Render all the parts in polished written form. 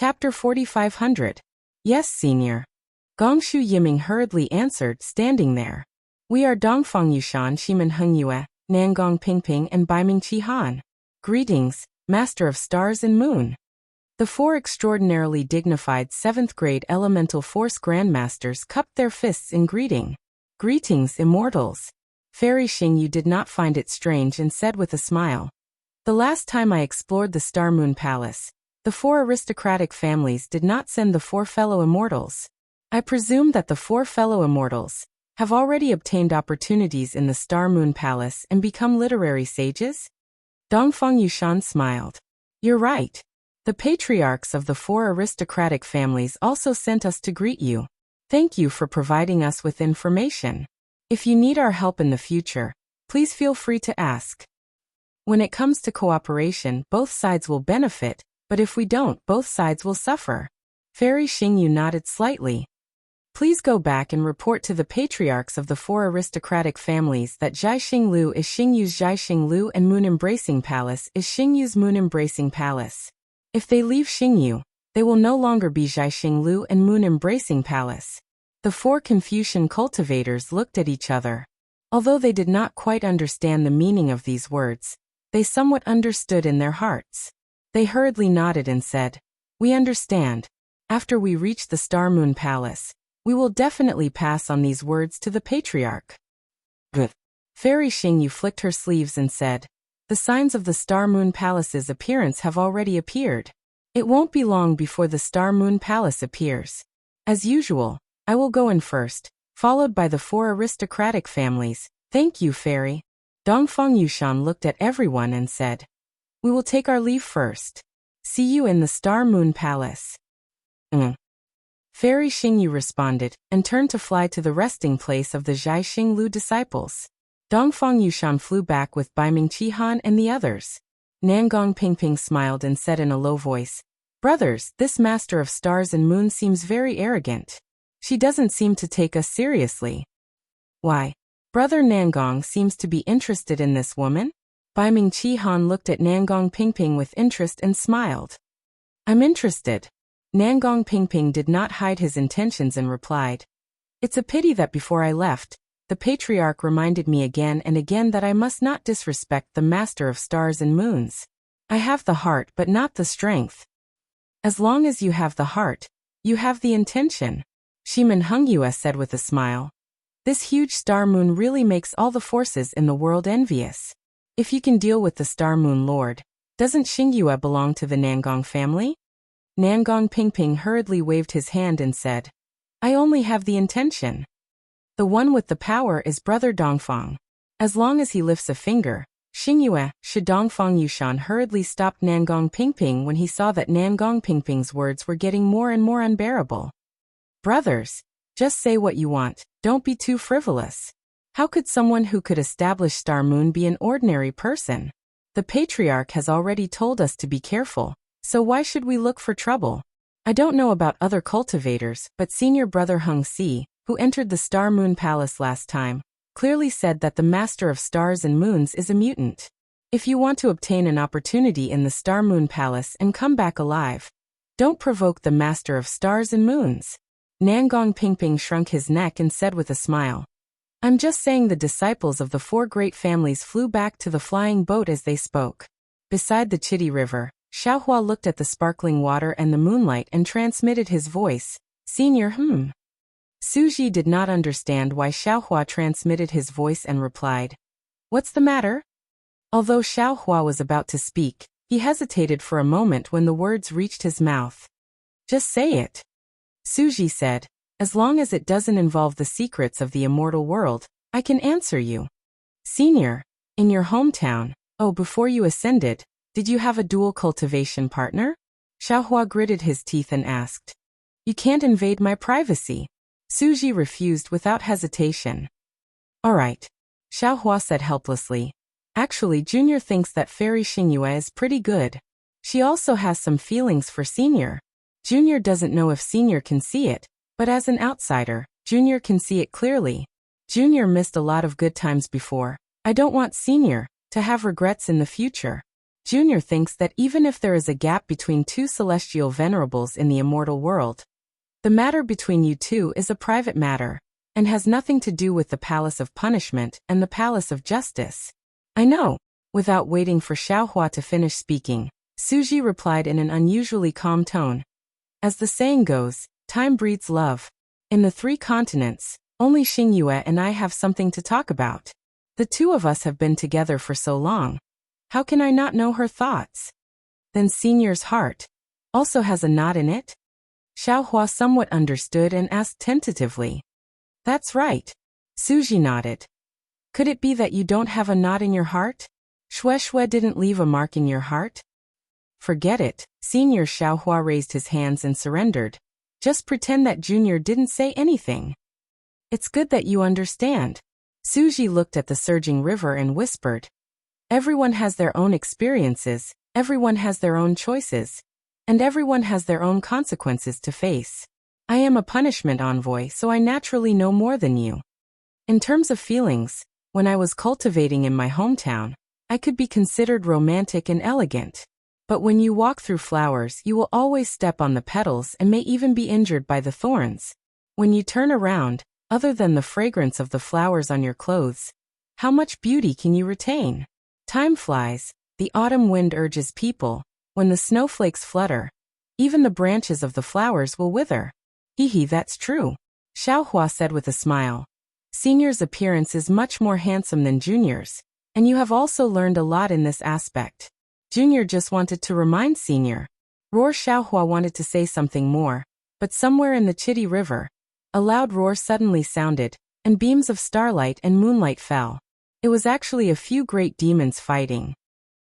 Chapter 4500. Yes, Senior. Gongshu Yiming hurriedly answered, standing there. We are Dongfang Yushan Shimen Hengyue, Nangong Pingping and Baiming Chi Han. Greetings, Master of Stars and Moon. The four extraordinarily dignified 7th grade elemental force grandmasters cupped their fists in greeting. Greetings, immortals. Fairy Xingyu did not find it strange and said with a smile. The last time I explored the Star Moon Palace, the four aristocratic families did not send the four fellow immortals. I presume that the four fellow immortals have already obtained opportunities in the Star Moon Palace and become literary sages? Dongfang Yushan smiled. You're right. The patriarchs of the four aristocratic families also sent us to greet you. Thank you for providing us with information. If you need our help in the future, please feel free to ask. When it comes to cooperation, both sides will benefit, but if we don't, both sides will suffer. Fairy Xingyu nodded slightly. Please go back and report to the patriarchs of the four aristocratic families that Jiaxing Lu is Xingyu's Jiaxing Lu and Moon Embracing Palace is Xingyu's Moon Embracing Palace. If they leave Xingyu, they will no longer be Jiaxing Lu and Moon Embracing Palace. The four Confucian cultivators looked at each other. Although they did not quite understand the meaning of these words, they somewhat understood in their hearts. They hurriedly nodded and said, We understand. After we reach the Star Moon Palace, we will definitely pass on these words to the patriarch. Good. Fairy Xingyu flicked her sleeves and said, The signs of the Star Moon Palace's appearance have already appeared. It won't be long before the Star Moon Palace appears. As usual, I will go in first, followed by the four aristocratic families. Thank you, Fairy. Dongfang Yushan looked at everyone and said, We will take our leave first. See you in the Star Moon Palace. Fairy Xingyu responded, and turned to fly to the resting place of the Jiaxing Lu disciples. Dongfang Yushan flew back with Baiming Chi Han and the others. Nangong Pingping smiled and said in a low voice, Brothers, this Master of Stars and Moon seems very arrogant. She doesn't seem to take us seriously. Why? Brother Nangong seems to be interested in this woman? Baiming Chi Han looked at Nangong Pingping with interest and smiled. I'm interested. Nangong Pingping did not hide his intentions and replied, It's a pity that before I left, the patriarch reminded me again and again that I must not disrespect the Master of Stars and Moons. I have the heart but not the strength. As long as you have the heart, you have the intention, Shimen Hengyue said with a smile. This huge star moon really makes all the forces in the world envious. If you can deal with the Star Moon Lord, doesn't Xingyue belong to the Nangong family? Nangong Pingping hurriedly waved his hand and said, I only have the intention. The one with the power is Brother Dongfang. As long as he lifts a finger, Xingyue, Dongfang Yushan hurriedly stopped Nangong Pingping when he saw that Nangong Pingping's words were getting more and more unbearable. Brothers, just say what you want, don't be too frivolous. How could someone who could establish Star Moon be an ordinary person? The patriarch has already told us to be careful, so why should we look for trouble? I don't know about other cultivators, but senior brother Hung Si, who entered the Star Moon Palace last time, clearly said that the Master of Stars and Moons is a mutant. If you want to obtain an opportunity in the Star Moon Palace and come back alive, don't provoke the Master of Stars and Moons. Nangong Pingping shrunk his neck and said with a smile, I'm just saying. The disciples of the four great families flew back to the flying boat as they spoke. Beside the Chitty River, Xiaohua looked at the sparkling water and the moonlight and transmitted his voice, Senior Suji did not understand why Xiaohua transmitted his voice and replied, What's the matter? Although Xiaohua was about to speak, he hesitated for a moment when the words reached his mouth. Just say it. Suji said, As long as it doesn't involve the secrets of the immortal world, I can answer you. Senior, in your hometown, before you ascended, did you have a dual cultivation partner? Xiaohua gritted his teeth and asked. You can't invade my privacy. Suji refused without hesitation. All right, Xiaohua said helplessly. Actually, Junior thinks that Fairy Xingyue is pretty good. She also has some feelings for Senior. Junior doesn't know if Senior can see it, but as an outsider, Junior can see it clearly. Junior missed a lot of good times before. I don't want Senior to have regrets in the future. Junior thinks that even if there is a gap between two celestial venerables in the immortal world, the matter between you two is a private matter, and has nothing to do with the Palace of Punishment and the Palace of Justice. I know. Without waiting for Xiaohua to finish speaking, Suji replied in an unusually calm tone. As the saying goes, time breeds love. In the 3 continents, only Xingyue and I have something to talk about. The two of us have been together for so long. How can I not know her thoughts? Then Senior's heart also has a knot in it? Xiaohua somewhat understood and asked tentatively. That's right. Suji nodded. Could it be that you don't have a knot in your heart? Shui didn't leave a mark in your heart? Forget it. Senior Xiaohua raised his hands and surrendered. Just pretend that Junior didn't say anything. It's good that you understand. Suji looked at the surging river and whispered. Everyone has their own experiences, everyone has their own choices, and everyone has their own consequences to face. I am a punishment envoy, so I naturally know more than you. In terms of feelings, when I was cultivating in my hometown, I could be considered romantic and elegant. But when you walk through flowers, you will always step on the petals and may even be injured by the thorns. When you turn around, other than the fragrance of the flowers on your clothes, how much beauty can you retain? Time flies, the autumn wind urges people, when the snowflakes flutter, even the branches of the flowers will wither. Hee, that's true, Xiaohua said with a smile. Senior's appearance is much more handsome than Junior's, and you have also learned a lot in this aspect. Junior just wanted to remind Senior. Roar Xiaohua wanted to say something more, but somewhere in the Chitty River, a loud roar suddenly sounded, and beams of starlight and moonlight fell. It was actually a few great demons fighting.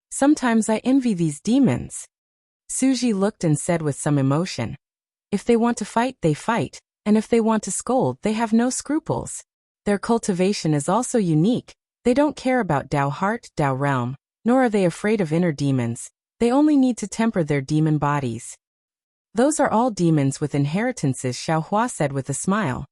Sometimes I envy these demons. Suji looked and said with some emotion. If they want to fight, they fight, and if they want to scold, they have no scruples. Their cultivation is also unique. They don't care about Dao heart, Dao realm, nor are they afraid of inner demons. They only need to temper their demon bodies. Those are all demons with inheritances, Xiaohua said with a smile.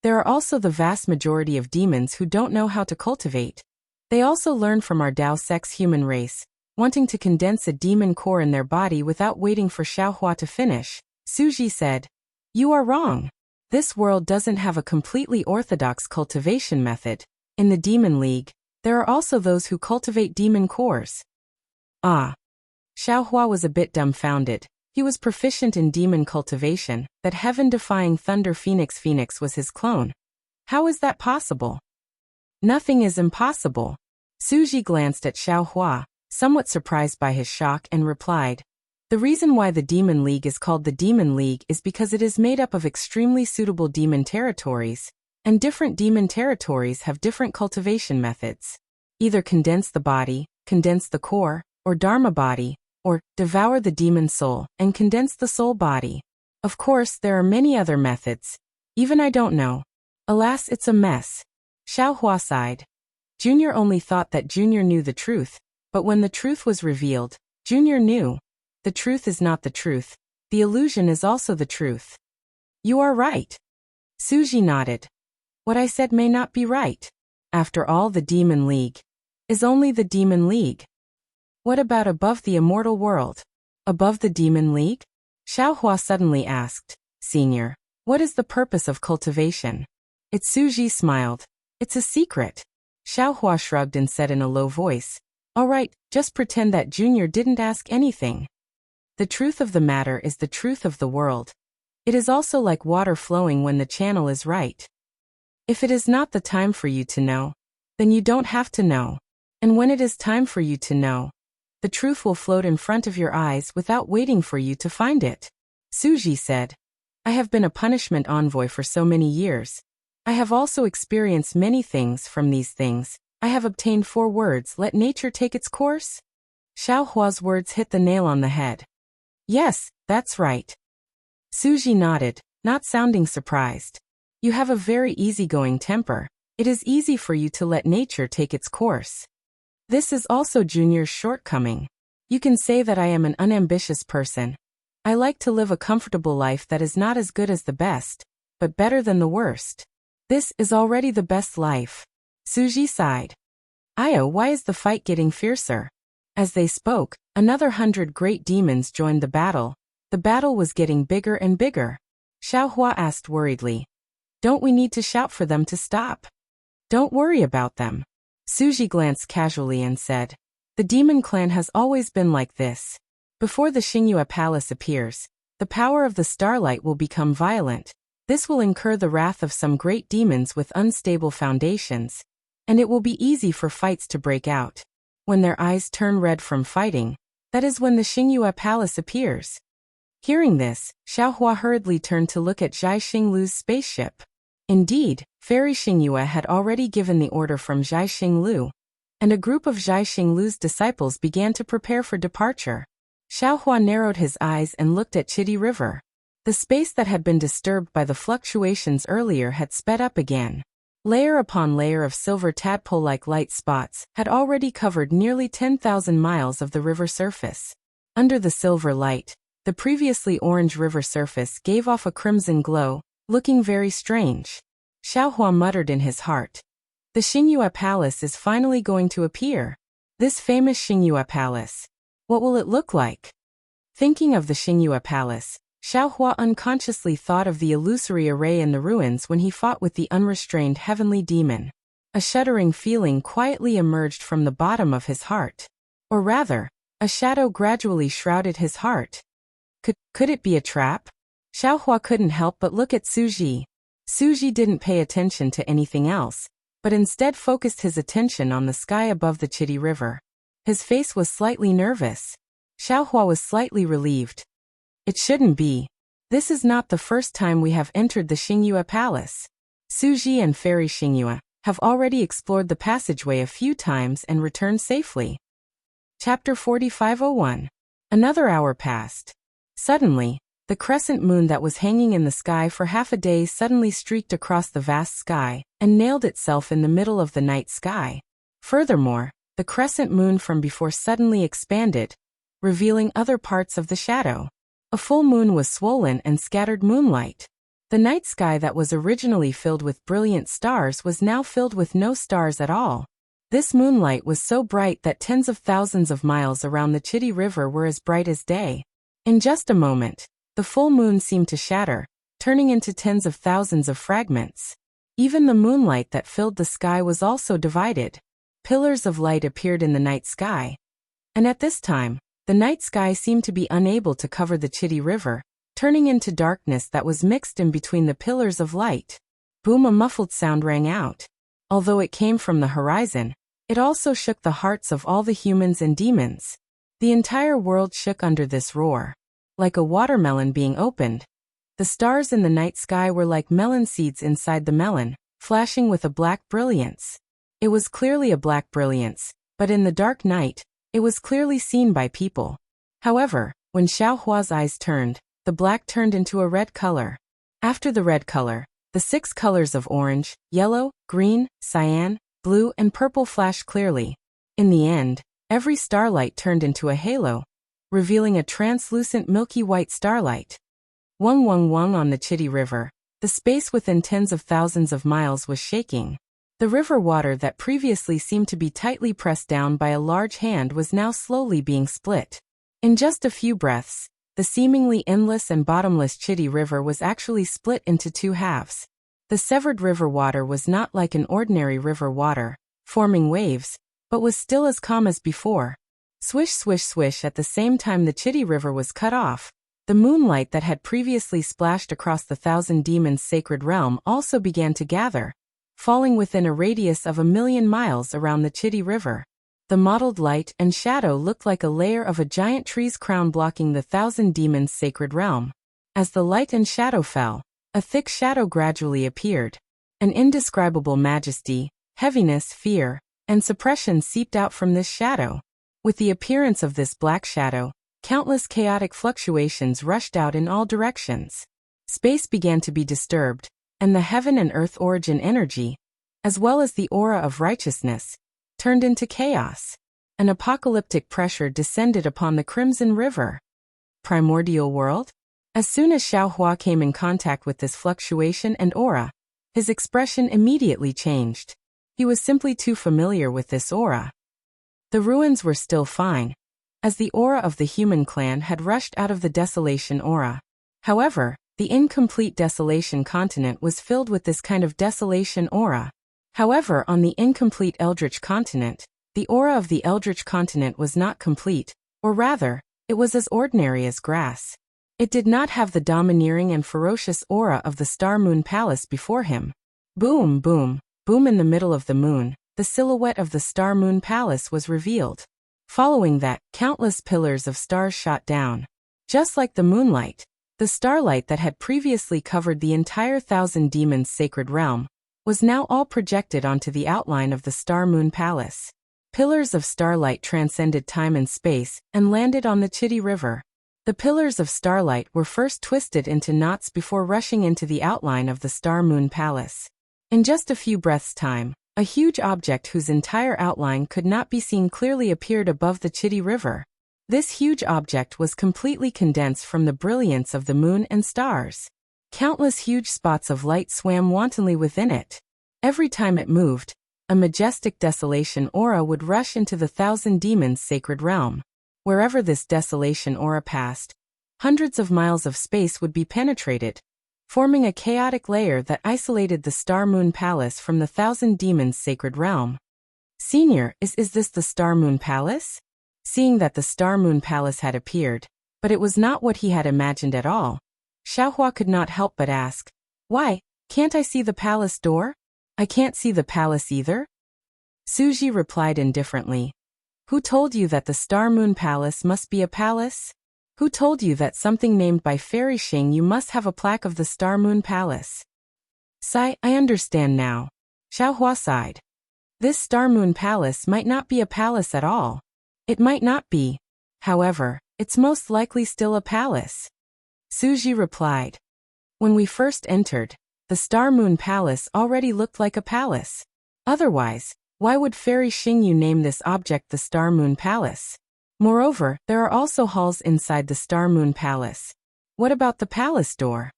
There are also the vast majority of demons who don't know how to cultivate. They also learn from our Dao sex human race, wanting to condense a demon core in their body without waiting for Xiaohua to finish. Suji said, You are wrong. This world doesn't have a completely orthodox cultivation method. In the Demon League, there are also those who cultivate demon cores. Ah. Xiaohua was a bit dumbfounded. He was proficient in demon cultivation, that heaven-defying Thunder Phoenix was his clone. How is that possible? Nothing is impossible. Suji glanced at Xiaohua, somewhat surprised by his shock, and replied, The reason why the Demon League is called the Demon League is because it is made up of extremely suitable demon territories, and different demon territories have different cultivation methods. Either condense the body, condense the core, or Dharma body, or devour the demon soul and condense the soul body. Of course, there are many other methods. Even I don't know. Alas, it's a mess. Xiaohua sighed. Junior only thought that Junior knew the truth, but when the truth was revealed, Junior knew. The truth is not the truth. The illusion is also the truth. You are right. Suji nodded. What I said may not be right. After all, the Demon League is only the Demon League. What about above the immortal world? Above the Demon League? Xiaohua suddenly asked. Senior, what is the purpose of cultivation? Suji smiled. It's a secret. Xiaohua shrugged and said in a low voice. All right, just pretend that Junior didn't ask anything. The truth of the matter is the truth of the world. It is also like water flowing when the channel is right. If it is not the time for you to know, then you don't have to know. And when it is time for you to know, the truth will float in front of your eyes without waiting for you to find it. Suji said, I have been a punishment envoy for so many years. I have also experienced many things. From these things, I have obtained 4 words. Let nature take its course. Xiaohua's words hit the nail on the head. Yes, that's right. Suji nodded, not sounding surprised. You have a very easygoing temper. It is easy for you to let nature take its course. This is also Junior's shortcoming. You can say that I am an unambitious person. I like to live a comfortable life that is not as good as the best, but better than the worst. This is already the best life. Suji sighed. Io, why is the fight getting fiercer? As they spoke, another 100 great demons joined the battle. The battle was getting bigger and bigger. Xiaohua asked worriedly. Don't we need to shout for them to stop? Don't worry about them. Suji glanced casually and said, the demon clan has always been like this. Before the Xingyue Palace appears, the power of the starlight will become violent. This will incur the wrath of some great demons with unstable foundations, and it will be easy for fights to break out. When their eyes turn red from fighting, that is when the Xingyue Palace appears. Hearing this, Xiaohua hurriedly turned to look at Zhai Xinglu's spaceship. Indeed, Fairy Xingyue had already given the order from Zhai Xinglu, and a group of Zhai Xinglu's disciples began to prepare for departure. Xiaohua narrowed his eyes and looked at Chitty River. The space that had been disturbed by the fluctuations earlier had sped up again. Layer upon layer of silver tadpole-like light spots had already covered nearly 10,000 miles of the river surface. Under the silver light, the previously orange river surface gave off a crimson glow, looking very strange. Xiaohua muttered in his heart. The Xingyue Palace is finally going to appear. This famous Xingyue Palace. What will it look like? Thinking of the Xingyue Palace, Xiaohua unconsciously thought of the illusory array in the ruins when he fought with the unrestrained heavenly demon. A shuddering feeling quietly emerged from the bottom of his heart. Or rather, a shadow gradually shrouded his heart. Could it be a trap? Xiaohua couldn't help but look at Suji. Suji didn't pay attention to anything else, but instead focused his attention on the sky above the Chitty River. His face was slightly nervous. Xiaohua was slightly relieved. It shouldn't be. This is not the first time we have entered the Xingyue Palace. Suji and Fairy Xingyue have already explored the passageway a few times and returned safely. Chapter 4501. Another hour passed. Suddenly, the crescent moon that was hanging in the sky for half a day suddenly streaked across the vast sky and nailed itself in the middle of the night sky. Furthermore, the crescent moon from before suddenly expanded, revealing other parts of the shadow. A full moon was swollen and scattered moonlight. The night sky that was originally filled with brilliant stars was now filled with no stars at all. This moonlight was so bright that tens of thousands of miles around the Chitty River were as bright as day. In just a moment, the full moon seemed to shatter, turning into tens of thousands of fragments. Even the moonlight that filled the sky was also divided. Pillars of light appeared in the night sky. And at this time, the night sky seemed to be unable to cover the Chitty River, turning into darkness that was mixed in between the pillars of light. Boom! A muffled sound rang out. Although it came from the horizon, it also shook the hearts of all the humans and demons. The entire world shook under this roar. Like a watermelon being opened. The stars in the night sky were like melon seeds inside the melon, flashing with a black brilliance. It was clearly a black brilliance, but in the dark night, it was clearly seen by people. However, when Xiaohua's eyes turned, the black turned into a red color. After the red color, the 6 colors of orange, yellow, green, cyan, blue and purple flashed clearly. In the end, every starlight turned into a halo, revealing a translucent milky white starlight. Wung wung wung on the Chitty River, the space within tens of thousands of miles was shaking. The river water that previously seemed to be tightly pressed down by a large hand was now slowly being split. In just a few breaths, the seemingly endless and bottomless Chitty River was actually split into 2 halves. The severed river water was not like an ordinary river water, forming waves, but was still as calm as before. Swish swish swish at the same time the Chitty River was cut off. The moonlight that had previously splashed across the Thousand Demons' sacred realm also began to gather, falling within a radius of 1,000,000 miles around the Chitty River. The mottled light and shadow looked like a layer of a giant tree's crown blocking the Thousand Demons' sacred realm. As the light and shadow fell, a thick shadow gradually appeared. An indescribable majesty, heaviness, fear, and suppression seeped out from this shadow. With the appearance of this black shadow, countless chaotic fluctuations rushed out in all directions. Space began to be disturbed, and the heaven and earth origin energy, as well as the aura of righteousness, turned into chaos. An apocalyptic pressure descended upon the Crimson River. Primordial world? As soon as Xiaohua came in contact with this fluctuation and aura, his expression immediately changed. He was simply too familiar with this aura. The ruins were still fine, as the aura of the human clan had rushed out of the desolation aura. However, the incomplete desolation continent was filled with this kind of desolation aura. However, on the incomplete eldritch continent, the aura of the eldritch continent was not complete, or rather, it was as ordinary as grass. It did not have the domineering and ferocious aura of the Star Moon Palace before him. Boom, boom, boom. In the middle of the moon, the silhouette of the Star Moon Palace was revealed. Following that, countless pillars of stars shot down. Just like the moonlight, the starlight that had previously covered the entire Thousand Demons sacred realm was now all projected onto the outline of the Star Moon Palace. Pillars of starlight transcended time and space and landed on the Chitty River. The pillars of starlight were first twisted into knots before rushing into the outline of the Star Moon Palace. In just a few breaths' time, a huge object whose entire outline could not be seen clearly appeared above the Chitty River. This huge object was completely condensed from the brilliance of the moon and stars. Countless huge spots of light swam wantonly within it. Every time it moved, a majestic desolation aura would rush into the Thousand Demons sacred realm. Wherever this desolation aura passed, hundreds of miles of space would be penetrated, forming a chaotic layer that isolated the Star Moon Palace from the Thousand Demons sacred realm. Senior, is this the Star Moon Palace? Seeing that the Star Moon Palace had appeared, but it was not what he had imagined at all, Xiaohua could not help but ask, "Why, can't I see the palace door?" "I can't see the palace either," Suji replied indifferently. "Who told you that the Star Moon Palace must be a palace? Who told you that something named by Fairy Xing you must have a plaque of the Star Moon Palace?" "Sigh, I understand now." Xiaohua sighed. "This Star Moon Palace might not be a palace at all. It might not be. However, it's most likely still a palace," Suji replied. "When we first entered, the Star Moon Palace already looked like a palace. Otherwise, why would Fairy Xingyu name this object the Star Moon Palace? Moreover, there are also halls inside the Star Moon Palace. What about the palace door?"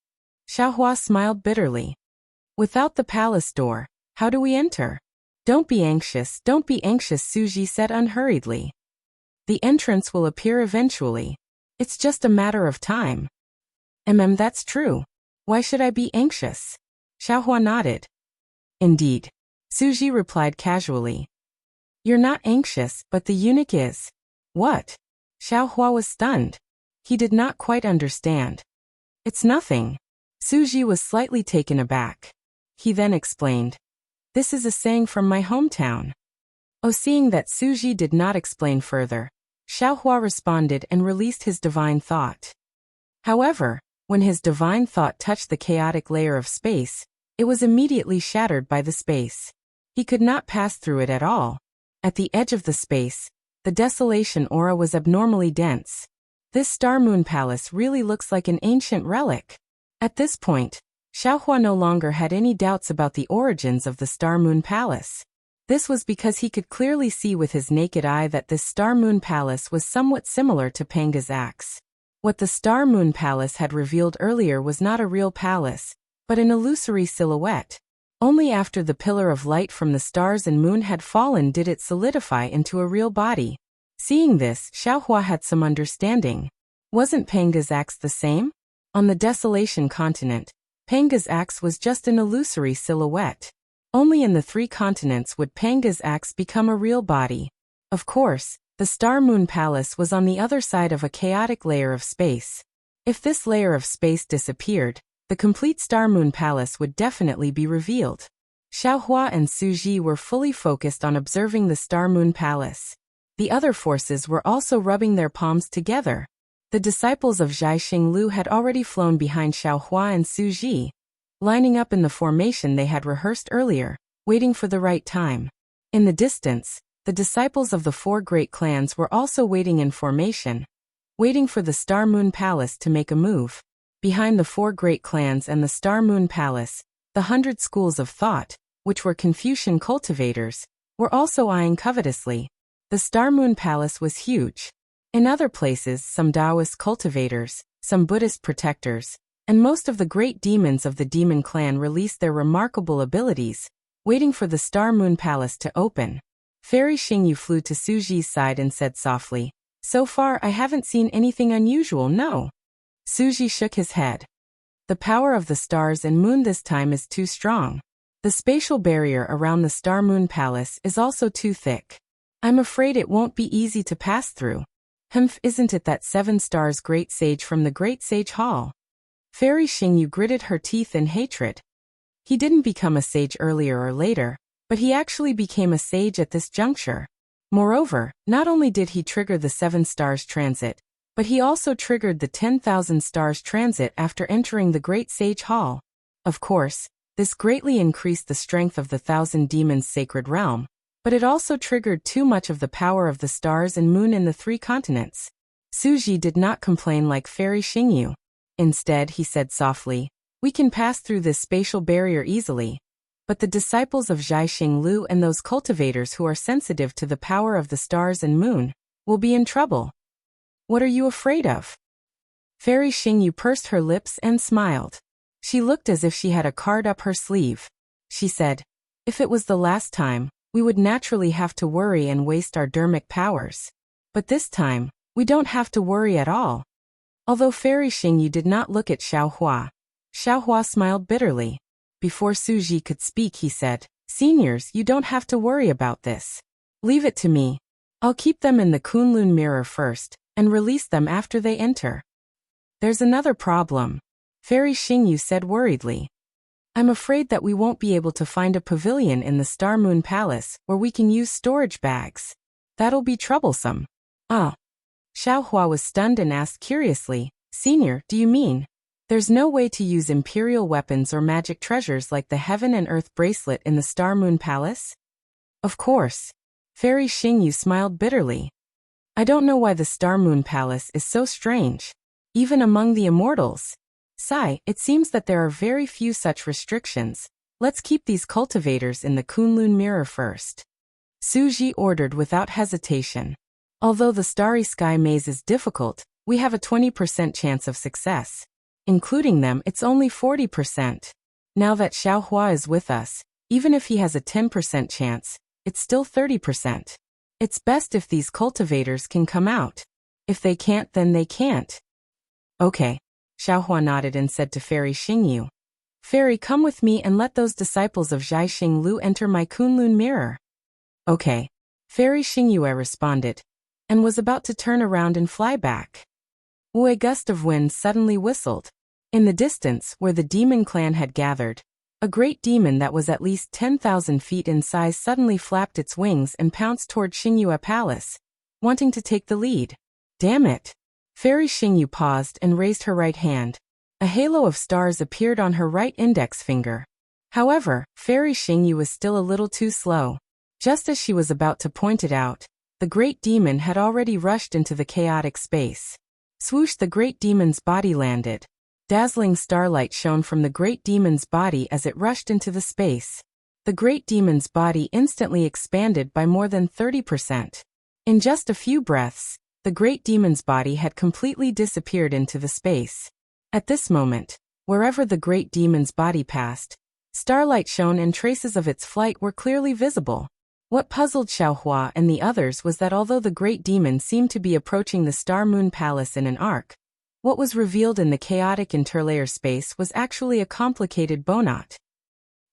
Xiaohua smiled bitterly. "Without the palace door, how do we enter?" Don't be anxious, Suji said unhurriedly. "The entrance will appear eventually. It's just a matter of time." That's true. Why should I be anxious?" Xiaohua nodded. "Indeed," Suji replied casually. "You're not anxious, but the eunuch is." "What?" Xiaohua was stunned. He did not quite understand. "It's nothing." Suji was slightly taken aback. He then explained, "This is a saying from my hometown." Oh, seeing that Suji did not explain further, Xiaohua responded and released his divine thought. However, when his divine thought touched the chaotic layer of space, it was immediately shattered by the space. He could not pass through it at all. At the edge of the space, the desolation aura was abnormally dense. This Star Moon Palace really looks like an ancient relic. At this point, Xiaohua no longer had any doubts about the origins of the Star Moon Palace. This was because he could clearly see with his naked eye that this Star Moon Palace was somewhat similar to Panga's axe. What the Star Moon Palace had revealed earlier was not a real palace, but an illusory silhouette. Only after the pillar of light from the stars and moon had fallen did it solidify into a real body. Seeing this, Xiaohua had some understanding. Wasn't Panga's axe the same? On the Desolation Continent, Panga's axe was just an illusory silhouette. Only in the 3 continents would Panga's axe become a real body. Of course, the Star Moon Palace was on the other side of a chaotic layer of space. If this layer of space disappeared, the complete Star Moon Palace would definitely be revealed. Xiaohua and Suji were fully focused on observing the Star Moon Palace. The other forces were also rubbing their palms together. The disciples of Zhaixing Lu had already flown behind Xiaohua and Suji, lining up in the formation they had rehearsed earlier, waiting for the right time. In the distance, the disciples of the 4 great clans were also waiting in formation, waiting for the Star Moon Palace to make a move. Behind the 4 great clans and the Star Moon Palace, the 100 schools of thought, which were Confucian cultivators, were also eyeing covetously. The Star Moon Palace was huge. In other places, some Taoist cultivators, some Buddhist protectors, and most of the great demons of the demon clan released their remarkable abilities, waiting for the Star Moon Palace to open. Fairy Xingyu flew to Suji's side and said softly, "So far I haven't seen anything unusual, no." Suji shook his head. "The power of the stars and moon this time is too strong. The spatial barrier around the Star-Moon Palace is also too thick. I'm afraid it won't be easy to pass through. Isn't it that 7 stars great sage from the Great Sage Hall?" Fairy Xingyu gritted her teeth in hatred. He didn't become a sage earlier or later, but he actually became a sage at this juncture. Moreover, not only did he trigger the 7 stars transit, but he also triggered the 10,000 stars transit after entering the Great Sage Hall. Of course, this greatly increased the strength of the 1,000 Demons' sacred realm, but it also triggered too much of the power of the stars and moon in the 3 continents. Suji did not complain like Fairy Xingyu. Instead, he said softly, "We can pass through this spatial barrier easily. But the disciples of Zhaixing Lu and those cultivators who are sensitive to the power of the stars and moon will be in trouble." "What are you afraid of?" Fairy Xingyu pursed her lips and smiled. She looked as if she had a card up her sleeve. She said, "If it was the last time, we would naturally have to worry and waste our dermic powers. But this time, we don't have to worry at all." Although Fairy Xingyu did not look at Xiaohua smiled bitterly. Before Suji could speak, he said, "Seniors, you don't have to worry about this. Leave it to me. I'll keep them in the Kunlun mirror first, and release them after they enter." "There's another problem," Fairy Xingyu said worriedly. "I'm afraid that we won't be able to find a pavilion in the Star-Moon Palace where we can use storage bags. That'll be troublesome." "Ah." Xiaohua was stunned and asked curiously, "Senior, do you mean there's no way to use imperial weapons or magic treasures like the Heaven and Earth bracelet in the Star-Moon Palace?" "Of course." Fairy Xingyu smiled bitterly. "I don't know why the Star-Moon Palace is so strange, even among the immortals. It seems that there are very few such restrictions. Let's keep these cultivators in the Kunlun mirror first." Suji ordered without hesitation. "Although the Starry Sky Maze is difficult, we have a 20% chance of success. Including them, it's only 40%. Now that Xiaohua is with us, even if he has a 10% chance, it's still 30%. It's best if these cultivators can come out. If they can't, then they can't." "Okay." Xiaohua nodded and said to Fairy Xingyu, "Fairy, come with me and let those disciples of Zhaixing Lu enter my Kunlun mirror." "Okay." Fairy Xingyu responded, and was about to turn around and fly back. A gust of wind suddenly whistled. In the distance, where the demon clan had gathered, a great demon that was at least 10,000 feet in size suddenly flapped its wings and pounced toward Xingyue Palace, wanting to take the lead. "Damn it!" Fairy Xingyu paused and raised her right hand. A halo of stars appeared on her right index finger. However, Fairy Xingyu was still a little too slow. Just as she was about to point it out, the great demon had already rushed into the chaotic space. Swoosh! The great demon's body landed. Dazzling starlight shone from the great demon's body as it rushed into the space. The great demon's body instantly expanded by more than 30%. In just a few breaths, the great demon's body had completely disappeared into the space. At this moment, wherever the great demon's body passed, starlight shone and traces of its flight were clearly visible. What puzzled Xiaohua and the others was that although the great demon seemed to be approaching the Star-Moon Palace in an arc, what was revealed in the chaotic interlayer space was actually a complicated bowknot.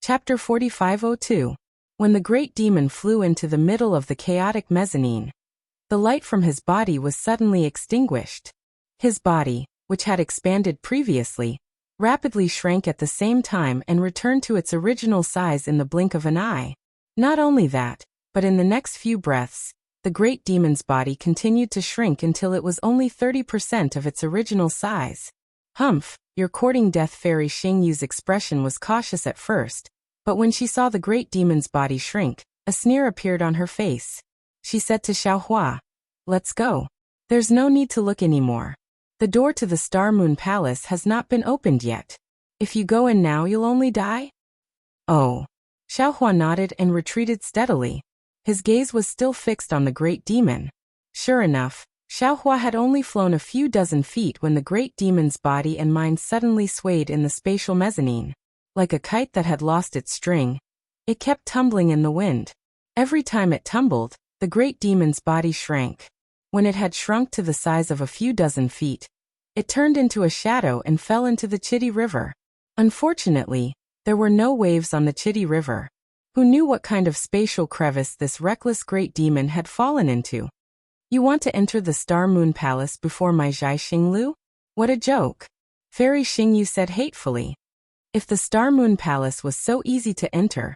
Chapter 4502. When the great demon flew into the middle of the chaotic mezzanine, the light from his body was suddenly extinguished. His body, which had expanded previously, rapidly shrank at the same time and returned to its original size in the blink of an eye. Not only that, but in the next few breaths, the great demon's body continued to shrink until it was only 30% of its original size. You're courting death." Fairy Xingyu's expression was cautious at first, but when she saw the great demon's body shrink, a sneer appeared on her face. She said to Xiaohua, "Let's go. There's no need to look anymore. The door to the Star-Moon Palace has not been opened yet. If you go in now, you'll only die." "Oh." Xiaohua nodded and retreated steadily. His gaze was still fixed on the great demon. Sure enough, Xiaohua had only flown a few dozen feet when the great demon's body and mind suddenly swayed in the spatial mezzanine. Like a kite that had lost its string, it kept tumbling in the wind. Every time it tumbled, the great demon's body shrank. When it had shrunk to the size of a few dozen feet, it turned into a shadow and fell into the Chitty River. Unfortunately, there were no waves on the Chitty River. Who knew what kind of spatial crevice this reckless great demon had fallen into? You want to enter the Star Moon Palace before my Zhai Xinglu? What a joke! Fairy Xingyu said hatefully. If the Star Moon Palace was so easy to enter,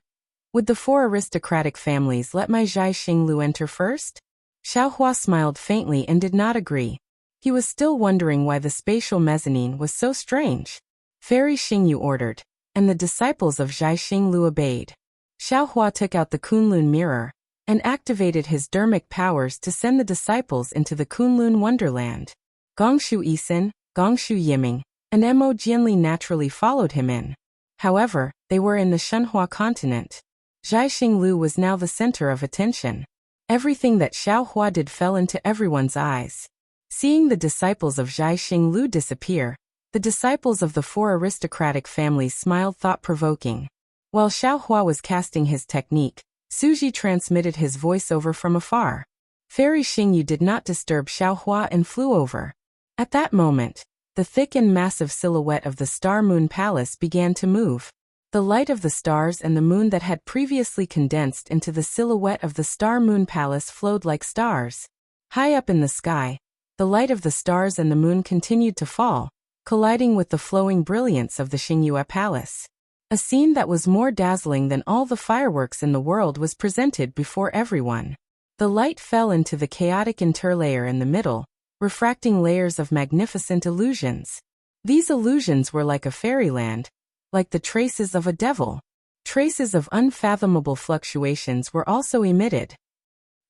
would the 4 aristocratic families let my Zhai Xinglu enter first? Xiaohua smiled faintly and did not agree. He was still wondering why the spatial mezzanine was so strange. Fairy Xingyu ordered, and the disciples of Zhai Xinglu obeyed. Xiaohua took out the Kunlun mirror and activated his dermic powers to send the disciples into the Kunlun wonderland. Gongshu Yisin, Gongshu Yiming, and Mo Jianli naturally followed him in. However, they were in the Shenhua continent. Zhai Xinglu was now the center of attention. Everything that Xiaohua did fell into everyone's eyes. Seeing the disciples of Zhai Xinglu disappear, the disciples of the 4 aristocratic families smiled thought-provoking. While Xiaohua was casting his technique, Suji transmitted his voiceover from afar. Fairy Xingyu did not disturb Xiaohua and flew over. At that moment, the thick and massive silhouette of the Star Moon Palace began to move. The light of the stars and the moon that had previously condensed into the silhouette of the Star Moon Palace flowed like stars. High up in the sky, the light of the stars and the moon continued to fall, colliding with the flowing brilliance of the Xingyue Palace. A scene that was more dazzling than all the fireworks in the world was presented before everyone. The light fell into the chaotic interlayer in the middle, refracting layers of magnificent illusions. These illusions were like a fairyland, like the traces of a devil. Traces of unfathomable fluctuations were also emitted.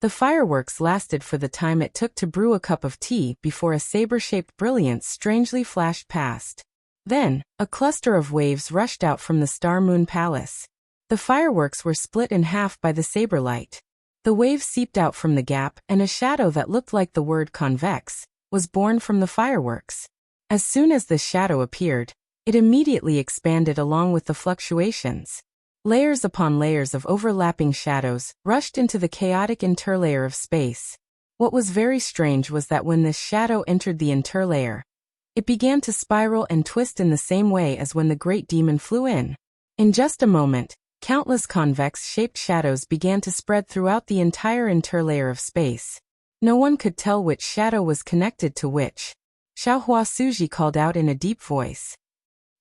The fireworks lasted for the time it took to brew a cup of tea before a saber-shaped brilliance strangely flashed past. Then, a cluster of waves rushed out from the Star Moon Palace. The fireworks were split in half by the saber light. The wave seeped out from the gap, and a shadow that looked like the word convex was born from the fireworks. As soon as this shadow appeared, it immediately expanded along with the fluctuations. Layers upon layers of overlapping shadows rushed into the chaotic interlayer of space. What was very strange was that when this shadow entered the interlayer, it began to spiral and twist in the same way as when the great demon flew in. In just a moment, countless convex-shaped shadows began to spread throughout the entire interlayer of space. No one could tell which shadow was connected to which. Xiaohua Suji called out in a deep voice.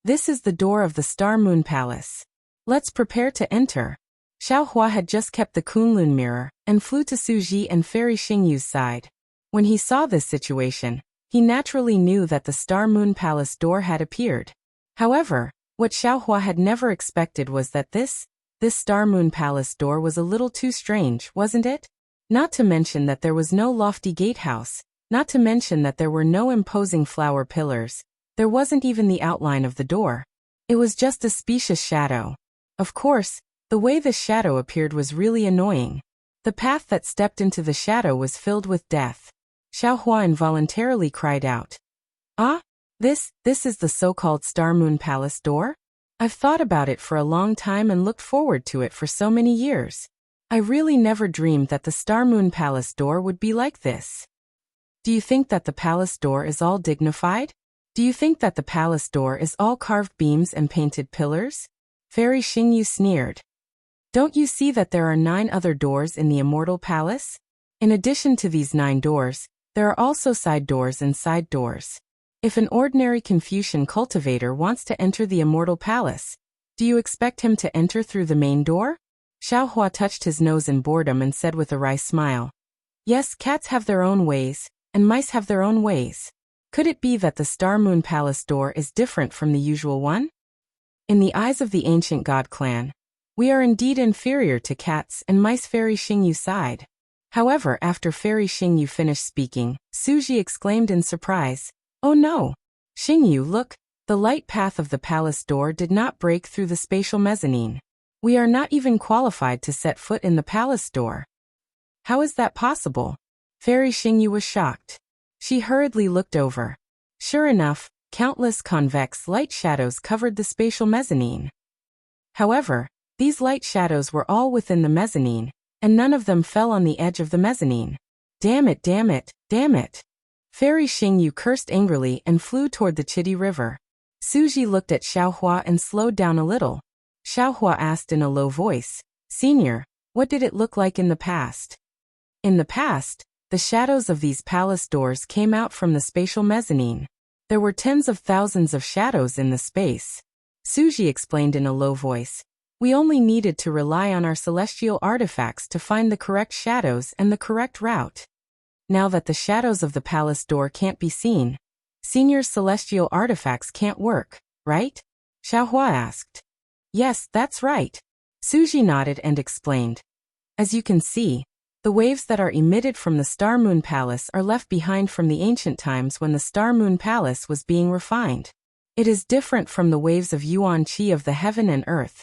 This is the door of the Star Moon Palace. Let's prepare to enter. Xiaohua had just kept the Kunlun mirror and flew to Suji and Fairy Xingyu's side. When he saw this situation, he naturally knew that the Star Moon Palace door had appeared. However, what Xiaohua had never expected was that this Star Moon Palace door was a little too strange, wasn't it? Not to mention that there was no lofty gatehouse, not to mention that there were no imposing flower pillars. There wasn't even the outline of the door. It was just a specious shadow. Of course, the way the shadow appeared was really annoying. The path that stepped into the shadow was filled with death. Xiaohua involuntarily cried out. Ah? This is the so-called Star Moon Palace door? I've thought about it for a long time and looked forward to it for so many years. I really never dreamed that the Star Moon Palace door would be like this. Do you think that the palace door is all dignified? Do you think that the palace door is all carved beams and painted pillars? Fairy Xingyu sneered. Don't you see that there are 9 other doors in the Immortal Palace? In addition to these 9 doors, there are also side doors and side doors. If an ordinary Confucian cultivator wants to enter the Immortal Palace, do you expect him to enter through the main door? Xiaohua touched his nose in boredom and said with a wry smile. Yes, cats have their own ways, and mice have their own ways. Could it be that the Star Moon Palace door is different from the usual one? In the eyes of the ancient god clan, we are indeed inferior to cats and mice. Fairy Xingyu sighed. However, after Fairy Xingyu finished speaking, Suji exclaimed in surprise, Oh no! Xingyu, look, the light path of the palace door did not break through the spatial mezzanine. We are not even qualified to set foot in the palace door. How is that possible? Fairy Xingyu was shocked. She hurriedly looked over. Sure enough, countless convex light shadows covered the spatial mezzanine. However, these light shadows were all within the mezzanine, and none of them fell on the edge of the mezzanine. Damn it, damn it, damn it. Fairy Xingyu cursed angrily and flew toward the Chidi River. Suji looked at Xiaohua and slowed down a little. Xiaohua asked in a low voice, "Senior, what did it look like in the past?" In the past, the shadows of these palace doors came out from the spatial mezzanine. There were tens of thousands of shadows in the space. Suji explained in a low voice. We only needed to rely on our celestial artifacts to find the correct shadows and the correct route. Now that the shadows of the palace door can't be seen, Senior's celestial artifacts can't work, right? Xiaohua asked. Yes, that's right. Suji nodded and explained. As you can see, the waves that are emitted from the Star Moon Palace are left behind from the ancient times when the Star Moon Palace was being refined. It is different from the waves of Yuan Qi of the heaven and earth,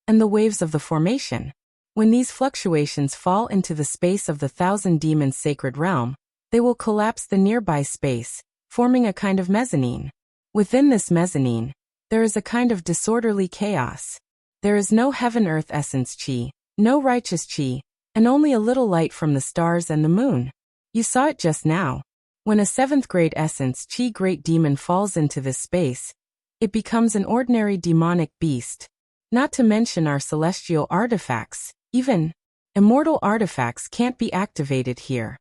and the waves of the formation. When these fluctuations fall into the space of the Thousand Demons' sacred realm, they will collapse the nearby space, forming a kind of mezzanine. Within this mezzanine, there is a kind of disorderly chaos. There is no heaven-earth essence qi, no righteous qi, and only a little light from the stars and the moon. You saw it just now. When a 7th grade essence qi great demon falls into this space, it becomes an ordinary demonic beast. Not to mention our celestial artifacts, even immortal artifacts can't be activated here.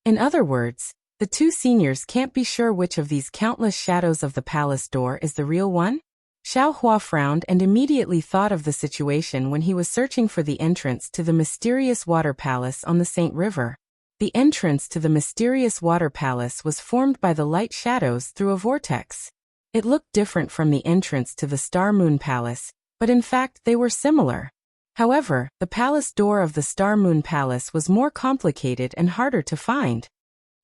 In other words, the two seniors can't be sure which of these countless shadows of the palace door is the real one. Xiaohua frowned and immediately thought of the situation when he was searching for the entrance to the mysterious water palace on the Saint River. The entrance to the mysterious water palace was formed by the light shadows through a vortex. It looked different from the entrance to the Star Moon Palace, but in fact they were similar. However, the palace door of the Star Moon Palace was more complicated and harder to find.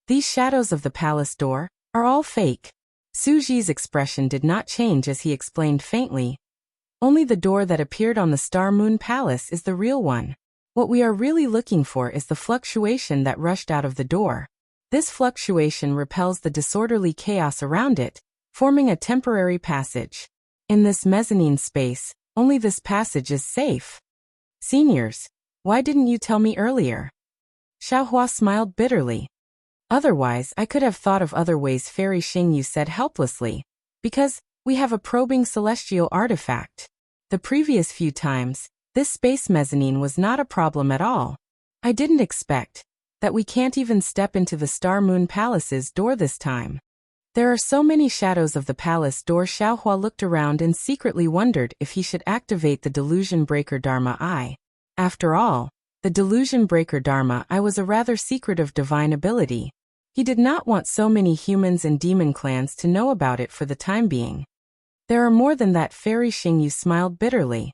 These shadows of the palace door are all fake. Suji's expression did not change as he explained faintly. Only the door that appeared on the Star Moon Palace is the real one. What we are really looking for is the fluctuation that rushed out of the door. This fluctuation repels the disorderly chaos around it, forming a temporary passage. In this mezzanine space, only this passage is safe. Seniors, why didn't you tell me earlier? Xiaohua smiled bitterly. Otherwise, I could have thought of other ways, Fairy Xingyu said helplessly. Because we have a probing celestial artifact. The previous few times, this space mezzanine was not a problem at all. I didn't expect that we can't even step into the Star Moon Palace's door this time. There are so many shadows of the palace door. Xiaohua looked around and secretly wondered if he should activate the Delusion Breaker Dharma Eye. After all, the Delusion Breaker Dharma Eye was a rather secretive divine ability. He did not want so many humans and demon clans to know about it for the time being. There are more than that. Fairy Xingyu smiled bitterly.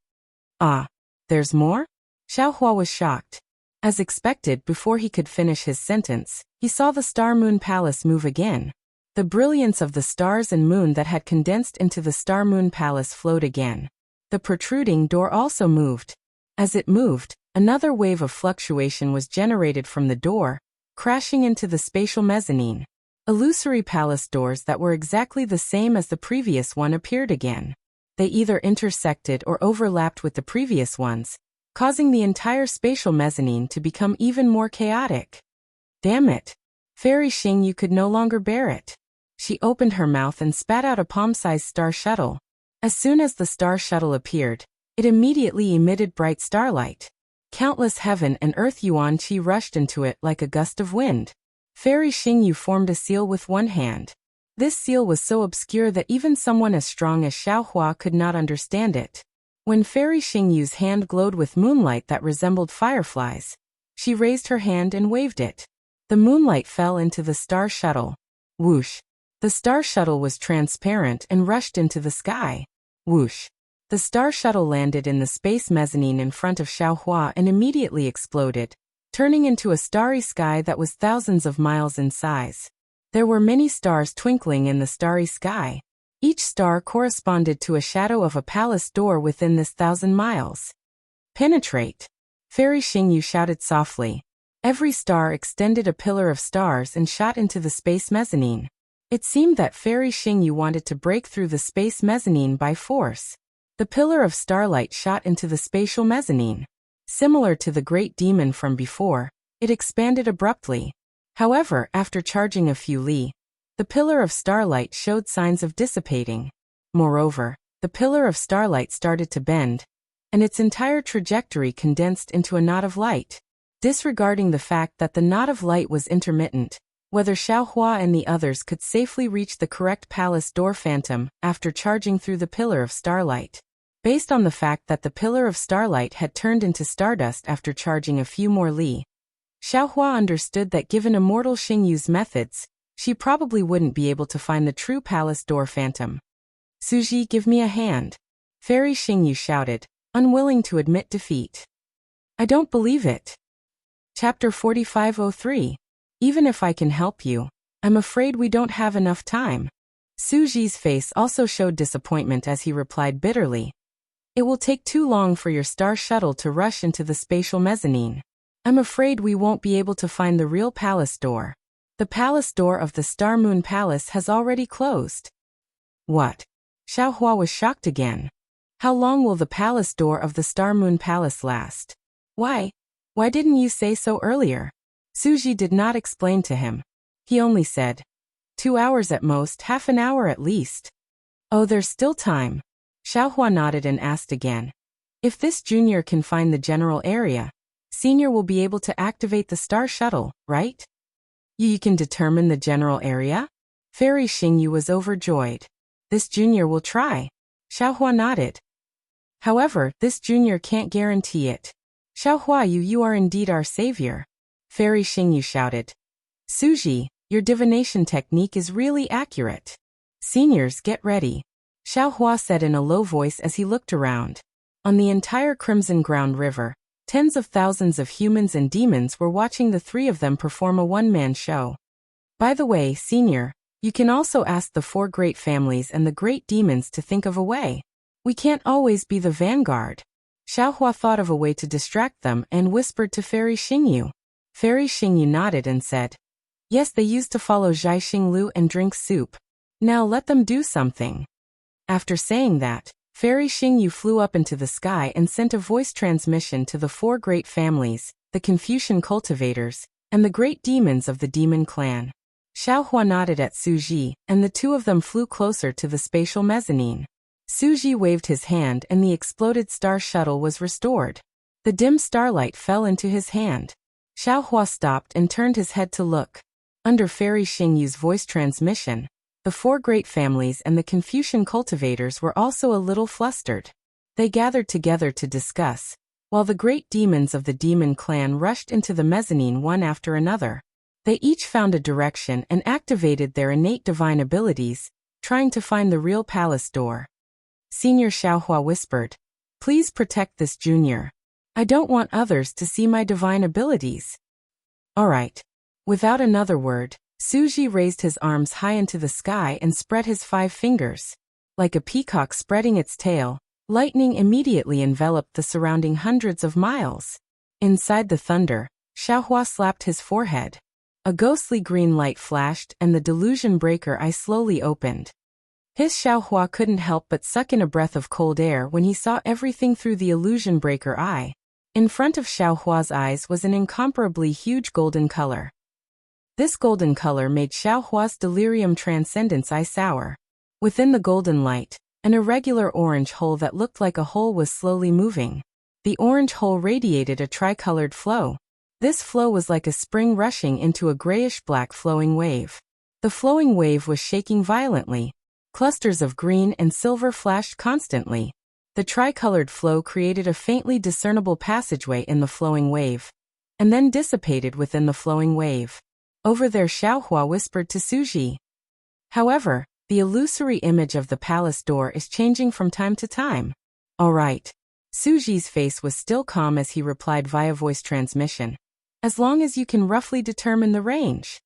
Ah, there's more? Xiaohua was shocked. As expected, before he could finish his sentence, he saw the Star Moon Palace move again. The brilliance of the stars and moon that had condensed into the Star Moon Palace flowed again. The protruding door also moved. As it moved, another wave of fluctuation was generated from the door, crashing into the spatial mezzanine. Illusory palace doors that were exactly the same as the previous one appeared again. They either intersected or overlapped with the previous ones, causing the entire spatial mezzanine to become even more chaotic. Damn it! Fairy Xingyu could no longer bear it. She opened her mouth and spat out a palm-sized star shuttle. As soon as the star shuttle appeared, it immediately emitted bright starlight. Countless heaven and earth Yuan Qi rushed into it like a gust of wind. Fairy Xingyu formed a seal with one hand. This seal was so obscure that even someone as strong as Xiaohua could not understand it. When Fairy Xingyu's hand glowed with moonlight that resembled fireflies, she raised her hand and waved it. The moonlight fell into the star shuttle. Whoosh! The star shuttle was transparent and rushed into the sky. Whoosh! The star shuttle landed in the space mezzanine in front of Xiaohua and immediately exploded, turning into a starry sky that was thousands of miles in size. There were many stars twinkling in the starry sky. Each star corresponded to a shadow of a palace door within this 1,000 miles. Penetrate! Fairy Xingyu shouted softly. Every star extended a pillar of stars and shot into the space mezzanine. It seemed that Fairy Xingyu wanted to break through the space mezzanine by force. The pillar of starlight shot into the spatial mezzanine. Similar to the great demon from before, it expanded abruptly. However, after charging a few li, the pillar of starlight showed signs of dissipating. Moreover, the pillar of starlight started to bend, and its entire trajectory condensed into a knot of light. Disregarding the fact that the knot of light was intermittent, whether Xiaohua and the others could safely reach the correct palace door phantom after charging through the pillar of starlight. Based on the fact that the pillar of starlight had turned into stardust after charging a few more li, Xiaohua understood that given immortal Xingyu's methods, she probably wouldn't be able to find the true palace door phantom. Suji, give me a hand. Fairy Xingyu shouted, unwilling to admit defeat. I don't believe it. Chapter 4503. Even if I can help you, I'm afraid we don't have enough time. Suji's face also showed disappointment as he replied bitterly. It will take too long for your star shuttle to rush into the spatial mezzanine. I'm afraid we won't be able to find the real palace door. The palace door of the Star Moon Palace has already closed. What? Xiaohua was shocked again. How long will the palace door of the Star Moon Palace last? Why didn't you say so earlier? Suji did not explain to him. He only said, 2 hours at most, half an hour at least. Oh, there's still time. Xiaohua nodded and asked again. If this junior can find the general area, senior will be able to activate the star shuttle, right? You can determine the general area? Fairy Xingyu was overjoyed. This junior will try. Xiaohua nodded. However, this junior can't guarantee it. Xiaohua, you are indeed our savior. Fairy Xingyu shouted. Suji, your divination technique is really accurate. Seniors, get ready. Xiaohua said in a low voice as he looked around. On the entire Crimson Ground River, tens of thousands of humans and demons were watching the three of them perform a one-man show. By the way, senior, you can also ask the 4 great families and the great demons to think of a way. We can't always be the vanguard. Xiaohua thought of a way to distract them and whispered to Fairy Xingyu. Fairy Xingyu nodded and said, yes, they used to follow Zhaixing Lu and drink soup. Now let them do something. After saying that, Fairy Xingyu flew up into the sky and sent a voice transmission to the 4 great families, the Confucian cultivators, and the great demons of the demon clan. Xiaohua nodded at Suji, and the 2 of them flew closer to the spatial mezzanine. Suji waved his hand and the exploded star shuttle was restored. The dim starlight fell into his hand. Xiaohua stopped and turned his head to look. Under Fairy Xingyu's voice transmission, the 4 great families and the Confucian cultivators were also a little flustered. They gathered together to discuss, while the great demons of the demon clan rushed into the mezzanine one after another. They each found a direction and activated their innate divine abilities, trying to find the real palace door. Senior Xiaohua whispered, please protect this junior. I don't want others to see my divine abilities. All right. Without another word, Suji raised his arms high into the sky and spread his 5 fingers. Like a peacock spreading its tail, lightning immediately enveloped the surrounding hundreds of miles. Inside the thunder, Xiaohua slapped his forehead. A ghostly green light flashed and the delusion breaker eye slowly opened. His Xiaohua couldn't help but suck in a breath of cold air when he saw everything through the illusion breaker eye. In front of Xiaohua's eyes was an incomparably huge golden color. This golden color made Xiaohua's delirium transcendence eye sour. Within the golden light, an irregular orange hole that looked like a hole was slowly moving. The orange hole radiated a tricolored flow. This flow was like a spring rushing into a grayish-black flowing wave. The flowing wave was shaking violently. Clusters of green and silver flashed constantly. The tricolored flow created a faintly discernible passageway in the flowing wave, and then dissipated within the flowing wave. Over there, Xiaohua whispered to Suji. However, the illusory image of the palace door is changing from time to time. All right. Suji's face was still calm as he replied via voice transmission. As long as you can roughly determine the range.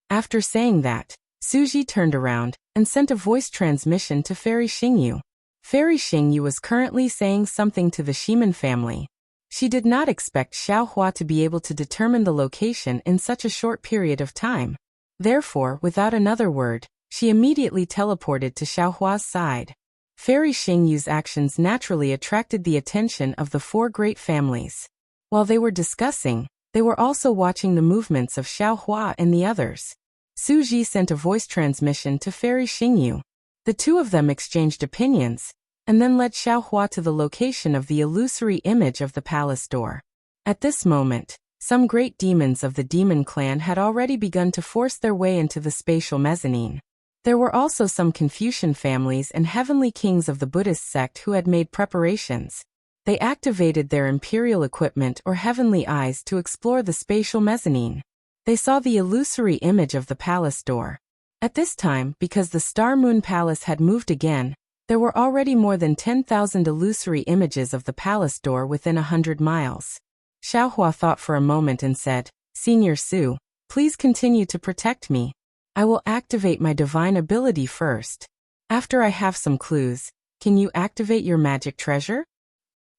After saying that, Suji turned around and sent a voice transmission to Fairy Xingyu. Fairy Xingyu was currently saying something to the Shiman family. She did not expect Xiaohua to be able to determine the location in such a short period of time. Therefore, without another word, she immediately teleported to Xiaohua's side. Fairy Xingyu's actions naturally attracted the attention of the 4 great families. While they were discussing, they were also watching the movements of Xiaohua and the others. Su Ji sent a voice transmission to Fairy Xingyu. The two of them exchanged opinions, and then led Xiaohua to the location of the illusory image of the palace door. At this moment, some great demons of the demon clan had already begun to force their way into the spatial mezzanine. There were also some Confucian families and heavenly kings of the Buddhist sect who had made preparations. They activated their imperial equipment or heavenly eyes to explore the spatial mezzanine. They saw the illusory image of the palace door. At this time, because the Star Moon Palace had moved again, there were already more than 10,000 illusory images of the palace door within 100 miles. Xiaohua thought for a moment and said, "Senior Su, please continue to protect me. I will activate my divine ability first. After I have some clues, can you activate your magic treasure?"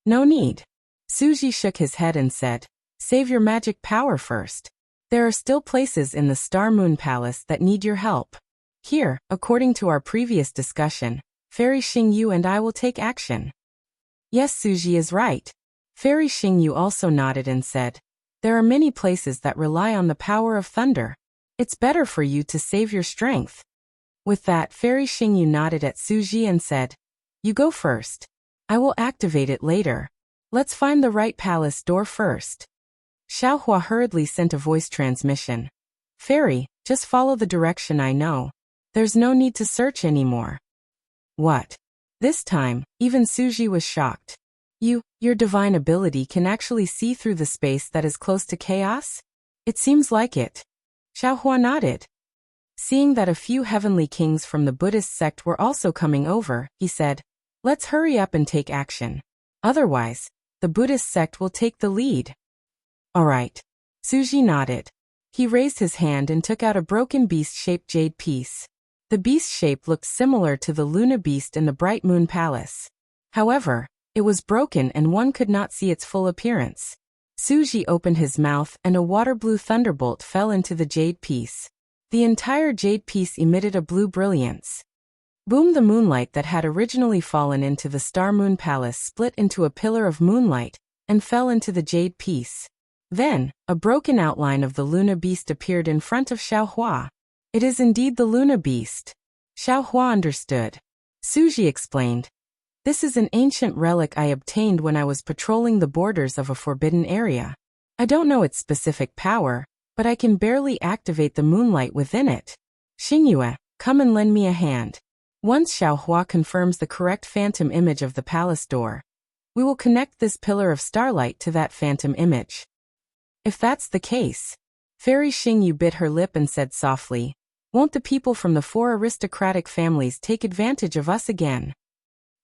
"No need." Suji shook his head and said, "Save your magic power first. There are still places in the Star Moon Palace that need your help. Here, according to our previous discussion, Fairy Xingyu and I will take action." Yes, Suji is right. Fairy Xingyu also nodded and said, "There are many places that rely on the power of thunder. It's better for you to save your strength." With that, Fairy Xingyu nodded at Suji and said, "You go first. I will activate it later. Let's find the right palace door first." Xiaohua hurriedly sent a voice transmission. "Fairy, just follow the direction I know. There's no need to search anymore." What? This time, even Suji was shocked. Your divine ability can actually see through the space that is close to chaos? It seems like it. Xiaohua nodded. Seeing that a few heavenly kings from the Buddhist sect were also coming over, he said, "Let's hurry up and take action. Otherwise, the Buddhist sect will take the lead." "All right." Suji nodded. He raised his hand and took out a broken beast-shaped jade piece. The beast shape looked similar to the Luna beast in the Bright Moon Palace. However, it was broken and one could not see its full appearance. Suji opened his mouth and a water-blue thunderbolt fell into the jade piece. The entire jade piece emitted a blue brilliance. Boom! The moonlight that had originally fallen into the Star Moon Palace split into a pillar of moonlight and fell into the jade piece. Then, a broken outline of the Luna beast appeared in front of Xiaohua. "It is indeed the Luna beast." Xiaohua understood. Suji explained, "This is an ancient relic I obtained when I was patrolling the borders of a forbidden area. I don't know its specific power, but I can barely activate the moonlight within it. Xingyue, come and lend me a hand. Once Xiaohua confirms the correct phantom image of the palace door, we will connect this pillar of starlight to that phantom image." "If that's the case," Fairy Xingyu bit her lip and said softly, "won't the people from the 4 aristocratic families take advantage of us again?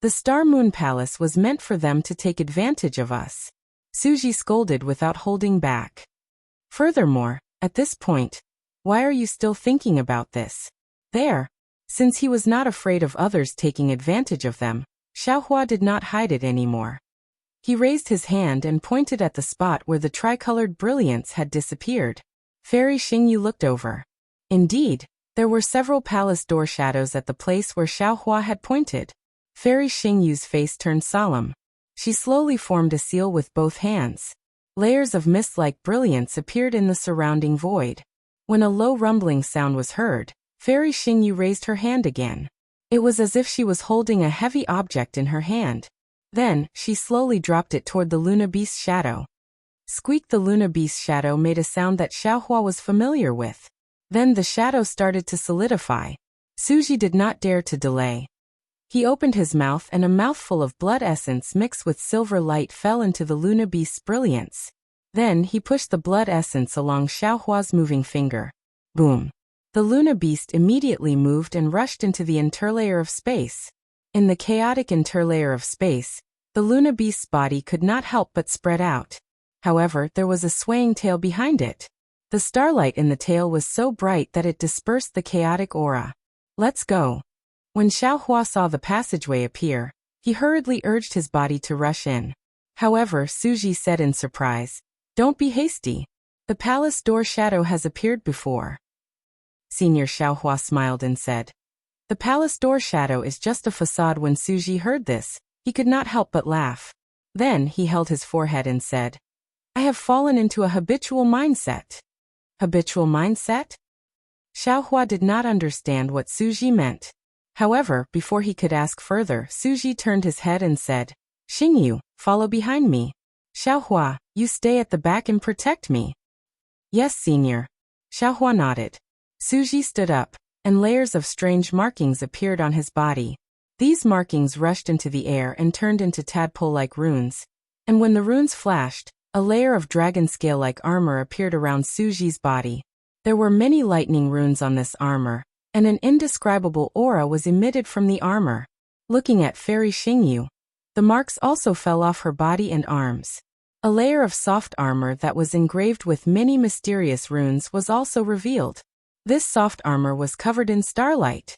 The Star Moon Palace was meant for them to take advantage of us." Suji scolded without holding back. "Furthermore, at this point, why are you still thinking about this?" There. Since he was not afraid of others taking advantage of them, Xiaohua did not hide it anymore. He raised his hand and pointed at the spot where the tricolored brilliance had disappeared. Fairy Xingyu looked over. Indeed, there were several palace door shadows at the place where Xiaohua had pointed. Fairy Xingyu's face turned solemn. She slowly formed a seal with both hands. Layers of mist-like brilliance appeared in the surrounding void. When a low rumbling sound was heard, Fairy Xingyu raised her hand again. It was as if she was holding a heavy object in her hand. Then, she slowly dropped it toward the Luna Beast's shadow. Squeak! The Luna Beast's shadow made a sound that Xiaohua was familiar with. Then the shadow started to solidify. Suji did not dare to delay. He opened his mouth and a mouthful of blood essence mixed with silver light fell into the Luna Beast's brilliance. Then he pushed the blood essence along Xiaohua's moving finger. Boom! The Luna Beast immediately moved and rushed into the interlayer of space. In the chaotic interlayer of space, the Luna Beast's body could not help but spread out. However, there was a swaying tail behind it. The starlight in the tail was so bright that it dispersed the chaotic aura. "Let's go." When Xiaohua saw the passageway appear, he hurriedly urged his body to rush in. However, Suji said in surprise, "Don't be hasty. The palace door shadow has appeared before." Senior Xiaohua smiled and said, "The palace door shadow is just a facade." When Suji heard this, he could not help but laugh. Then he held his forehead and said, I have fallen into a habitual mindset. Habitual mindset? Xiaohua did not understand what Suji meant. However, before he could ask further, Suji turned his head and said, Xingyu, follow behind me. Xiaohua, you stay at the back and protect me. Yes, senior. Xiaohua nodded. Suji stood up, and layers of strange markings appeared on his body. These markings rushed into the air and turned into tadpole-like runes. And when the runes flashed, a layer of dragon scale-like armor appeared around Suji's body. There were many lightning runes on this armor, and an indescribable aura was emitted from the armor. Looking at Fairy Xingyu, the marks also fell off her body and arms. A layer of soft armor that was engraved with many mysterious runes was also revealed. This soft armor was covered in starlight.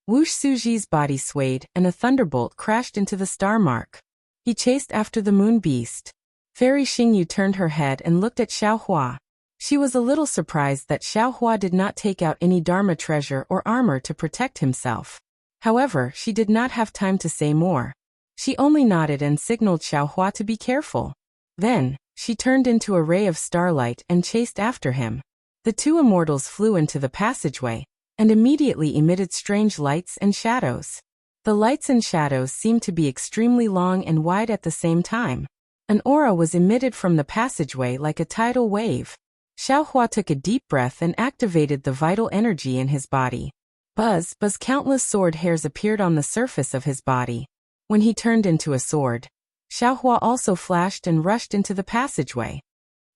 Whoosh! Suji's body swayed, and a thunderbolt crashed into the star mark. He chased after the moon beast. Fairy Xingyu turned her head and looked at Xiaohua. She was a little surprised that Xiaohua did not take out any Dharma treasure or armor to protect himself. However, she did not have time to say more. She only nodded and signaled Xiaohua to be careful. Then, she turned into a ray of starlight and chased after him. The two immortals flew into the passageway, and immediately emitted strange lights and shadows. The lights and shadows seemed to be extremely long and wide at the same time. An aura was emitted from the passageway like a tidal wave. Xiaohua took a deep breath and activated the vital energy in his body. Buzz, countless sword hairs appeared on the surface of his body. When he turned into a sword, Xiaohua also flashed and rushed into the passageway.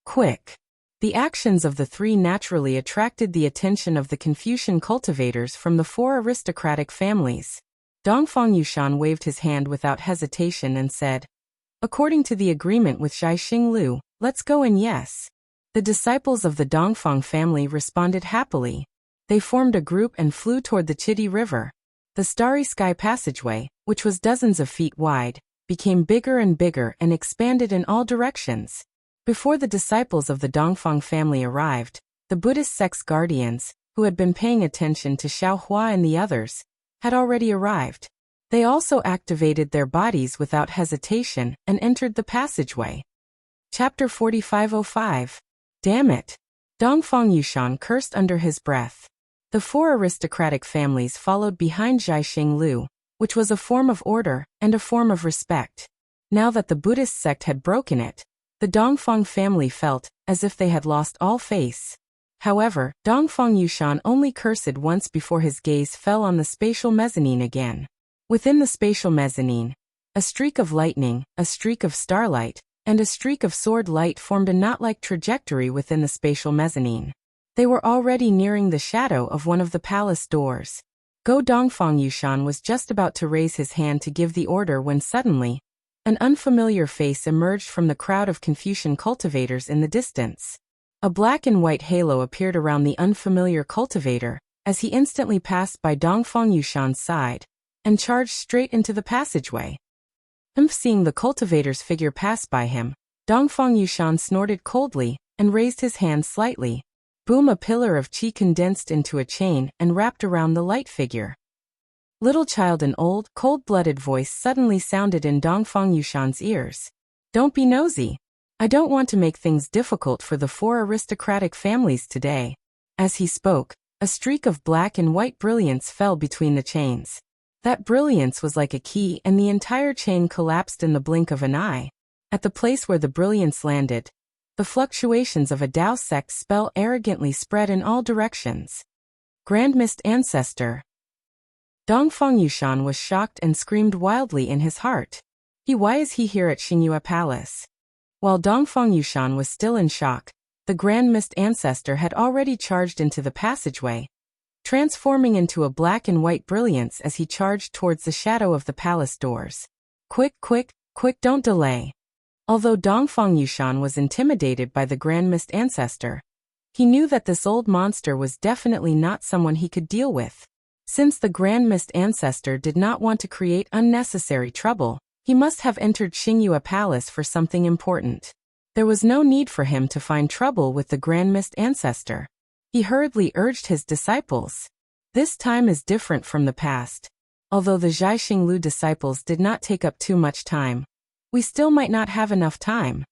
Quick! The actions of the three naturally attracted the attention of the Confucian cultivators from the four aristocratic families. Dongfang Yushan waved his hand without hesitation and said, According to the agreement with Zhaixing Lu, let's go in. Yes. The disciples of the Dongfang family responded happily. They formed a group and flew toward the Chidi River. The starry sky passageway, which was dozens of feet wide, became bigger and bigger and expanded in all directions. Before the disciples of the Dongfang family arrived, the Buddhist sect's guardians, who had been paying attention to Xiaohua and the others, had already arrived. They also activated their bodies without hesitation and entered the passageway. Chapter 4505. Damn it! Dongfang Yushan cursed under his breath. The four aristocratic families followed behind Zhaixing Lu, which was a form of order and a form of respect. Now that the Buddhist sect had broken it, the Dongfang family felt as if they had lost all face. However, Dongfang Yushan only cursed once before his gaze fell on the spatial mezzanine again. Within the spatial mezzanine, a streak of lightning, a streak of starlight, and a streak of sword light formed a knot-like trajectory within the spatial mezzanine. They were already nearing the shadow of one of the palace doors. Dongfang Yushan was just about to raise his hand to give the order when suddenly, an unfamiliar face emerged from the crowd of Confucian cultivators in the distance. A black and white halo appeared around the unfamiliar cultivator, as he instantly passed by Dongfang Yushan's side, and charged straight into the passageway. Seeing the cultivator's figure pass by him, Dongfang Yushan snorted coldly, and raised his hand slightly. Boom! A pillar of qi condensed into a chain and wrapped around the light figure. Little child, an old, cold-blooded voice suddenly sounded in Dongfang Yushan's ears. Don't be nosy. I don't want to make things difficult for the four aristocratic families today. As he spoke, a streak of black and white brilliance fell between the chains. That brilliance was like a key, and the entire chain collapsed in the blink of an eye. At the place where the brilliance landed, the fluctuations of a Tao sect spell arrogantly spread in all directions. Grand Mist Ancestor. Dongfang Yushan was shocked and screamed wildly in his heart. Why is he here at Xingyue Palace? While Dongfang Yushan was still in shock, the Grand Mist Ancestor had already charged into the passageway, transforming into a black and white brilliance as he charged towards the shadow of the palace doors. Quick, don't delay. Although Dongfang Yushan was intimidated by the Grand Mist Ancestor, he knew that this old monster was definitely not someone he could deal with. Since the Grand Mist Ancestor did not want to create unnecessary trouble, he must have entered Xingyue Palace for something important. There was no need for him to find trouble with the Grand Mist Ancestor. He hurriedly urged his disciples. This time is different from the past. Although the Zhaixing Lu disciples did not take up too much time, we still might not have enough time.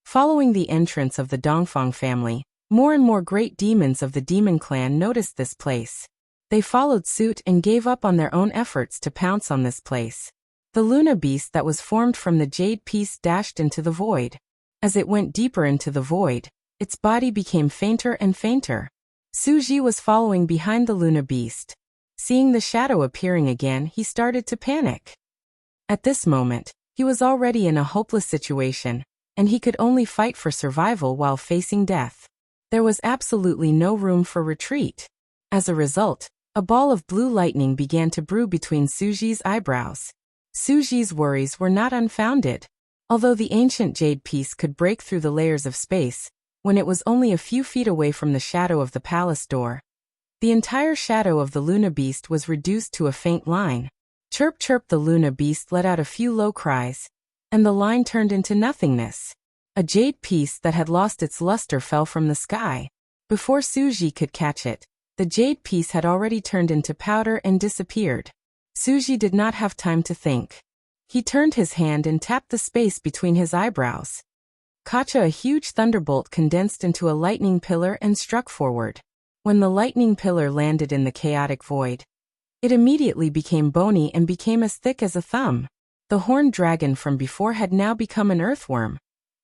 Following the entrance of the Dongfang family, more and more great demons of the demon clan noticed this place. They followed suit and gave up on their own efforts to pounce on this place. The Luna beast that was formed from the jade piece dashed into the void. As it went deeper into the void, its body became fainter and fainter. Suji was following behind the Luna beast. Seeing the shadow appearing again, he started to panic. At this moment, he was already in a hopeless situation, and he could only fight for survival while facing death. There was absolutely no room for retreat. As a result, a ball of blue lightning began to brew between Suji's eyebrows. Suji's worries were not unfounded. Although the ancient jade piece could break through the layers of space, when it was only a few feet away from the shadow of the palace door, the entire shadow of the Luna beast was reduced to a faint line. Chirp chirp, the Luna beast let out a few low cries, and the line turned into nothingness. A jade piece that had lost its luster fell from the sky. Before Suji could catch it, the jade piece had already turned into powder and disappeared. Suji did not have time to think. He turned his hand and tapped the space between his eyebrows. Kacha, a huge thunderbolt condensed into a lightning pillar and struck forward. When the lightning pillar landed in the chaotic void, it immediately became bony and became as thick as a thumb. The horned dragon from before had now become an earthworm,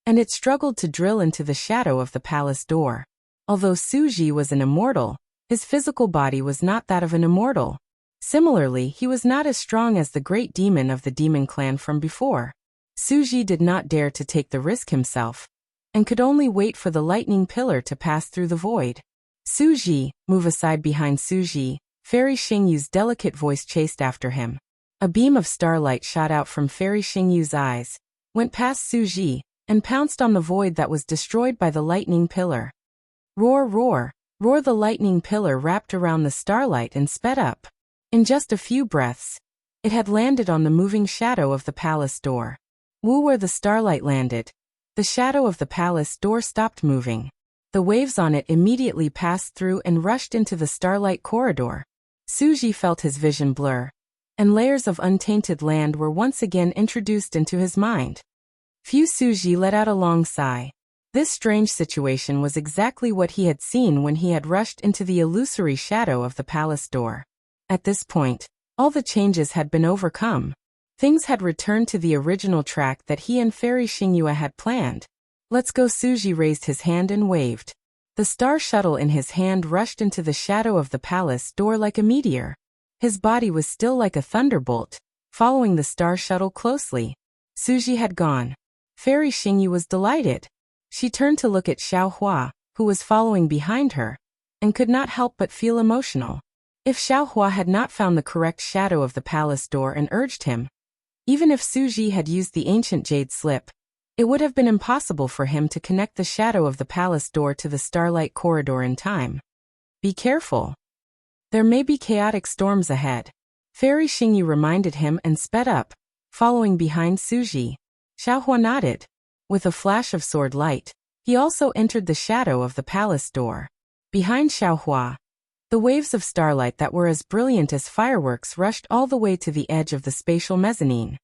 and it struggled to drill into the shadow of the palace door. Although Suji was an immortal, his physical body was not that of an immortal. Similarly, he was not as strong as the great demon of the demon clan from before. Suji did not dare to take the risk himself, and could only wait for the lightning pillar to pass through the void. Suji, move aside. Behind Suji, Fairy Xingyu's delicate voice chased after him. A beam of starlight shot out from Fairy Xingyu's eyes, went past Suji, and pounced on the void that was destroyed by the lightning pillar. Roar, roar, roar! The lightning pillar wrapped around the starlight and sped up. In just a few breaths, it had landed on the moving shadow of the palace door. Where the starlight landed, the shadow of the palace door stopped moving. The waves on it immediately passed through and rushed into the starlight corridor. Suji felt his vision blur, and layers of untainted land were once again introduced into his mind. Suji let out a long sigh. This strange situation was exactly what he had seen when he had rushed into the illusory shadow of the palace door. At this point, all the changes had been overcome. Things had returned to the original track that he and Fairy Xingyu had planned. Let's go. Suji raised his hand and waved. The star shuttle in his hand rushed into the shadow of the palace door like a meteor. His body was still like a thunderbolt, following the star shuttle closely. Suji had gone. Fairy Xingyu was delighted. She turned to look at Xiaohua, who was following behind her, and could not help but feel emotional. If Xiaohua had not found the correct shadow of the palace door and urged him, even if Suji had used the ancient jade slip, it would have been impossible for him to connect the shadow of the palace door to the starlight corridor in time. Be careful. There may be chaotic storms ahead. Fairy Xingyu reminded him and sped up, following behind Suji. Xiaohua nodded. With a flash of sword light, he also entered the shadow of the palace door. Behind Xiaohua, the waves of starlight that were as brilliant as fireworks rushed all the way to the edge of the spatial mezzanine.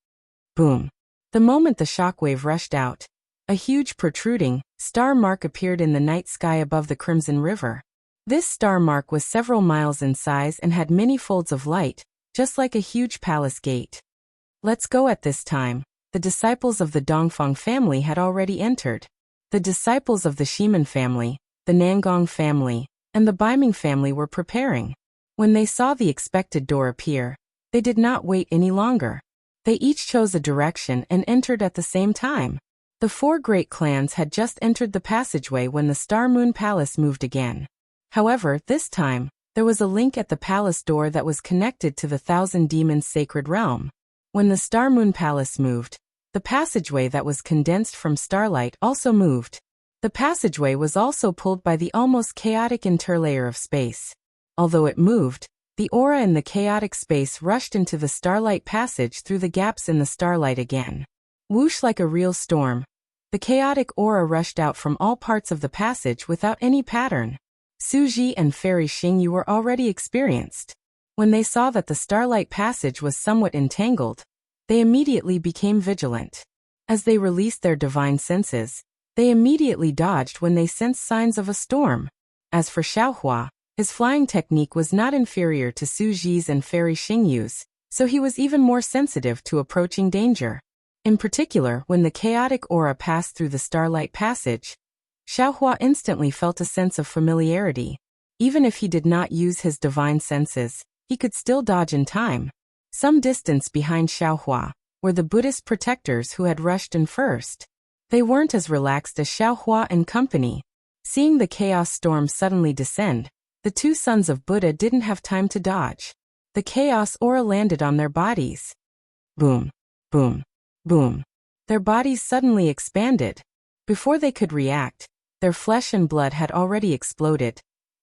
Boom. The moment the shockwave rushed out, a huge protruding star mark appeared in the night sky above the Crimson River. This star mark was several miles in size and had many folds of light, just like a huge palace gate. Let's go. At this time, the disciples of the Dongfang family had already entered. The disciples of the Shiman family, the Nangong family, and the Baiming family were preparing. When they saw the expected door appear, they did not wait any longer. They each chose a direction and entered at the same time. The four great clans had just entered the passageway when the Star Moon Palace moved again. However, this time, there was a link at the palace door that was connected to the Thousand Demons' sacred realm. When the Star Moon Palace moved, the passageway that was condensed from starlight also moved. The passageway was also pulled by the almost chaotic interlayer of space. Although it moved, the aura in the chaotic space rushed into the starlight passage through the gaps in the starlight again. Whoosh, like a real storm, the chaotic aura rushed out from all parts of the passage without any pattern. Suji and Fairy Xingyu were already experienced. When they saw that the starlight passage was somewhat entangled, they immediately became vigilant. As they released their divine senses, They immediately dodged when they sensed signs of a storm. As for Xiaohua, his flying technique was not inferior to Su Ji's and Fairy Xingyu's, so he was even more sensitive to approaching danger. In particular, when the chaotic aura passed through the Starlight Passage, Xiaohua instantly felt a sense of familiarity. Even if he did not use his divine senses, he could still dodge in time. Some distance behind Xiaohua were the Buddhist protectors who had rushed in first. They weren't as relaxed as Xiaohua and company. Seeing the chaos storm suddenly descend, the two sons of Buddha didn't have time to dodge. The chaos aura landed on their bodies. Boom, boom, boom. Their bodies suddenly expanded. Before they could react, their flesh and blood had already exploded,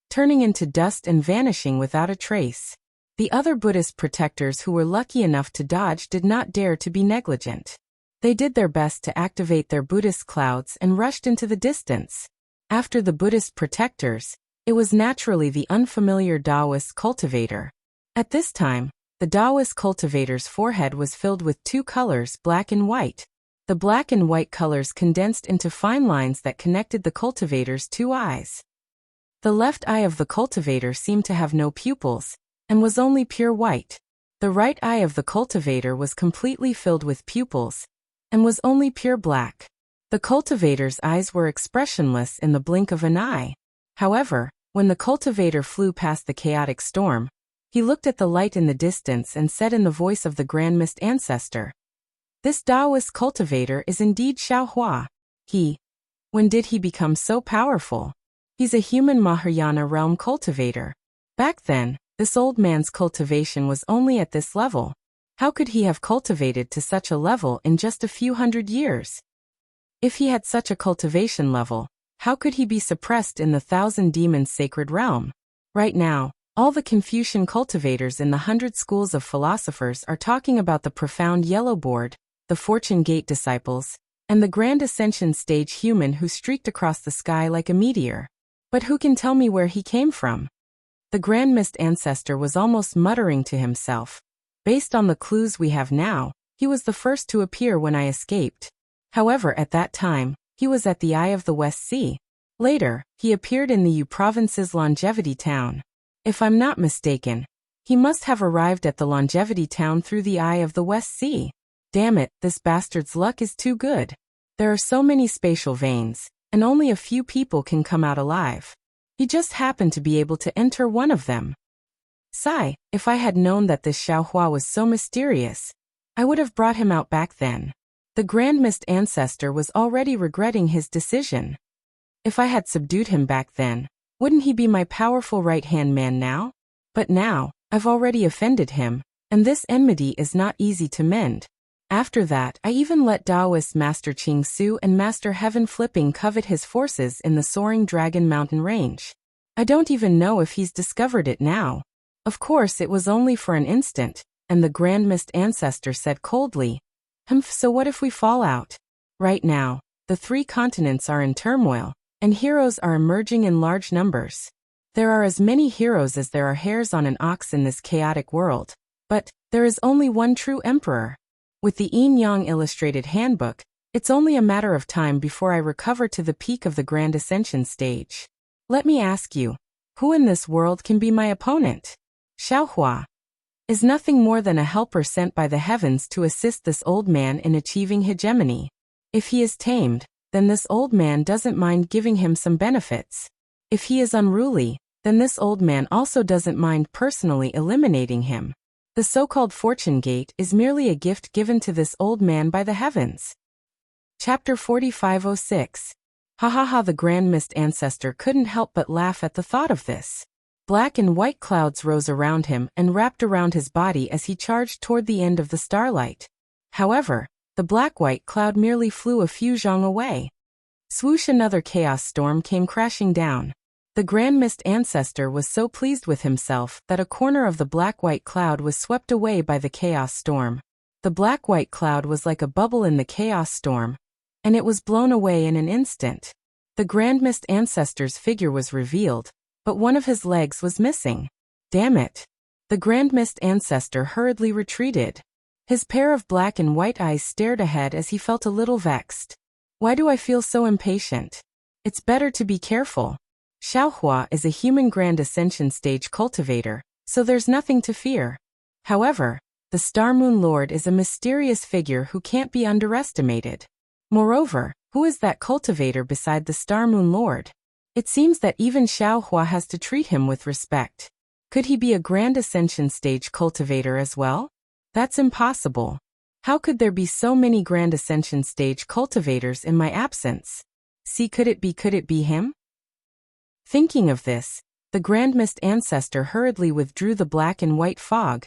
turning into dust and vanishing without a trace. The other Buddhist protectors who were lucky enough to dodge did not dare to be negligent. They did their best to activate their Buddhist clouds and rushed into the distance. After the Buddhist protectors, it was naturally the unfamiliar Taoist cultivator. At this time, the Taoist cultivator's forehead was filled with two colors, black and white. The black and white colors condensed into fine lines that connected the cultivator's two eyes. The left eye of the cultivator seemed to have no pupils, and was only pure white. The right eye of the cultivator was completely filled with pupils, and was only pure black. The cultivator's eyes were expressionless in the blink of an eye. However, when the cultivator flew past the chaotic storm, he looked at the light in the distance and said in the voice of the Grand Mist Ancestor, "This Taoist cultivator is indeed Xiaohua. When did he become so powerful? He's a human Mahayana realm cultivator. Back then, this old man's cultivation was only at this level. How could he have cultivated to such a level in just a few hundred years? If he had such a cultivation level, how could he be suppressed in the 1,000 demons sacred realm? Right now, all the Confucian cultivators in the 100 schools of philosophers are talking about the profound yellow board, the Fortune Gate disciples, and the Grand Ascension stage human who streaked across the sky like a meteor. But who can tell me where he came from?" The Grand Mist Ancestor was almost muttering to himself. Based on the clues we have now, he was the first to appear when I escaped. However, at that time, he was at the Eye of the West Sea. Later, he appeared in the Yu Province's Longevity Town. If I'm not mistaken, he must have arrived at the Longevity Town through the Eye of the West Sea. Damn it, this bastard's luck is too good. There are so many spatial veins, and only a few people can come out alive. He just happened to be able to enter one of them. Sigh, if I had known that this Xiaohua was so mysterious, I would have brought him out back then. The Grand Mist Ancestor was already regretting his decision. If I had subdued him back then, wouldn't he be my powerful right-hand man now? But now, I've already offended him, and this enmity is not easy to mend. After that, I even let Taoist Master Qing Su and Master Heaven Flipping covet his forces in the Soaring Dragon Mountain Range. I don't even know if he's discovered it now. Of course, it was only for an instant, and the Grand Mist Ancestor said coldly, so what if we fall out? Right now, the 3 continents are in turmoil, and heroes are emerging in large numbers. There are as many heroes as there are hairs on an ox in this chaotic world, but there is only one true emperor. With the Yin Yang Illustrated Handbook, it's only a matter of time before I recover to the peak of the Grand Ascension stage. Let me ask you, who in this world can be my opponent? Xiaohua is nothing more than a helper sent by the heavens to assist this old man in achieving hegemony. If he is tamed, then this old man doesn't mind giving him some benefits. If he is unruly, then this old man also doesn't mind personally eliminating him. The so-called Fortune Gate is merely a gift given to this old man by the heavens. Chapter 4506. Ha. The Grand Mist Ancestor couldn't help but laugh at the thought of this. Black and white clouds rose around him and wrapped around his body as he charged toward the end of the starlight. However, the black-white cloud merely flew a few zhang away. Swoosh, another chaos storm came crashing down. The Grand Mist Ancestor was so pleased with himself that a corner of the black-white cloud was swept away by the chaos storm. The black-white cloud was like a bubble in the chaos storm, and it was blown away in an instant. The Grand Mist Ancestor's figure was revealed, but one of his legs was missing. Damn it! The Grand Mist Ancestor hurriedly retreated. His pair of black and white eyes stared ahead as he felt a little vexed. Why do I feel so impatient? It's better to be careful. Xiaohua is a human Grand Ascension stage cultivator, so there's nothing to fear. However, the Star Moon Lord is a mysterious figure who can't be underestimated. Moreover, who is that cultivator beside the Star Moon Lord? It seems that even Xiaohua has to treat him with respect. Could he be a Grand Ascension stage cultivator as well? That's impossible. How could there be so many Grand Ascension stage cultivators in my absence? See, could it be him? Thinking of this, the Grand Mist Ancestor hurriedly withdrew the black and white fog,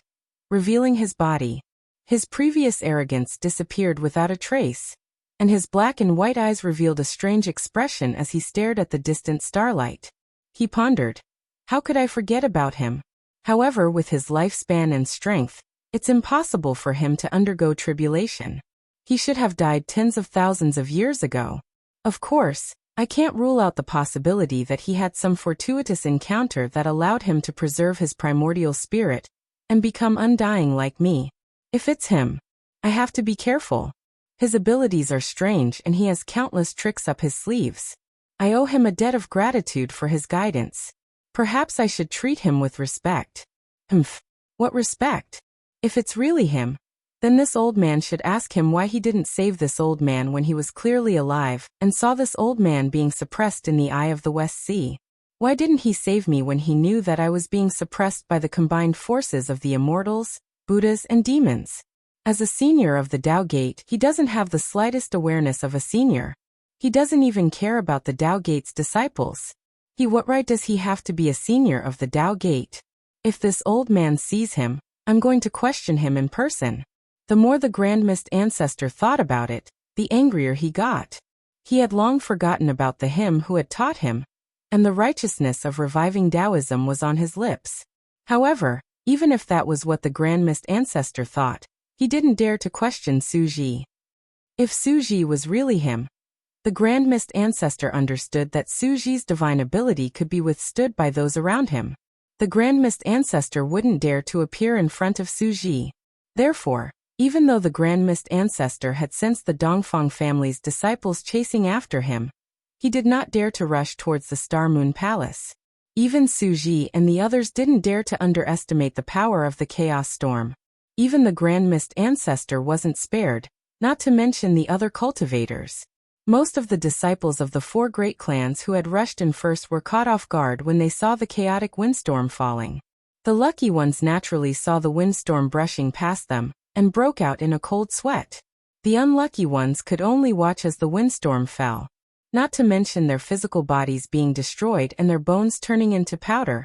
revealing his body. His previous arrogance disappeared without a trace, and his black and white eyes revealed a strange expression as he stared at the distant starlight. He pondered, how could I forget about him? However, with his lifespan and strength, it's impossible for him to undergo tribulation. He should have died tens of thousands of years ago. Of course, I can't rule out the possibility that he had some fortuitous encounter that allowed him to preserve his primordial spirit and become undying like me. If it's him, I have to be careful. His abilities are strange and he has countless tricks up his sleeves. I owe him a debt of gratitude for his guidance. Perhaps I should treat him with respect. What respect? If it's really him, then this old man should ask him why he didn't save this old man when he was clearly alive and saw this old man being suppressed in the eye of the West Sea. Why didn't he save me when he knew that I was being suppressed by the combined forces of the immortals, Buddhas, and demons? As a senior of the Tao Gate, he doesn't have the slightest awareness of a senior. He doesn't even care about the Tao Gate's disciples. What right does he have to be a senior of the Tao Gate? If this old man sees him, I'm going to question him in person. The more the Grand Mist Ancestor thought about it, the angrier he got. He had long forgotten about the him who had taught him, and the righteousness of reviving Taoism was on his lips. However, even if that was what the Grand Mist Ancestor thought, he didn't dare to question Su Ji. If Su Ji was really him, the Grand Mist Ancestor understood that Su Ji's divine ability could be withstood by those around him. The Grand Mist Ancestor wouldn't dare to appear in front of Su Ji. Therefore, even though the Grand Mist Ancestor had sensed the Dongfang family's disciples chasing after him, he did not dare to rush towards the Star Moon Palace. Even Su Ji and the others didn't dare to underestimate the power of the Chaos Storm. Even the Grand Mist Ancestor wasn't spared, not to mention the other cultivators. Most of the disciples of the four great clans who had rushed in first were caught off guard when they saw the chaotic windstorm falling. The lucky ones naturally saw the windstorm brushing past them and broke out in a cold sweat. The unlucky ones could only watch as the windstorm fell, not to mention their physical bodies being destroyed and their bones turning into powder.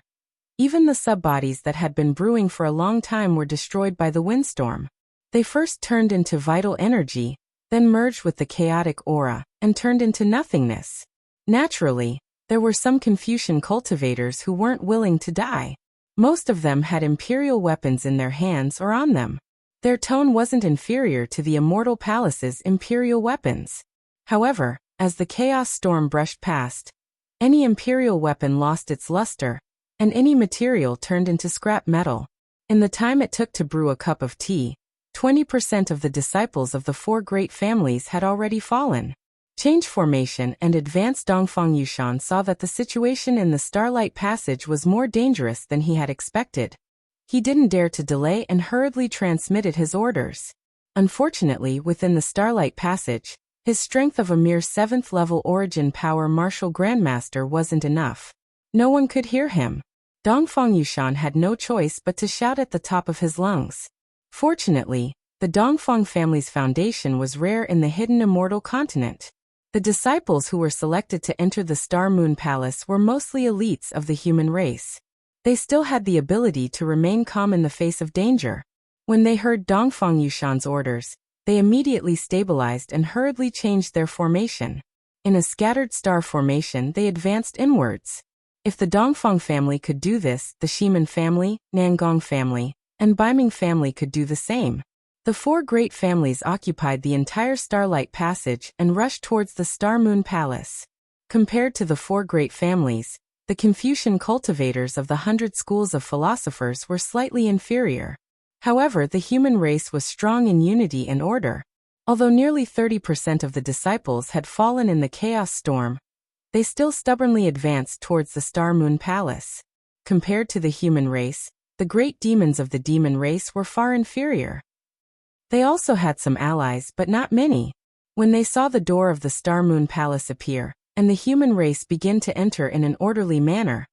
Even the subbodies that had been brewing for a long time were destroyed by the windstorm. They first turned into vital energy, then merged with the chaotic aura, and turned into nothingness. Naturally, there were some Confucian cultivators who weren't willing to die. Most of them had imperial weapons in their hands or on them. Their tone wasn't inferior to the Immortal Palace's imperial weapons. However, as the chaos storm brushed past, any imperial weapon lost its luster, and any material turned into scrap metal. In the time it took to brew a cup of tea, 20% of the disciples of the four great families had already fallen. Change Formation and advanced Dongfang Yushan saw that the situation in the Starlight Passage was more dangerous than he had expected. He didn't dare to delay and hurriedly transmitted his orders. Unfortunately, within the Starlight Passage, his strength of a mere 7th level origin power martial grandmaster wasn't enough. No one could hear him. Dongfang Yushan had no choice but to shout at the top of his lungs. Fortunately, the Dongfang family's foundation was rare in the hidden immortal continent. The disciples who were selected to enter the Star Moon Palace were mostly elites of the human race. They still had the ability to remain calm in the face of danger. When they heard Dongfang Yushan's orders, they immediately stabilized and hurriedly changed their formation. In a scattered star formation, they advanced inwards. If the Dongfang family could do this, the Shiman family, Nangong family, and Baiming family could do the same. The four great families occupied the entire Starlight Passage and rushed towards the Star Moon Palace. Compared to the four great families, the Confucian cultivators of the 100 schools of philosophers were slightly inferior. However, the human race was strong in unity and order. Although nearly 30% of the disciples had fallen in the chaos storm, they still stubbornly advanced towards the Star-Moon Palace. Compared to the human race, the great demons of the demon race were far inferior. They also had some allies, but not many. When they saw the door of the Star-Moon Palace appear, and the human race begin to enter in an orderly manner,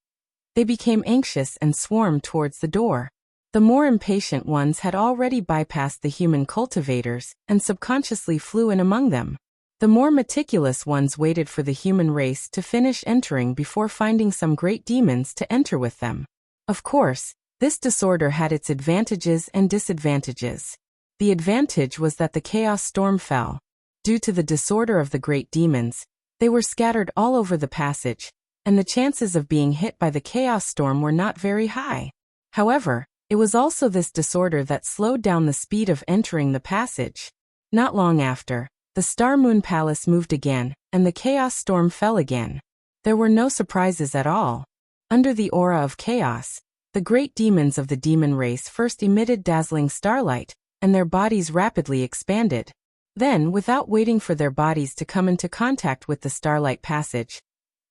they became anxious and swarmed towards the door. The more impatient ones had already bypassed the human cultivators and subconsciously flew in among them. The more meticulous ones waited for the human race to finish entering before finding some great demons to enter with them. Of course, this disorder had its advantages and disadvantages. The advantage was that the chaos storm fell. Due to the disorder of the great demons, they were scattered all over the passage, and the chances of being hit by the chaos storm were not very high. However, it was also this disorder that slowed down the speed of entering the passage. Not long after, the Star-Moon Palace moved again, and the chaos storm fell again. There were no surprises at all. Under the aura of chaos, the great demons of the demon race first emitted dazzling starlight, and their bodies rapidly expanded. Then, without waiting for their bodies to come into contact with the starlight passage,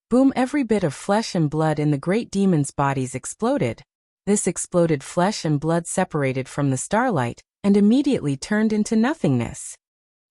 boom, every bit of flesh and blood in the great demons' bodies exploded. This exploded flesh and blood separated from the starlight, and immediately turned into nothingness.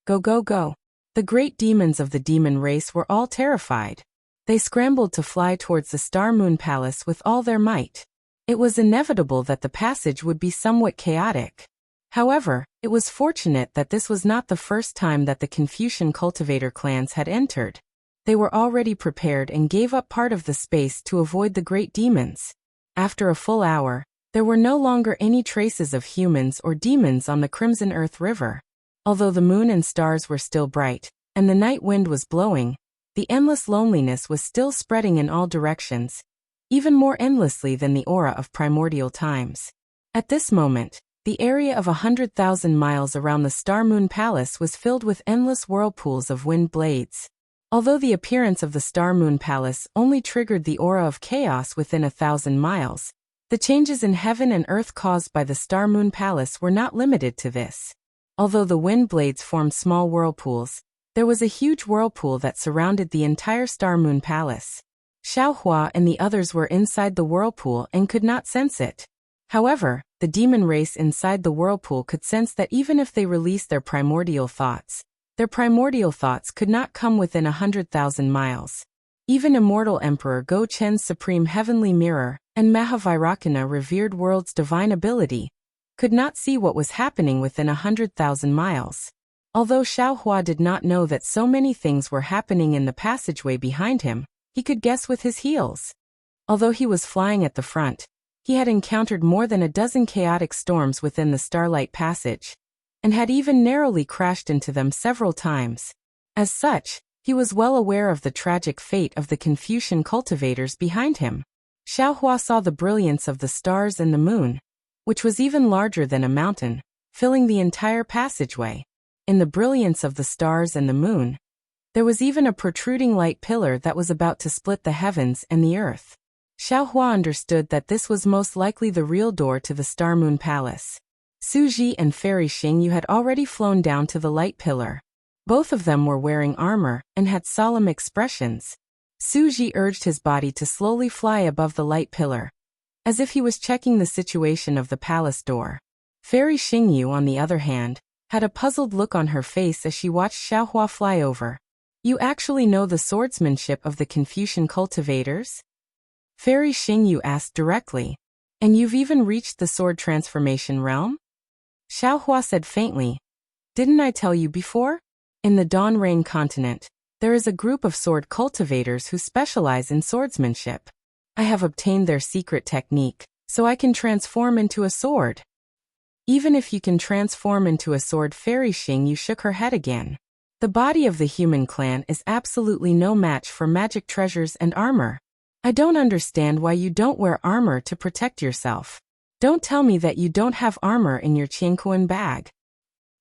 Go, go, go. The great demons of the demon race were all terrified. They scrambled to fly towards the Star-Moon Palace with all their might. It was inevitable that the passage would be somewhat chaotic. However, it was fortunate that this was not the first time that the Confucian cultivator clans had entered. They were already prepared and gave up part of the space to avoid the great demons. After a full hour, there were no longer any traces of humans or demons on the Crimson Earth River. Although the moon and stars were still bright, and the night wind was blowing, the endless loneliness was still spreading in all directions, even more endlessly than the aura of primordial times. At this moment, the area of 100,000 miles around the Star-Moon Palace was filled with endless whirlpools of wind blades. Although the appearance of the Star-Moon Palace only triggered the aura of chaos within 1,000 miles, the changes in heaven and earth caused by the Star-Moon Palace were not limited to this. Although the wind blades formed small whirlpools, there was a huge whirlpool that surrounded the entire Star-Moon Palace. Xiaohua and the others were inside the whirlpool and could not sense it. However, the demon race inside the whirlpool could sense that even if they released their primordial thoughts could not come within 100,000 miles. Even immortal Emperor Go Chen's supreme heavenly mirror and Mahavairakana revered world's divine ability could not see what was happening within 100,000 miles. Although Xiaohua did not know that so many things were happening in the passageway behind him, he could guess with his heels. Although he was flying at the front, he had encountered more than a dozen chaotic storms within the Starlight Passage, and had even narrowly crashed into them several times. As such, he was well aware of the tragic fate of the Confucian cultivators behind him. Xiaohua saw the brilliance of the stars and the moon, which was even larger than a mountain, filling the entire passageway. In the brilliance of the stars and the moon, there was even a protruding light pillar that was about to split the heavens and the earth. Xiaohua understood that this was most likely the real door to the Star-Moon Palace. Suji and Fairy Xingyu had already flown down to the light pillar. Both of them were wearing armor and had solemn expressions. Suji urged his body to slowly fly above the light pillar, as if he was checking the situation of the palace door. Fairy Xingyu, on the other hand, had a puzzled look on her face as she watched Xiaohua fly over. "You actually know the swordsmanship of the Confucian cultivators?" Fairy Xingyu asked directly. "And you've even reached the sword transformation realm?" Xiaohua said faintly, "Didn't I tell you before? In the Dawn Rain continent, there is a group of sword cultivators who specialize in swordsmanship. I have obtained their secret technique, so I can transform into a sword." "Even if you can transform into a sword," Fairy Xingyu shook her head again. "The body of the human clan is absolutely no match for magic treasures and armor. I don't understand why you don't wear armor to protect yourself. Don't tell me that you don't have armor in your Qianquan bag."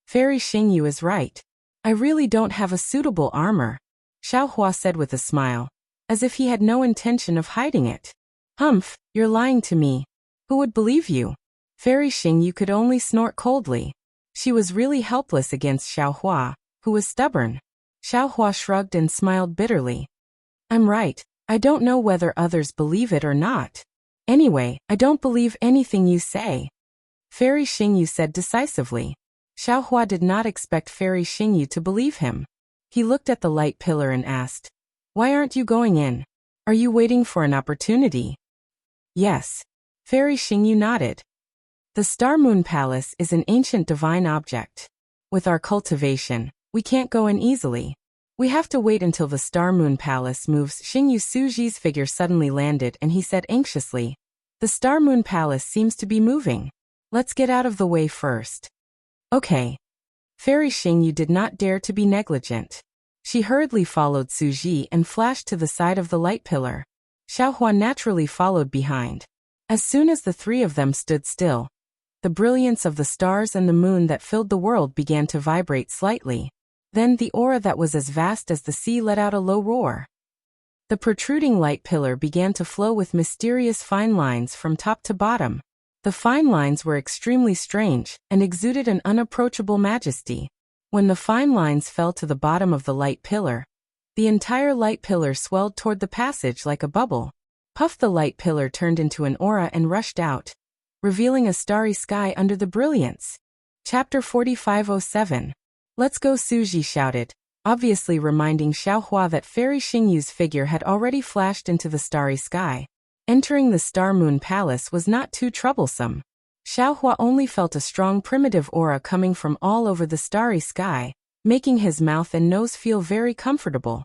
Fairy Xingyu is right. "I really don't have a suitable armor," Xiaohua said with a smile, as if he had no intention of hiding it. "Humph, you're lying to me. Who would believe you?" Fairy Xingyu could only snort coldly. She was really helpless against Xiaohua, who was stubborn. Xiaohua shrugged and smiled bitterly. I'm right. I don't know whether others believe it or not. Anyway, I don't believe anything you say. Fairy Xingyu said decisively. Xiaohua did not expect Fairy Xingyu to believe him. He looked at the light pillar and asked, "Why aren't you going in? Are you waiting for an opportunity?" Yes. Fairy Xingyu nodded. The Star Moon Palace is an ancient divine object. With our cultivation, we can't go in easily. We have to wait until the Star Moon Palace moves. Xingyu Suji's figure suddenly landed and he said anxiously, "The Star Moon Palace seems to be moving. Let's get out of the way first." Okay. Fairy Xingyu did not dare to be negligent. She hurriedly followed Suji and flashed to the side of the light pillar. Xiaohua naturally followed behind. As soon as the three of them stood still, the brilliance of the stars and the moon that filled the world began to vibrate slightly. Then the aura that was as vast as the sea let out a low roar. The protruding light pillar began to flow with mysterious fine lines from top to bottom. The fine lines were extremely strange and exuded an unapproachable majesty. When the fine lines fell to the bottom of the light pillar, the entire light pillar swelled toward the passage like a bubble. Puff! The light pillar turned into an aura and rushed out, revealing a starry sky under the brilliance. Chapter 4507. Let's go, Suji shouted, obviously reminding Xiaohua that Fairy Xingyu's figure had already flashed into the starry sky. Entering the Star Moon Palace was not too troublesome. Xiaohua only felt a strong primitive aura coming from all over the starry sky, making his mouth and nose feel very comfortable.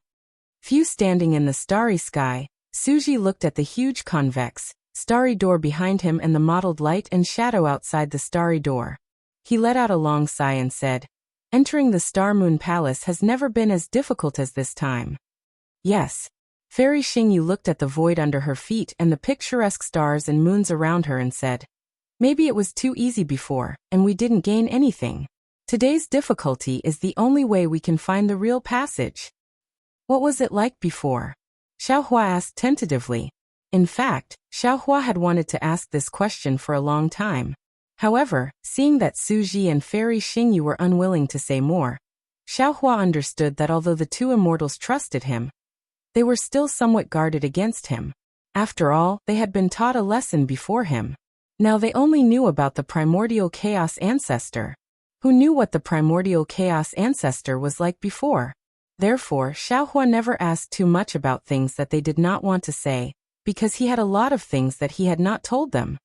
Few standing in the starry sky, Suji looked at the huge convex, starry door behind him and the mottled light and shadow outside the starry door. He let out a long sigh and said, "Entering the Star Moon Palace has never been as difficult as this time." Yes. Fairy Xingyu looked at the void under her feet and the picturesque stars and moons around her and said, "Maybe it was too easy before, and we didn't gain anything. Today's difficulty is the only way we can find the real passage." What was it like before? Xiaohua asked tentatively. In fact, Xiaohua had wanted to ask this question for a long time. However, seeing that Suji and Fairy Xingyu were unwilling to say more, Xiaohua understood that although the two immortals trusted him, they were still somewhat guarded against him. After all, they had been taught a lesson before him. Now they only knew about the primordial chaos ancestor. Who knew what the primordial chaos ancestor was like before? Therefore, Xiaohua never asked too much about things that they did not want to say, because he had a lot of things that he had not told them.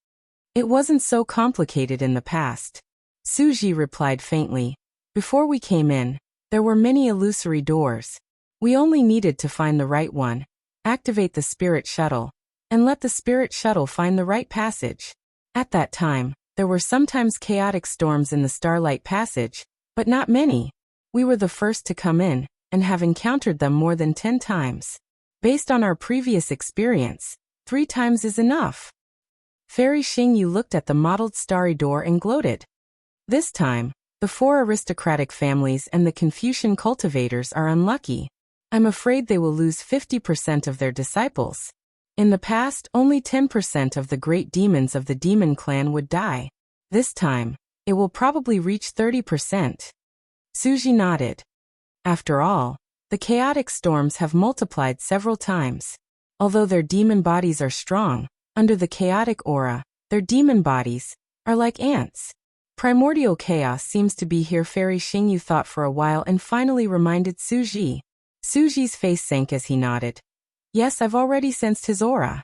It wasn't so complicated in the past. Suji replied faintly, "Before we came in, there were many illusory doors. We only needed to find the right one, activate the spirit shuttle, and let the spirit shuttle find the right passage. At that time, there were sometimes chaotic storms in the Starlight Passage, but not many. We were the first to come in, and have encountered them more than 10 times. Based on our previous experience, 3 times is enough." Fairy Xingyu looked at the mottled starry door and gloated. This time, the 4 aristocratic families and the Confucian cultivators are unlucky. I'm afraid they will lose 50% of their disciples. In the past, only 10% of the great demons of the demon clan would die. This time, it will probably reach 30%. Suji nodded. After all, the chaotic storms have multiplied several times. Although their demon bodies are strong, under the chaotic aura, their demon bodies are like ants. Primordial chaos seems to be here. Fairy Xingyu thought for a while and finally reminded Suji. Suji's face sank as he nodded. Yes, I've already sensed his aura.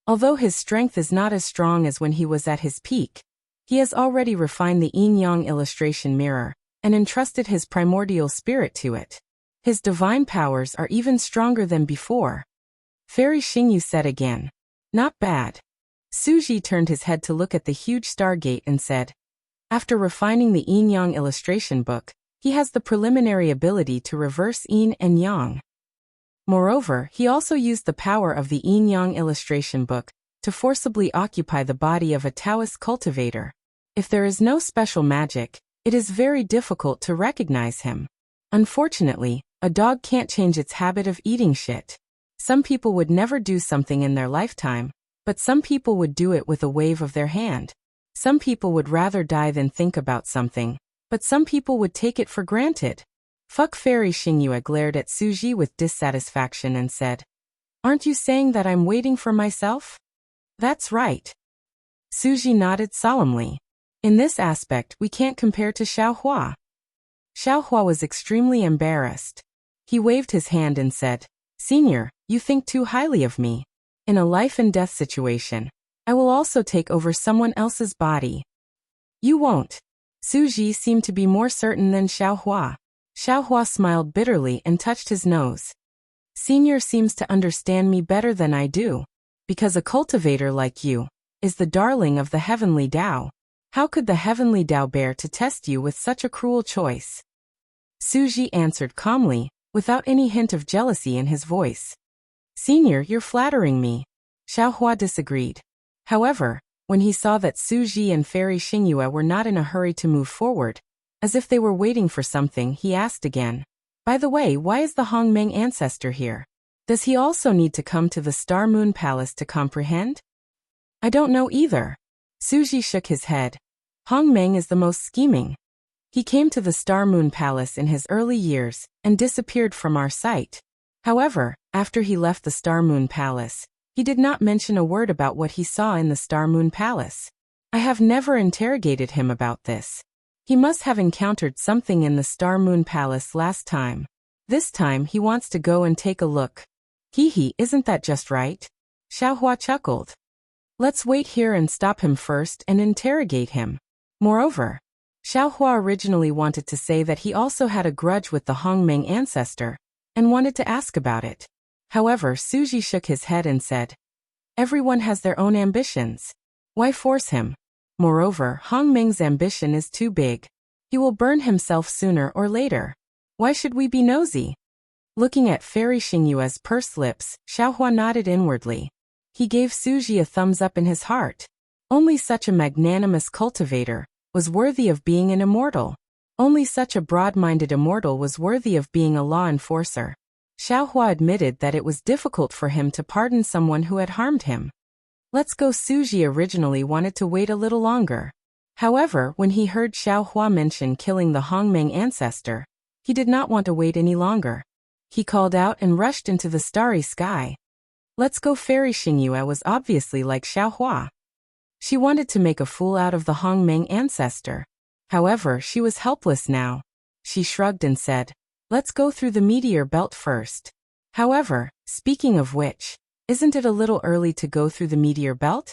Although his strength is not as strong as when he was at his peak, he has already refined the yin-yang illustration mirror and entrusted his primordial spirit to it. His divine powers are even stronger than before. Fairy Xingyu said again. Not bad. Suji turned his head to look at the huge stargate and said, after refining the yin-yang illustration book, he has the preliminary ability to reverse yin and yang. Moreover, he also used the power of the yin-yang illustration book to forcibly occupy the body of a Taoist cultivator. If there is no special magic, it is very difficult to recognize him. Unfortunately, a dog can't change its habit of eating shit. Some people would never do something in their lifetime, but some people would do it with a wave of their hand. Some people would rather die than think about something, but some people would take it for granted. Fuck Fairy Xingyue glared at Suji with dissatisfaction and said, "Aren't you saying that I'm waiting for myself?" "That's right." Suji nodded solemnly. "In this aspect we can't compare to Xiaohua." Xiaohua was extremely embarrassed. He waved his hand and said, "Senior, you think too highly of me. In a life-and-death situation, I will also take over someone else's body." "You won't." Suji seemed to be more certain than Xiaohua. Xiaohua smiled bitterly and touched his nose. "Senior seems to understand me better than I do. Because a cultivator like you is the darling of the heavenly Tao. How could the heavenly Tao bear to test you with such a cruel choice?" Suji answered calmly, without any hint of jealousy in his voice. "Senior, you're flattering me." Xiaohua disagreed. However, when he saw that Suji and Fairy Xingyue were not in a hurry to move forward, as if they were waiting for something, he asked again, "By the way, why is the Hongmeng ancestor here? Does he also need to come to the Star Moon Palace to comprehend?" "I don't know either." Suji shook his head. "Hongmeng is the most scheming. He came to the Star Moon Palace in his early years and disappeared from our sight. However, after he left the Star Moon Palace, he did not mention a word about what he saw in the Star Moon Palace. I have never interrogated him about this. He must have encountered something in the Star Moon Palace last time. This time he wants to go and take a look. Hee, isn't that just right?" Xiaohua chuckled. "Let's wait here and stop him first and interrogate him." Moreover, Xiaohua originally wanted to say that he also had a grudge with the Hongmeng ancestor and wanted to ask about it. However, Suji shook his head and said, "Everyone has their own ambitions. Why force him? Moreover, Hongmeng's ambition is too big. He will burn himself sooner or later. Why should we be nosy?" Looking at Fairy Xingyue's pursed lips, Xiaohua nodded inwardly. He gave Suji a thumbs up in his heart. Only such a magnanimous cultivator was worthy of being an immortal. Only such a broad-minded immortal was worthy of being a law enforcer. Xiaohua admitted that it was difficult for him to pardon someone who had harmed him. "Let's go." Suji originally wanted to wait a little longer. However, when he heard Xiaohua mention killing the Hongmeng ancestor, he did not want to wait any longer. He called out and rushed into the starry sky. "Let's go." Fairy Xingyue was obviously like Xiaohua. She wanted to make a fool out of the Hongmeng ancestor. However, she was helpless now. She shrugged and said, "Let's go through the meteor belt first." However, speaking of which, isn't it a little early to go through the meteor belt?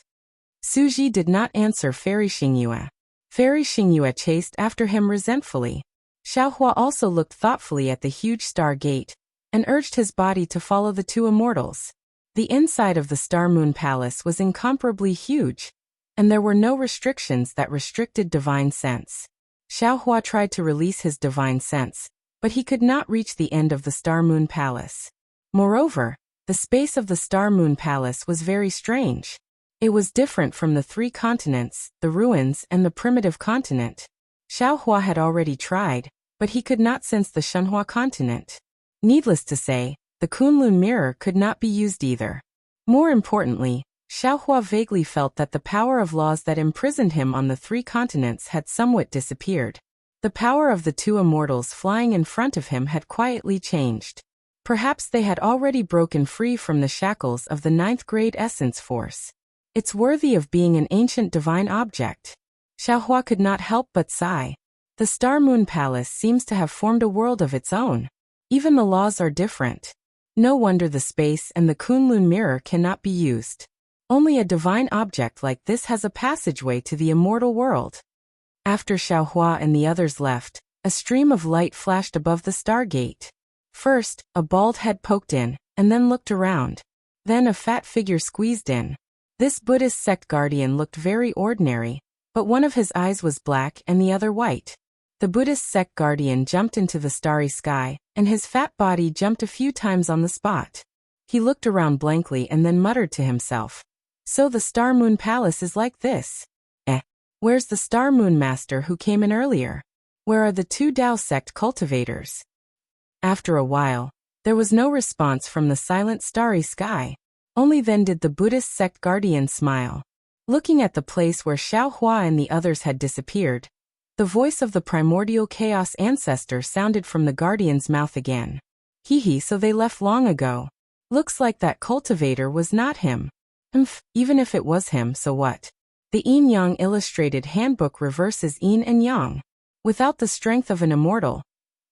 Suji did not answer Fairy Xingyue. Fairy Xingyue chased after him resentfully. Xiaohua also looked thoughtfully at the huge star gate and urged his body to follow the two immortals. The inside of the Star Moon Palace was incomparably huge, and there were no restrictions that restricted divine sense. Xiaohua tried to release his divine sense, but he could not reach the end of the Star Moon Palace. Moreover, the space of the Star Moon Palace was very strange. It was different from the three continents, the ruins, and the primitive continent. Xiaohua had already tried, but he could not sense the Shenhua continent. Needless to say, the Kunlun mirror could not be used either. More importantly, Xiaohua vaguely felt that the power of laws that imprisoned him on the three continents had somewhat disappeared. The power of the two immortals flying in front of him had quietly changed. Perhaps they had already broken free from the shackles of the 9th grade essence force. It's worthy of being an ancient divine object. Xiaohua could not help but sigh. The Star Moon Palace seems to have formed a world of its own. Even the laws are different. No wonder the space and the Kunlun mirror cannot be used. Only a divine object like this has a passageway to the immortal world. After Xiaohua and the others left, a stream of light flashed above the Stargate. First, a bald head poked in, and then looked around. Then a fat figure squeezed in. This Buddhist sect guardian looked very ordinary, but one of his eyes was black and the other white. The Buddhist sect guardian jumped into the starry sky, and his fat body jumped a few times on the spot. He looked around blankly and then muttered to himself, "So the Star Moon Palace is like this. Where's the Star Moon Master who came in earlier? Where are the two Tao sect cultivators?" After a while, there was no response from the silent starry sky. Only then did the Buddhist sect guardian smile. Looking at the place where Xiaohua and the others had disappeared, The voice of the primordial chaos ancestor sounded from the guardian's mouth again. Hee, so they left long ago. Looks like that cultivator was not him. Even if it was him, so what? The Yin-Yang Illustrated Handbook reverses yin and yang. Without the strength of an immortal,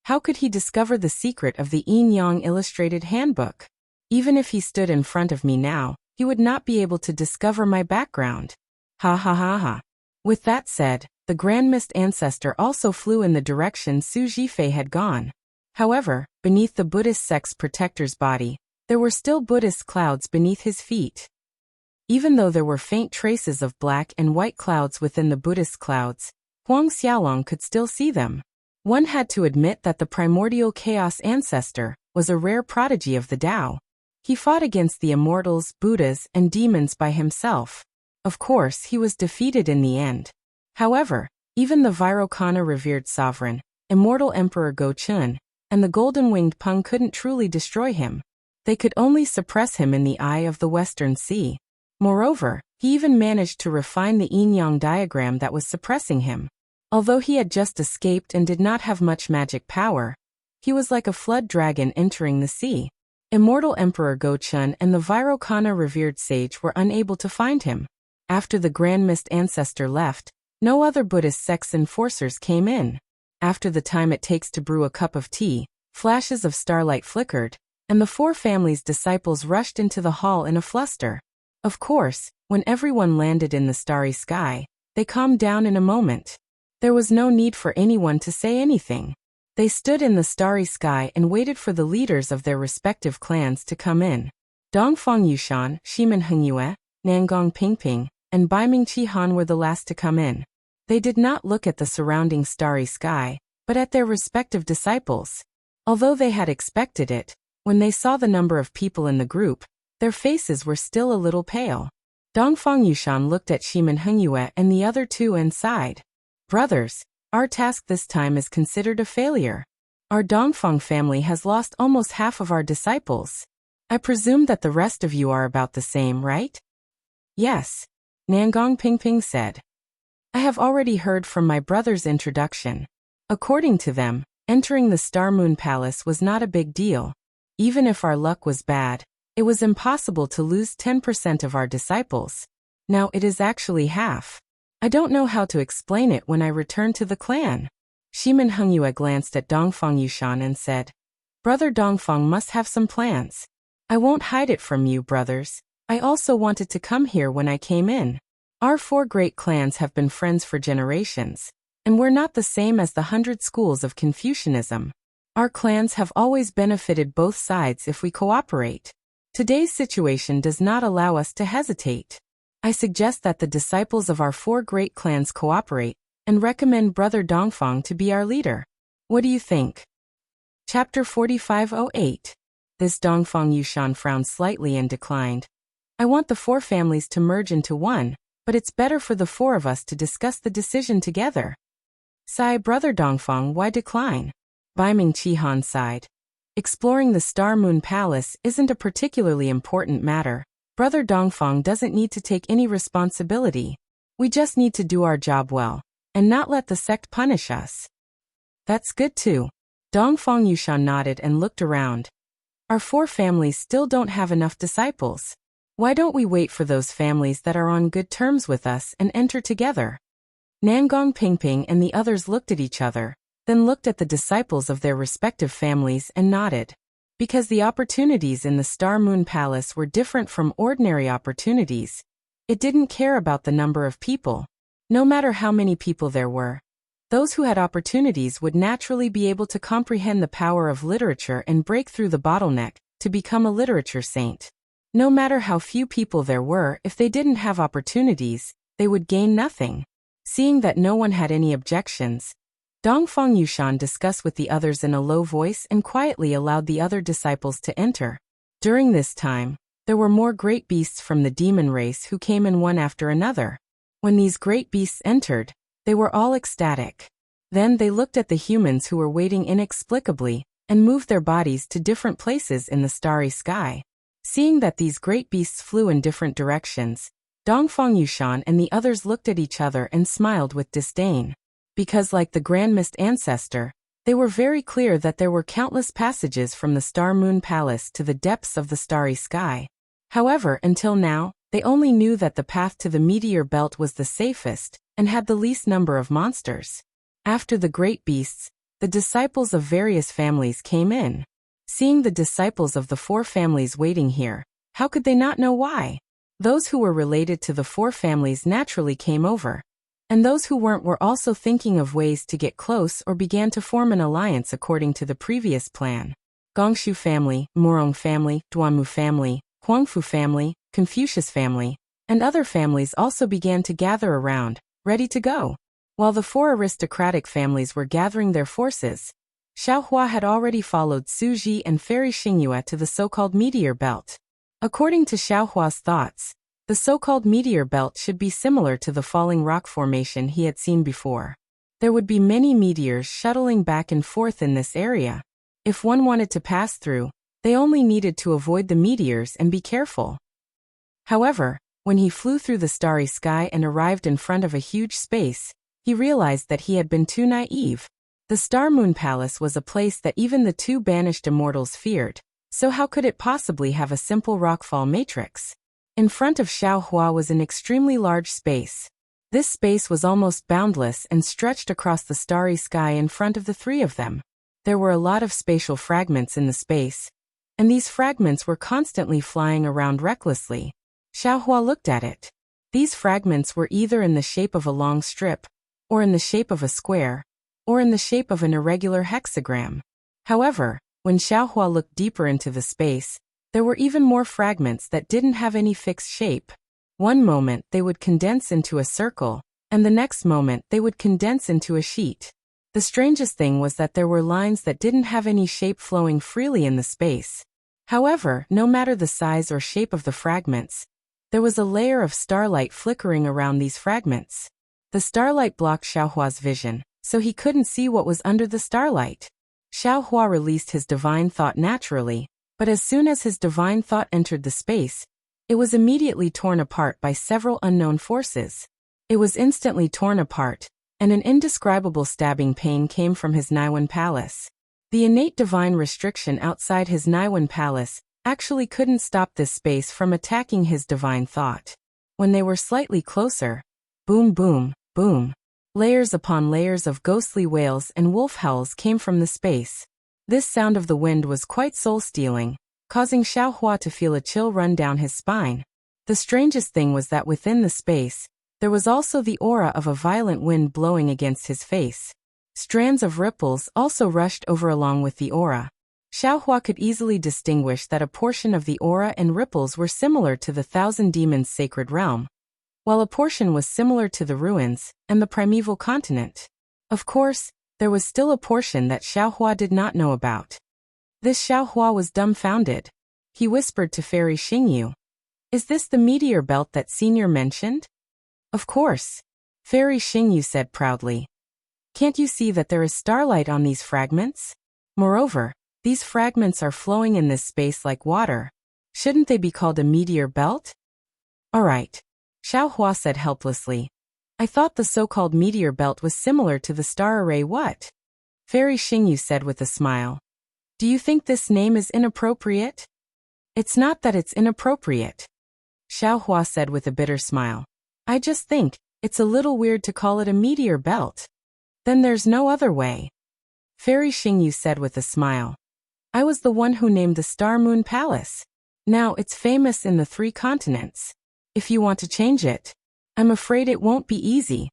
how could he discover the secret of the Yin-Yang Illustrated Handbook? Even if he stood in front of me now, he would not be able to discover my background. Ha ha ha ha. With that said, the Grand Mist Ancestor also flew in the direction Su Jifei had gone. However, beneath the Buddhist sect's protector's body, there were still Buddhist clouds beneath his feet. Even though there were faint traces of black and white clouds within the Buddhist clouds, Huang Xiaolong could still see them. One had to admit that the primordial chaos ancestor was a rare prodigy of the Tao. He fought against the immortals, Buddhas, and demons by himself. Of course, he was defeated in the end. However, even the Vairocana revered sovereign, immortal Emperor Go Chun, and the golden-winged Peng couldn't truly destroy him. They could only suppress him in the eye of the Western Sea. Moreover, he even managed to refine the yin-yang diagram that was suppressing him. Although he had just escaped and did not have much magic power, he was like a flood dragon entering the sea. Immortal Emperor Go Chun and the Vairocana revered sage were unable to find him. After the Grand Mist Ancestor left, no other Buddhist sect's enforcers came in. After the time it takes to brew a cup of tea, flashes of starlight flickered, and the four families' disciples rushed into the hall in a fluster. Of course, when everyone landed in the starry sky, they calmed down in a moment. There was no need for anyone to say anything. They stood in the starry sky and waited for the leaders of their respective clans to come in. Dongfang Yushan, Shimen Hengyue, Nangong Pingping, and Baiming Qihan were the last to come in. They did not look at the surrounding starry sky, but at their respective disciples. Although they had expected it, when they saw the number of people in the group, their faces were still a little pale. Dongfang Yushan looked at Shimen Hengyue and the other two and sighed. Brothers, our task this time is considered a failure. Our Dongfang family has lost almost half of our disciples. I presume that the rest of you are about the same, right? Yes, Nangong Pingping said. I have already heard from my brother's introduction. According to them, entering the Star Moon Palace was not a big deal. Even if our luck was bad, it was impossible to lose 10% of our disciples. Now it is actually half. I don't know how to explain it when I return to the clan. Shimen Hengyue glanced at Dongfang Yushan and said, Brother Dongfang must have some plans. I won't hide it from you, brothers. I also wanted to come here when I came in. Our four great clans have been friends for generations, and we're not the same as the 100 schools of Confucianism. Our clans have always benefited both sides if we cooperate. Today's situation does not allow us to hesitate. I suggest that the disciples of our four great clans cooperate and recommend Brother Dongfang to be our leader. What do you think? Chapter 4508. This Dongfang Yushan frowned slightly and declined. I want the four families to merge into one, but it's better for the four of us to discuss the decision together. Sigh, Brother Dongfang, why decline? Baiming Qihan sighed. Exploring the Star Moon Palace isn't a particularly important matter. Brother Dongfang doesn't need to take any responsibility. We just need to do our job well, and not let the sect punish us. That's good too. Dongfang Yushan nodded and looked around. Our four families still don't have enough disciples. Why don't we wait for those families that are on good terms with us and enter together? Nangong Pingping and the others looked at each other, then looked at the disciples of their respective families and nodded. Because the opportunities in the Star Moon Palace were different from ordinary opportunities, it didn't care about the number of people. No matter how many people there were, those who had opportunities would naturally be able to comprehend the power of literature and break through the bottleneck to become a literature saint. No matter how few people there were, if they didn't have opportunities, they would gain nothing. Seeing that no one had any objections, Dongfang Yushan discussed with the others in a low voice and quietly allowed the other disciples to enter. During this time, there were more great beasts from the demon race who came in one after another. When these great beasts entered, they were all ecstatic. Then they looked at the humans who were waiting inexplicably and moved their bodies to different places in the starry sky. Seeing that these great beasts flew in different directions, Dongfang Yushan and the others looked at each other and smiled with disdain. because like the Grand Mist ancestor, they were very clear that there were countless passages from the Star-Moon Palace to the depths of the starry sky. However, until now, they only knew that the path to the meteor belt was the safest and had the least number of monsters. After the great beasts, the disciples of various families came in. Seeing the disciples of the 4 families waiting here, how could they not know why? Those who were related to the 4 families naturally came over, and those who weren't were also thinking of ways to get close or began to form an alliance according to the previous plan. Gongshu family, Murong family, Duanmu family, Huangfu family, Confucius family, and other families also began to gather around, ready to go. While the 4 aristocratic families were gathering their forces, Xiaohua had already followed Su Ji and Fairy Xingyue to the so-called meteor belt. According to Xiaohua's thoughts, the so-called meteor belt should be similar to the falling rock formation he had seen before. There would be many meteors shuttling back and forth in this area. If one wanted to pass through, they only needed to avoid the meteors and be careful. However, when he flew through the starry sky and arrived in front of a huge space, he realized that he had been too naive. The Star-Moon Palace was a place that even the 2 banished immortals feared, so how could it possibly have a simple rockfall matrix? In front of Xiaohua was an extremely large space. This space was almost boundless and stretched across the starry sky in front of the 3 of them. There were a lot of spatial fragments in the space, and these fragments were constantly flying around recklessly. Xiaohua looked at it. These fragments were either in the shape of a long strip, or in the shape of a square, or in the shape of an irregular hexagram. However, when Xiaohua looked deeper into the space, there were even more fragments that didn't have any fixed shape. One moment they would condense into a circle, and the next moment they would condense into a sheet. The strangest thing was that there were lines that didn't have any shape flowing freely in the space. However, no matter the size or shape of the fragments, there was a layer of starlight flickering around these fragments. The starlight blocked Xiaohua's vision, so he couldn't see what was under the starlight. Xiaohua released his divine thought naturally, but as soon as his divine thought entered the space, it was immediately torn apart by several unknown forces. It was instantly torn apart, and an indescribable stabbing pain came from his Naiwan palace. The innate divine restriction outside his Naiwan palace actually couldn't stop this space from attacking his divine thought. When they were slightly closer, boom boom, boom. Layers upon layers of ghostly wails and wolf howls came from the space. This sound of the wind was quite soul-stealing, causing Xiaohua to feel a chill run down his spine. The strangest thing was that within the space, there was also the aura of a violent wind blowing against his face. Strands of ripples also rushed over along with the aura. Xiaohua could easily distinguish that a portion of the aura and ripples were similar to the Thousand Demons' sacred realm, while a portion was similar to the ruins and the primeval continent. Of course, there was still a portion that Xiaohua did not know about. This Xiaohua was dumbfounded. He whispered to Fairy Xingyu, "Is this the meteor belt that Senior mentioned?" "Of course," Fairy Xingyu said proudly. "Can't you see that there is starlight on these fragments? Moreover, these fragments are flowing in this space like water. Shouldn't they be called a meteor belt?" "All right," Xiaohua said helplessly. "I thought the so-called meteor belt was similar to the star array. What?" Fairy Xingyu said with a smile. "Do you think this name is inappropriate?" "It's not that it's inappropriate," Xiaohua said with a bitter smile. "I just think it's a little weird to call it a meteor belt." "Then there's no other way," Fairy Xingyu said with a smile. "I was the one who named the Star-Moon Palace. Now it's famous in the 3 continents. If you want to change it, I'm afraid it won't be easy."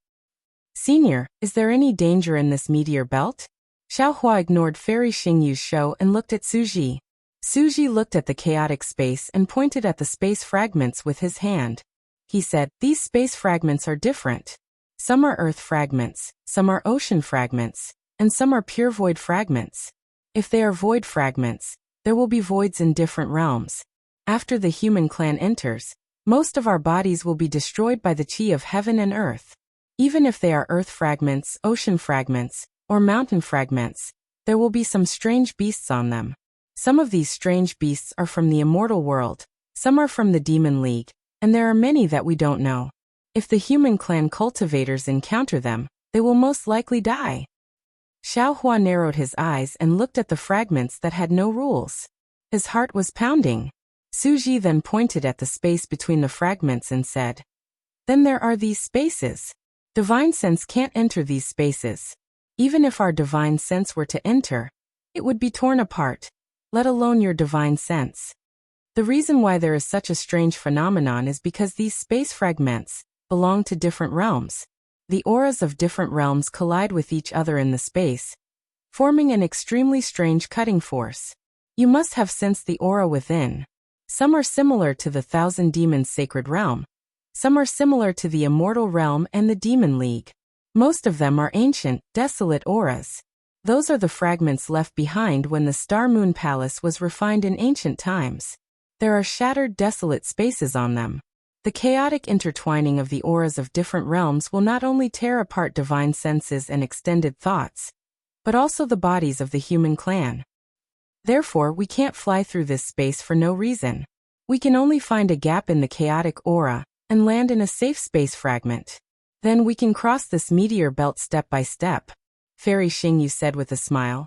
"Senior, is there any danger in this meteor belt?" Xiaohua ignored Fairy Xingyu's show and looked at Su Ji. Su Ji looked at the chaotic space and pointed at the space fragments with his hand. He said, "These space fragments are different. Some are earth fragments, some are ocean fragments, and some are pure void fragments. If they are void fragments, there will be voids in different realms. After the human clan enters, most of our bodies will be destroyed by the chi of heaven and earth. Even if they are earth fragments, ocean fragments, or mountain fragments, there will be some strange beasts on them. Some of these strange beasts are from the immortal world, some are from the Demon League, and there are many that we don't know. If the human clan cultivators encounter them, They will most likely die. Xiaohua narrowed his eyes and looked at the fragments that had no rules. His heart was pounding. Suji then pointed at the space between the fragments and said, "Then there are these spaces. Divine sense can't enter these spaces. Even if our divine sense were to enter, it would be torn apart, let alone your divine sense. The reason why there is such a strange phenomenon is because these space fragments belong to different realms. The auras of different realms collide with each other in the space, forming an extremely strange cutting force. You must have sensed the aura within. Some are similar to the Thousand Demons Sacred Realm. Some are similar to the Immortal Realm and the Demon League. Most of them are ancient, desolate auras. Those are the fragments left behind when the Star Moon Palace was refined in ancient times. There are shattered, desolate spaces on them. The chaotic intertwining of the auras of different realms will not only tear apart divine senses and extended thoughts, but also the bodies of the human clan. Therefore, we can't fly through this space for no reason. We can only find a gap in the chaotic aura and land in a safe space fragment. Then we can cross this meteor belt step by step," Fairy Xingyu said with a smile.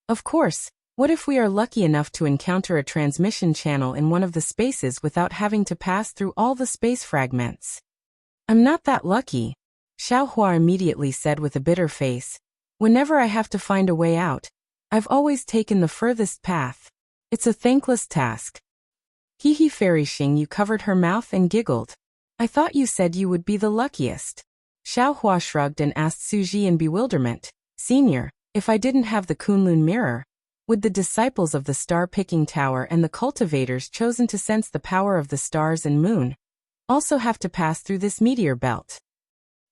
"Of course, what if we are lucky enough to encounter a transmission channel in one of the spaces without having to pass through all the space fragments?" "I'm not that lucky," Xiaohua immediately said with a bitter face. "Whenever I have to find a way out, I've always taken the furthest path. It's a thankless task." Hee Fairy Xingyu covered her mouth and giggled. "I thought you said you would be the luckiest." Xiaohua shrugged and asked Suji in bewilderment, "Senior, if I didn't have the Kunlun mirror, would the disciples of the star-picking tower and the cultivators chosen to sense the power of the stars and moon also have to pass through this meteor belt?"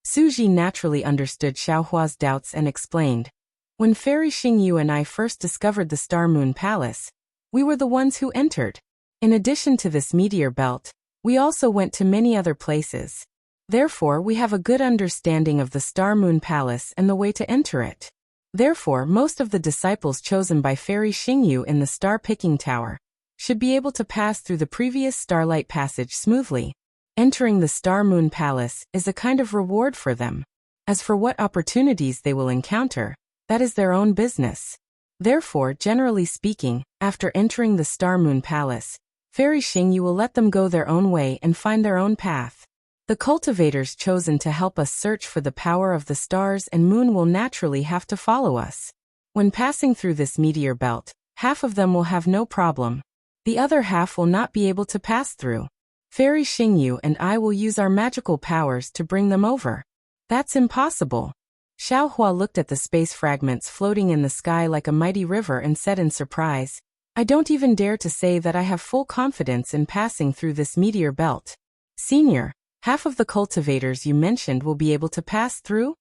Suji naturally understood Xiaohua's doubts and explained, "When Fairy Xingyu and I first discovered the Star Moon Palace, we were the ones who entered. In addition to this meteor belt, we also went to many other places. Therefore, we have a good understanding of the Star Moon Palace and the way to enter it. Therefore, most of the disciples chosen by Fairy Xingyu in the star-picking tower should be able to pass through the previous Starlight Passage smoothly. Entering the Star Moon Palace is a kind of reward for them. As for what opportunities they will encounter, that is their own business. Therefore, generally speaking, after entering the Star Moon Palace, Fairy Xingyu will let them go their own way and find their own path. The cultivators chosen to help us search for the power of the stars and moon will naturally have to follow us. When passing through this meteor belt, half of them will have no problem. The other half will not be able to pass through. Fairy Xingyu and I will use our magical powers to bring them over." "That's impossible." Xiaohua looked at the space fragments floating in the sky like a mighty river and said in surprise, "I don't even dare to say that I have full confidence in passing through this meteor belt. Senior, half of the cultivators you mentioned will be able to pass through?"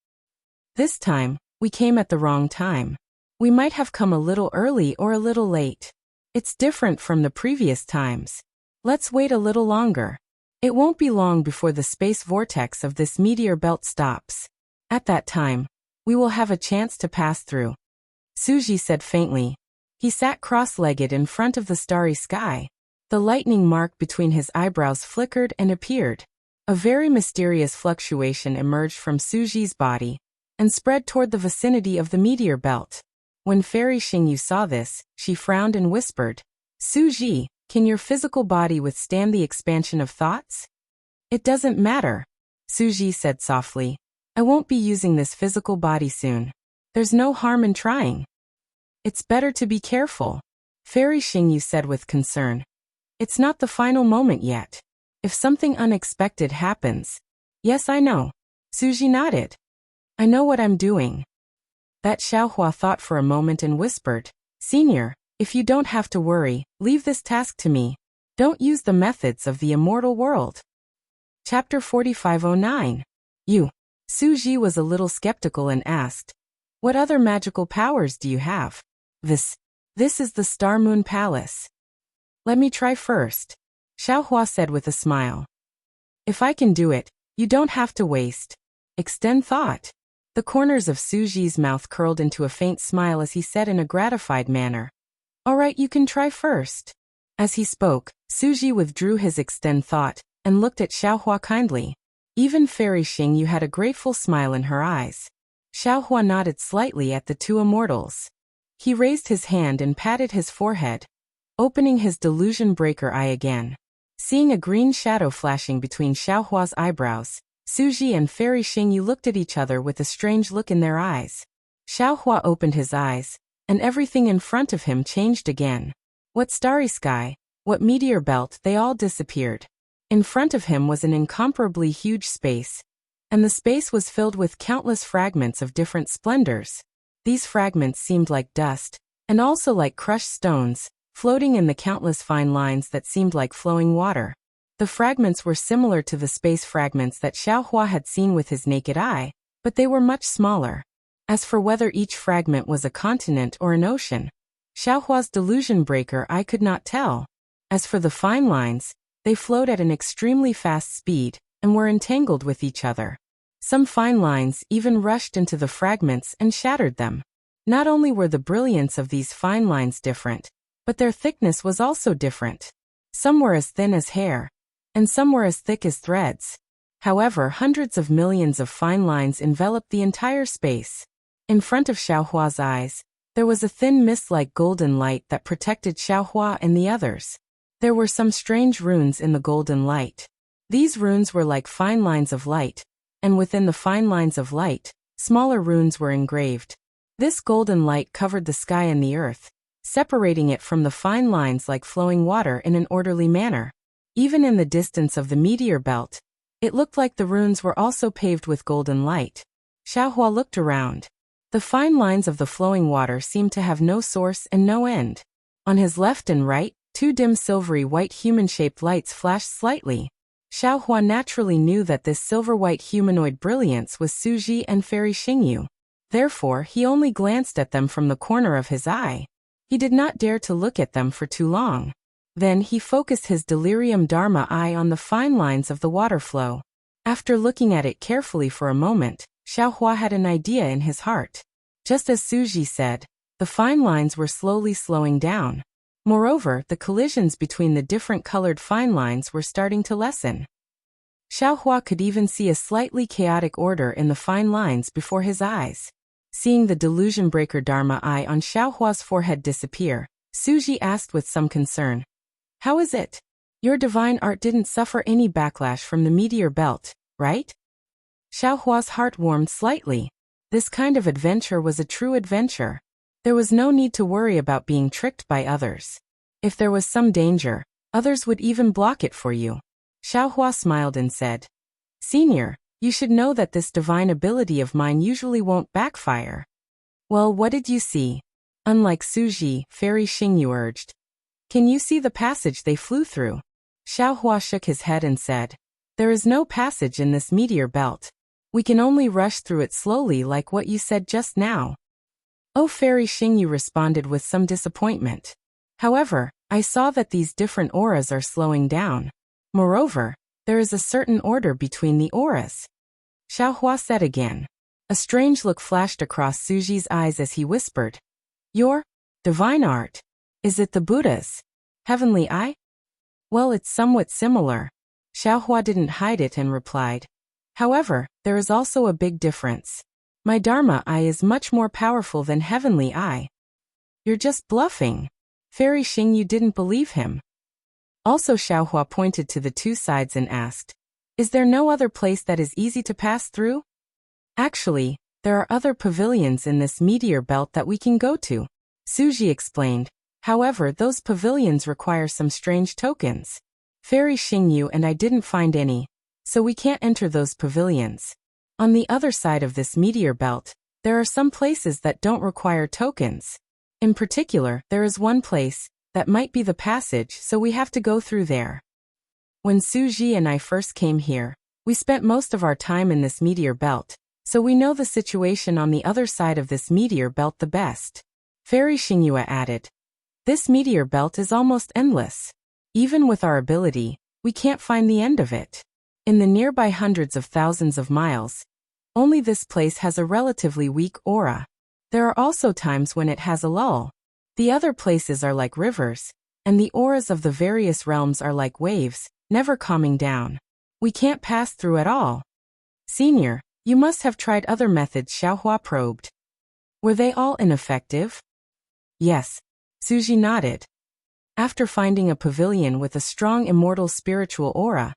"This time, we came at the wrong time. We might have come a little early or a little late. It's different from the previous times. Let's wait a little longer. It won't be long before the space vortex of this meteor belt stops. At that time, we will have a chance to pass through," Suji said faintly. He sat cross-legged in front of the starry sky. The lightning mark between his eyebrows flickered and appeared. A very mysterious fluctuation emerged from Suji's body and spread toward the vicinity of the meteor belt. When Fairy Xingyu saw this, she frowned and whispered, "Suji, can your physical body withstand the expansion of thoughts?" "It doesn't matter," Suji said softly. "I won't be using this physical body soon. There's no harm in trying." "It's better to be careful," Fairy Xingyu said with concern. "It's not the final moment yet. If something unexpected happens—" "Yes, I know." Suji nodded. "I know what I'm doing." That Xiaohua thought for a moment and whispered, "Senior, if you don't have to worry, leave this task to me. Don't use the methods of the immortal world." Chapter 4509. You. Suji was a little skeptical and asked, "What other magical powers do you have?" This is the Star Moon Palace." "Let me try first," Xiaohua said with a smile. "If I can do it, you don't have to waste. Extend thought." The corners of Suji's mouth curled into a faint smile as he said in a gratified manner, "All right, you can try first." As he spoke, Suji withdrew his extend thought and looked at Xiaohua kindly. Even Fairy Xingyu had a grateful smile in her eyes. Xiaohua nodded slightly at the two immortals. He raised his hand and patted his forehead, opening his delusion breaker eye again. Seeing a green shadow flashing between Xiaohua's eyebrows, Suji and Fairy Xingyu looked at each other with a strange look in their eyes. Xiaohua opened his eyes, and everything in front of him changed again. What starry sky, what meteor belt, they all disappeared. In front of him was an incomparably huge space, and the space was filled with countless fragments of different splendors. These fragments seemed like dust, and also like crushed stones, floating in the countless fine lines that seemed like flowing water. The fragments were similar to the space fragments that Xiaohua had seen with his naked eye, but they were much smaller. As for whether each fragment was a continent or an ocean, Xiaohua's delusion breaker eye could not tell. As for the fine lines, they flowed at an extremely fast speed, and were entangled with each other. Some fine lines even rushed into the fragments and shattered them. Not only were the brilliance of these fine lines different, but their thickness was also different. Some were as thin as hair, and some were as thick as threads. However, hundreds of millions of fine lines enveloped the entire space. In front of Xiaohua's eyes, there was a thin mist-like golden light that protected Xiaohua and the others. There were some strange runes in the golden light. These runes were like fine lines of light, and within the fine lines of light, smaller runes were engraved. This golden light covered the sky and the earth, separating it from the fine lines like flowing water in an orderly manner. Even in the distance of the meteor belt, it looked like the runes were also paved with golden light. Xiaohua looked around. The fine lines of the flowing water seemed to have no source and no end. On his left and right, two dim silvery white human-shaped lights flashed slightly. Xiaohua naturally knew that this silver-white humanoid brilliance was Suji and Fairy Xingyu. Therefore, he only glanced at them from the corner of his eye. He did not dare to look at them for too long. Then he focused his delirium dharma eye on the fine lines of the water flow. After looking at it carefully for a moment, Xiaohua had an idea in his heart. Just as Suji said, the fine lines were slowly slowing down. Moreover, the collisions between the different colored fine lines were starting to lessen. Xiaohua could even see a slightly chaotic order in the fine lines before his eyes. Seeing the delusion breaker dharma eye on Xiaohua's forehead disappear, Suji asked with some concern, "How is it? Your divine art didn't suffer any backlash from the meteor belt, right?" Xiaohua's heart warmed slightly. This kind of adventure was a true adventure. There was no need to worry about being tricked by others. If there was some danger, others would even block it for you. Xiaohua smiled and said, "Senior, you should know that this divine ability of mine usually won't backfire." "Well, what did you see?" Unlike Suji, Fairy Xingyu urged. "Can you see the passage they flew through?" Xiaohua shook his head and said, "There is no passage in this meteor belt. We can only rush through it slowly like what you said just now." "Oh," Fairy Xingyu responded with some disappointment. "However, I saw that these different auras are slowing down. Moreover, there is a certain order between the auras." Xiaohua said again. A strange look flashed across Suji's eyes as he whispered, "Your divine art? Is it the Buddha's heavenly eye?" "Well, it's somewhat similar." Xiaohua didn't hide it and replied, "However, there is also a big difference. My Dharma eye is much more powerful than heavenly eye." "You're just bluffing." Fairy Xingyu didn't believe him. Also, Xiaohua pointed to the two sides and asked, "Is there no other place that is easy to pass through?" "Actually, there are other pavilions in this meteor belt that we can go to," Suji explained. "However, those pavilions require some strange tokens. Fairy Xingyu and I didn't find any, so we can't enter those pavilions. On the other side of this meteor belt, there are some places that don't require tokens. In particular, there is one place that might be the passage, so we have to go through there. When Suji and I first came here, we spent most of our time in this meteor belt, so we know the situation on the other side of this meteor belt the best." Fairy Xingyu added, "This meteor belt is almost endless. Even with our ability, we can't find the end of it. In the nearby hundreds of thousands of miles, only this place has a relatively weak aura. There are also times when it has a lull. The other places are like rivers, and the auras of the various realms are like waves, never calming down. We can't pass through at all. Senior, You must have tried other methods, Xiaohua probed. Were they all ineffective? Yes. Suji nodded. After finding a pavilion with a strong immortal spiritual aura,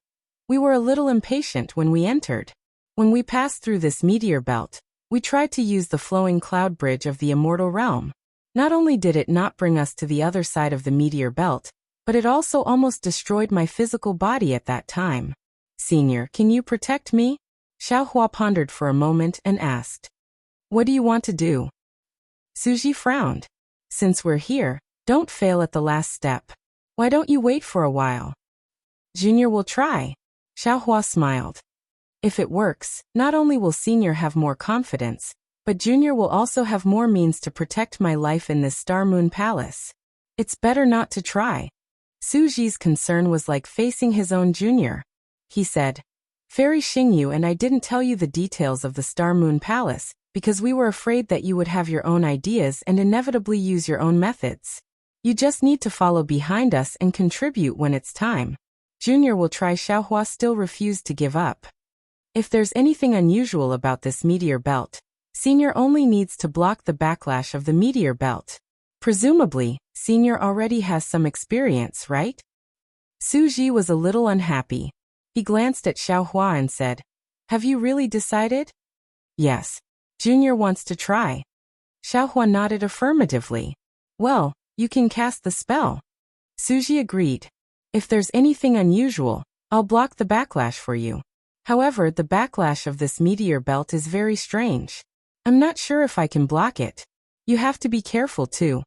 we were a little impatient when we entered. When we passed through this meteor belt, we tried to use the flowing cloud bridge of the immortal realm. Not only did it not bring us to the other side of the meteor belt, but it also almost destroyed my physical body at that time. Senior, can you protect me? Xiaohua pondered for a moment and asked. What do you want to do? Suji frowned. Since we're here, don't fail at the last step. Why don't you wait for a while? Junior will try. Xiaohua smiled. If it works, not only will Senior have more confidence, but Junior will also have more means to protect my life in this Star Moon Palace. It's better not to try. Suji's concern was like facing his own junior. He said, Fairy Xingyu and I didn't tell you the details of the Star Moon Palace, because we were afraid that you would have your own ideas and inevitably use your own methods. You just need to follow behind us and contribute when it's time. Junior will try. Xiaohua still refused to give up. If there's anything unusual about this meteor belt, Senior only needs to block the backlash of the meteor belt. Presumably, Senior already has some experience, right? Suji was a little unhappy. He glanced at Xiaohua and said, Have you really decided? Yes. Junior wants to try. Xiaohua nodded affirmatively. Well, you can cast the spell. Suji agreed. If there's anything unusual, I'll block the backlash for you. However, the backlash of this meteor belt is very strange. I'm not sure if I can block it. You have to be careful too.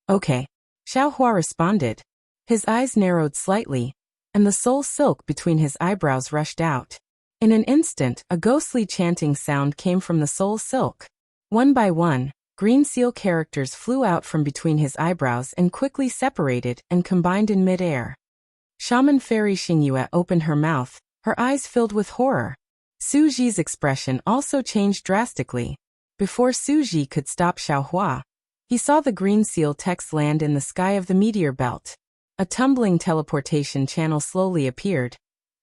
Okay. Xiaohua responded. His eyes narrowed slightly, and the soul silk between his eyebrows rushed out. In an instant, a ghostly chanting sound came from the soul silk. One by one, green seal characters flew out from between his eyebrows and quickly separated and combined in mid-air. Shaman Fairy Xingyue opened her mouth, her eyes filled with horror. Suji's expression also changed drastically. Before Suji could stop Xiaohua, he saw the green seal text land in the sky of the meteor belt. A tumbling teleportation channel slowly appeared,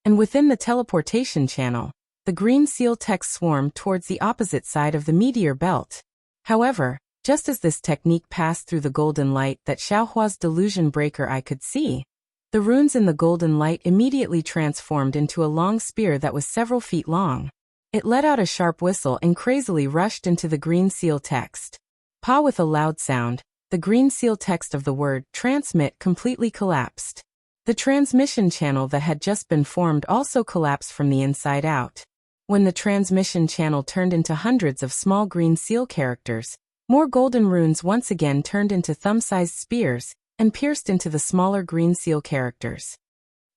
and within the teleportation channel, the green seal text swarmed towards the opposite side of the meteor belt. However, just as this technique passed through the golden light that Xiaohua's delusion breaker eye could see, the runes in the golden light immediately transformed into a long spear that was several feet long. It let out a sharp whistle and crazily rushed into the green seal text. Pa with a loud sound, the green seal text of the word transmit completely collapsed. The transmission channel that had just been formed also collapsed from the inside out. When the transmission channel turned into hundreds of small green seal characters, more golden runes once again turned into thumb-sized spears and pierced into the smaller green seal characters.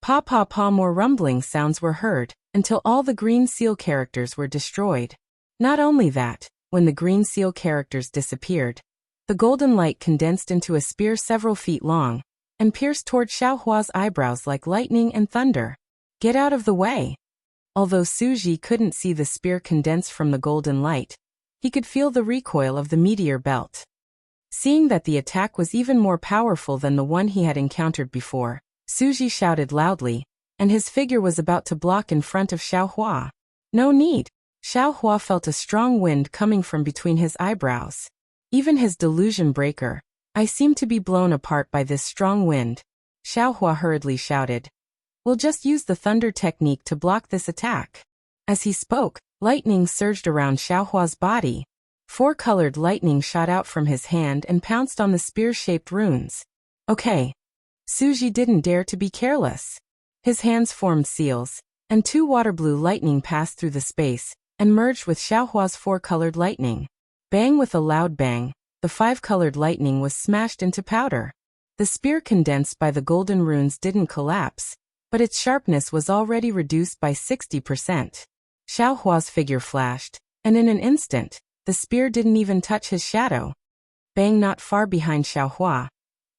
Pa pa pa, more rumbling sounds were heard, until all the green seal characters were destroyed. Not only that, when the green seal characters disappeared, the golden light condensed into a spear several feet long, and pierced toward Xiaohua's eyebrows like lightning and thunder. Get out of the way! Although Suji couldn't see the spear condense from the golden light, he could feel the recoil of the meteor belt. Seeing that the attack was even more powerful than the one he had encountered before, Suji shouted loudly, and his figure was about to block in front of Xiaohua. No need. Xiaohua felt a strong wind coming from between his eyebrows. Even his delusion breaker, I seem to be blown apart by this strong wind. Xiaohua hurriedly shouted. We'll just use the thunder technique to block this attack. As he spoke, lightning surged around Xiaohua's body. Four-colored lightning shot out from his hand and pounced on the spear-shaped runes. Okay. Suji didn't dare to be careless. His hands formed seals, and two water-blue lightning passed through the space and merged with Xiaohua's four-colored lightning. Bang! With a loud bang, the five-colored lightning was smashed into powder. The spear condensed by the golden runes didn't collapse, but its sharpness was already reduced by 60%. Xiaohua's figure flashed, and in an instant, the spear didn't even touch his shadow. Bang! Not far behind Xiaohua,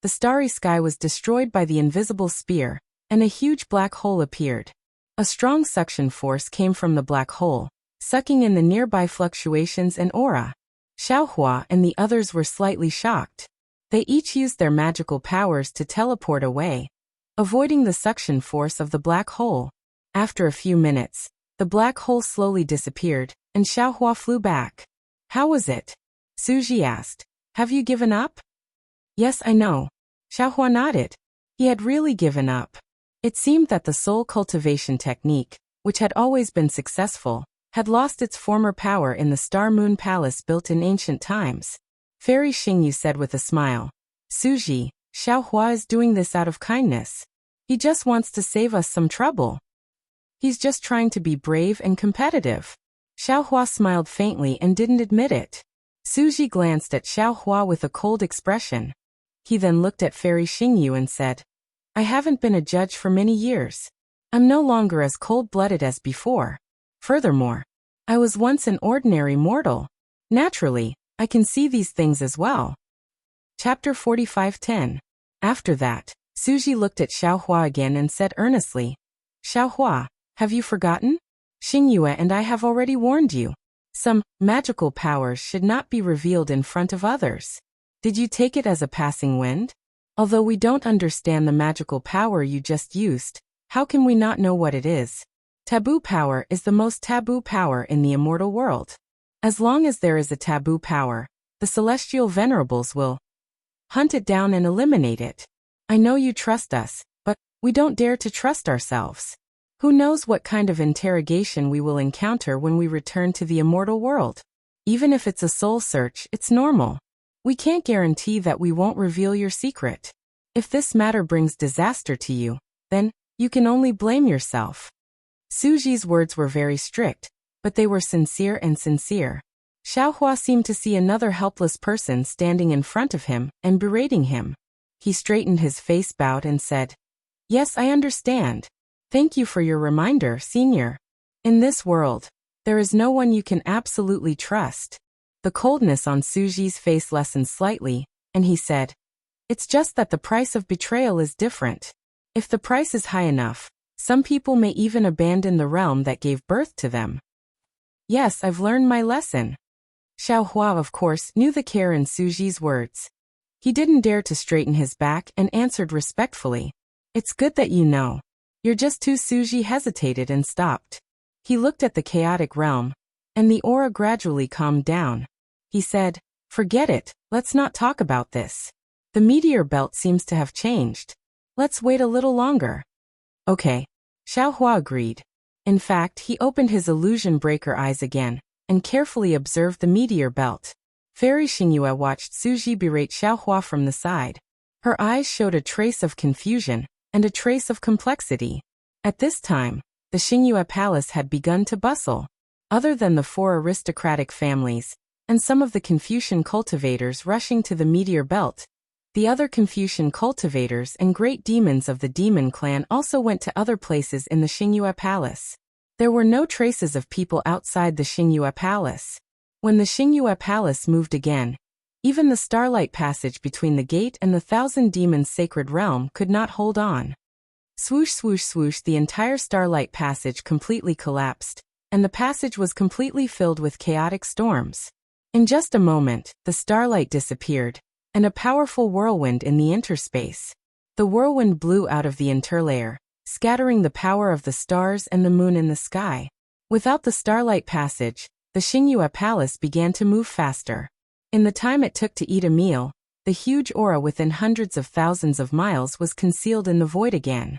the starry sky was destroyed by the invisible spear, and a huge black hole appeared. A strong suction force came from the black hole, sucking in the nearby fluctuations and aura. Xiaohua and the others were slightly shocked. They each used their magical powers to teleport away, avoiding the suction force of the black hole. After a few minutes, The black hole slowly disappeared, and Xiaohua flew back. How was it? Suji asked. Have you given up? Yes, I know. Xiaohua nodded. He had really given up. It seemed that the soul cultivation technique, which had always been successful, had lost its former power in the Star Moon Palace built in ancient times. Fairy Xingyu said with a smile. Suji, Xiaohua is doing this out of kindness. He just wants to save us some trouble. He's just trying to be brave and competitive. Xiaohua smiled faintly and didn't admit it. Suji glanced at Xiaohua with a cold expression. He then looked at Fairy Xingyu and said, I haven't been a judge for many years. I'm no longer as cold-blooded as before. Furthermore, I was once an ordinary mortal. Naturally, I can see these things as well. Chapter 45:10. After that, Suji looked at Xiaohua again and said earnestly, Xiaohua, have you forgotten? Xingyue and I have already warned you. Some magical powers should not be revealed in front of others. Did you take it as a passing wind? Although we don't understand the magical power you just used, how can we not know what it is? Taboo power is the most taboo power in the immortal world. As long as there is a taboo power, the celestial venerables will hunt it down and eliminate it. I know you trust us, but we don't dare to trust ourselves. Who knows what kind of interrogation we will encounter when we return to the immortal world? Even if it's a soul search, it's normal. We can't guarantee that we won't reveal your secret. If this matter brings disaster to you, then you can only blame yourself. Suji's words were very strict, but they were sincere and sincere. Xiaohua seemed to see another helpless person standing in front of him and berating him. He straightened his face, bowed and said, Yes, I understand. Thank you for your reminder, Senior. In this world, there is no one you can absolutely trust. The coldness on Suji's face lessened slightly, and he said, It's just that the price of betrayal is different. If the price is high enough, some people may even abandon the realm that gave birth to them. Yes, I've learned my lesson. Xiaohua, of course, knew the care in Suji's words. He didn't dare to straighten his back and answered respectfully, It's good that you know. You're just too. Suji hesitated and stopped. He looked at the chaotic realm, and the aura gradually calmed down. He said, Forget it, let's not talk about this. The meteor belt seems to have changed. Let's wait a little longer. Okay. Xiaohua agreed. In fact, he opened his illusion breaker eyes again, and carefully observed the meteor belt. Fairy Xingyue watched Suji berate Xiaohua from the side. Her eyes showed a trace of confusion, and a trace of complexity. At this time, the Xingyue Palace had begun to bustle. Other than the 4 aristocratic families, and some of the Confucian cultivators rushing to the meteor belt, the other Confucian cultivators and great demons of the demon clan also went to other places in the Xingyue Palace. There were no traces of people outside the Xingyue Palace. When the Xingyue Palace moved again, even the starlight passage between the gate and the Thousand Demons' sacred realm could not hold on. Swoosh, swoosh, swoosh, the entire starlight passage completely collapsed, and the passage was completely filled with chaotic storms. In just a moment, the starlight disappeared, and a powerful whirlwind in the interspace. The whirlwind blew out of the interlayer, scattering the power of the stars and the moon in the sky. Without the starlight passage, the Xingyue Palace began to move faster. In the time it took to eat a meal, the huge aura within hundreds of thousands of miles was concealed in the void again.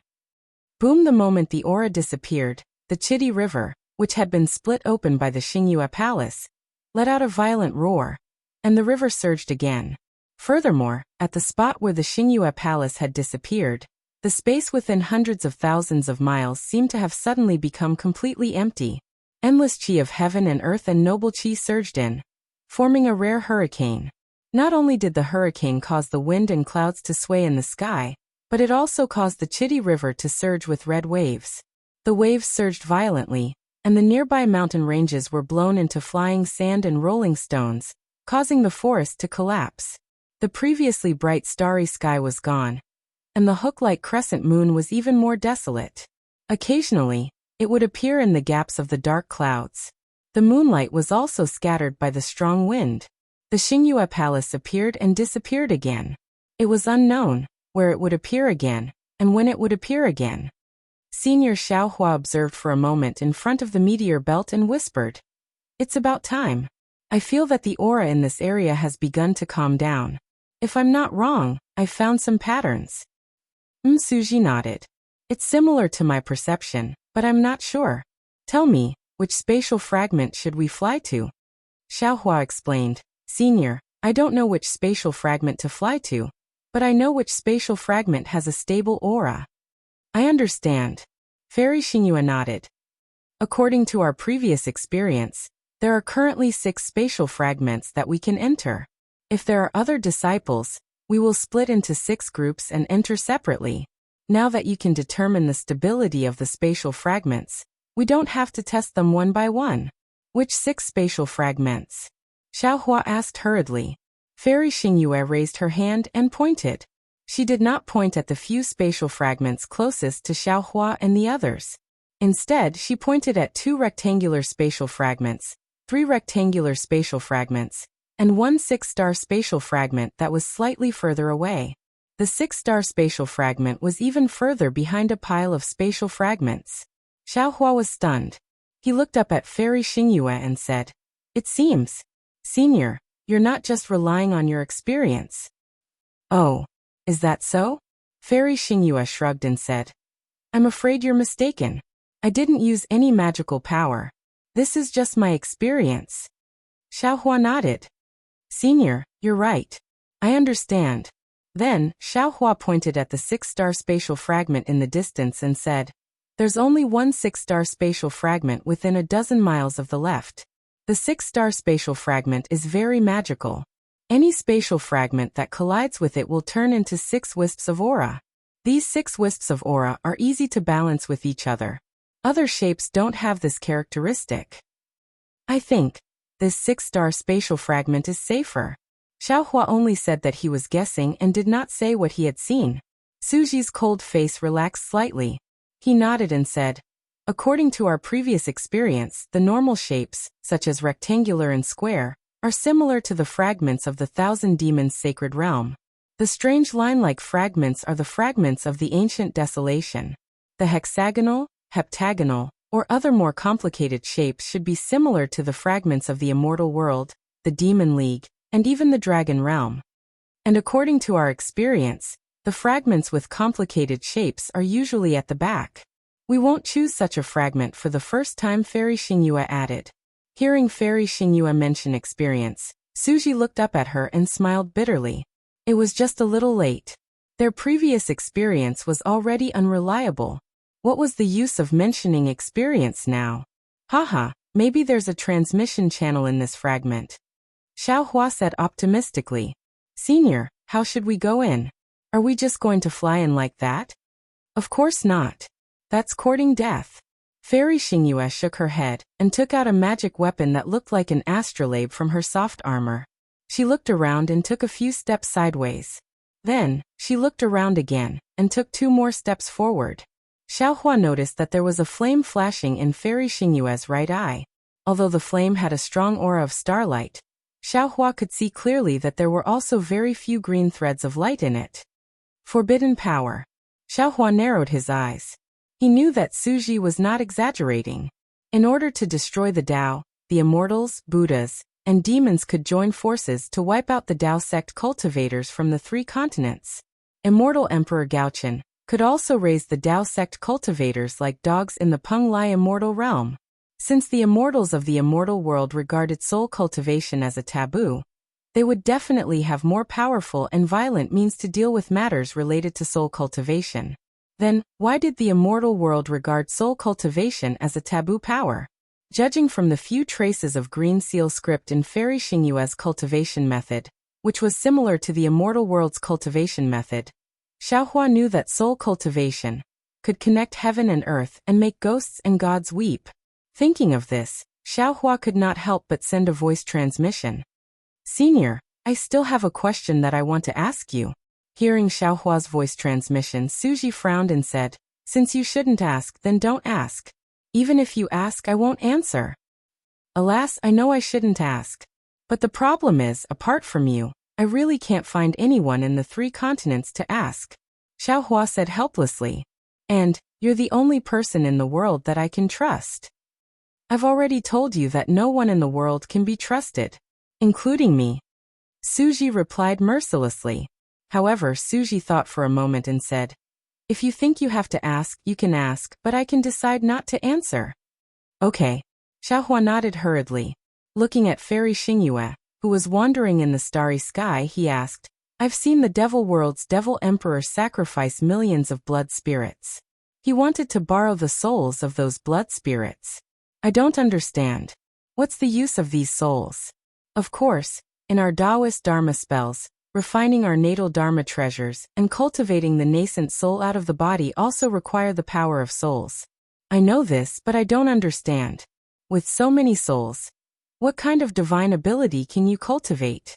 Boom! The moment the aura disappeared, the Chitty River, which had been split open by the Xingyue Palace, let out a violent roar, and the river surged again. Furthermore, at the spot where the Xingyue Palace had disappeared, the space within hundreds of thousands of miles seemed to have suddenly become completely empty. Endless chi of heaven and earth and noble chi surged in, forming a rare hurricane. Not only did the hurricane cause the wind and clouds to sway in the sky, but it also caused the Chitty River to surge with red waves. The waves surged violently, and the nearby mountain ranges were blown into flying sand and rolling stones, causing the forest to collapse. The previously bright starry sky was gone, and the hook-like crescent moon was even more desolate. Occasionally, it would appear in the gaps of the dark clouds. The moonlight was also scattered by the strong wind. The Xingyue Palace appeared and disappeared again. It was unknown where it would appear again, and when it would appear again. Senior Xiaohua observed for a moment in front of the meteor belt and whispered, "It's about time. I feel that the aura in this area has begun to calm down. If I'm not wrong, I've found some patterns." Suji nodded. "It's similar to my perception, but I'm not sure. Tell me, which spatial fragment should we fly to?" Xiaohua explained, "Senior, I don't know which spatial fragment to fly to, but I know which spatial fragment has a stable aura." "I understand." Fairy Xingyue nodded. "According to our previous experience, there are currently 6 spatial fragments that we can enter. If there are other disciples, we will split into 6 groups and enter separately. Now that you can determine the stability of the spatial fragments, we don't have to test them one by one." "Which 6 spatial fragments?" Xiaohua asked hurriedly. Fairy Xingyue raised her hand and pointed. She did not point at the few spatial fragments closest to Xiaohua and the others. Instead, she pointed at 2 rectangular spatial fragments, 3 rectangular spatial fragments, and 1 6-star spatial fragment that was slightly further away. The 6-star spatial fragment was even further behind a pile of spatial fragments. Xiaohua was stunned. He looked up at Fairy Xingyue and said, "It seems, Senior, you're not just relying on your experience." "Oh, is that so?" Fairy Xingyue shrugged and said, "I'm afraid you're mistaken. I didn't use any magical power. This is just my experience." Xiaohua nodded. "Senior, you're right. I understand." Then, Xiaohua pointed at the 6-star spatial fragment in the distance and said, "There's only 1 6-star spatial fragment within a dozen miles of the left. The 6-star spatial fragment is very magical. Any spatial fragment that collides with it will turn into 6 wisps of aura. These 6 wisps of aura are easy to balance with each other. Other shapes don't have this characteristic. I think this 6-star spatial fragment is safer." Xiaohua only said that he was guessing and did not say what he had seen. Suji's cold face relaxed slightly. He nodded and said, "According to our previous experience, the normal shapes, such as rectangular and square, are similar to the fragments of the 1,000 Demons' sacred realm. The strange line-like fragments are the fragments of the ancient desolation. The hexagonal, heptagonal, or other more complicated shapes should be similar to the fragments of the immortal world, the Demon League, and even the Dragon Realm. And according to our experience, the fragments with complicated shapes are usually at the back. We won't choose such a fragment for the first time," Fairy Xingyue added. Hearing Fairy Xingyue mention experience, Suji looked up at her and smiled bitterly. It was just a little late. Their previous experience was already unreliable. What was the use of mentioning experience now? Haha, maybe there's a transmission channel in this fragment. Xiaohua said optimistically. "Senior, how should we go in? Are we just going to fly in like that?" "Of course not. That's courting death." Fairy Xingyue shook her head and took out a magic weapon that looked like an astrolabe from her soft armor. She looked around and took a few steps sideways. Then, she looked around again and took 2 more steps forward. Xiaohua noticed that there was a flame flashing in Fairy Xingyue's right eye. Although the flame had a strong aura of starlight, Xiaohua could see clearly that there were also very few green threads of light in it. Forbidden power. Xiaohua narrowed his eyes. He knew that Suji was not exaggerating. In order to destroy the Tao, the immortals, Buddhas, and demons could join forces to wipe out the Tao sect cultivators from the 3 continents. Immortal Emperor Gaochen could also raise the Tao sect cultivators like dogs in the Peng Lai immortal realm. Since the immortals of the immortal world regarded soul cultivation as a taboo, they would definitely have more powerful and violent means to deal with matters related to soul cultivation. Then, why did the immortal world regard soul cultivation as a taboo power? Judging from the few traces of green seal script in Fairy Xingyue's cultivation method, which was similar to the immortal world's cultivation method, Xiaohua knew that soul cultivation could connect heaven and earth and make ghosts and gods weep. Thinking of this, Xiaohua could not help but send a voice transmission. "Senior, I still have a question that I want to ask you." Hearing Xiaohua's voice transmission, Suji frowned and said, "Since you shouldn't ask, then don't ask. Even if you ask, I won't answer." "Alas, I know I shouldn't ask. But the problem is, apart from you, I really can't find anyone in the 3 continents to ask," Xiaohua said helplessly. And, you're the only person in the world that I can trust. I've already told you that no one in the world can be trusted, including me. Suji replied mercilessly. However, Suji thought for a moment and said, if you think you have to ask, you can ask, but I can decide not to answer. Okay. Xiaohua nodded hurriedly. Looking at Fairy Xingyue, who was wandering in the starry sky, he asked, I've seen the Devil World's Devil Emperor sacrifice millions of blood spirits. He wanted to borrow the souls of those blood spirits. I don't understand. What's the use of these souls? Of course, in our Taoist Dharma spells, refining our natal Dharma treasures and cultivating the nascent soul out of the body also require the power of souls. I know this, but I don't understand. With so many souls, what kind of divine ability can you cultivate?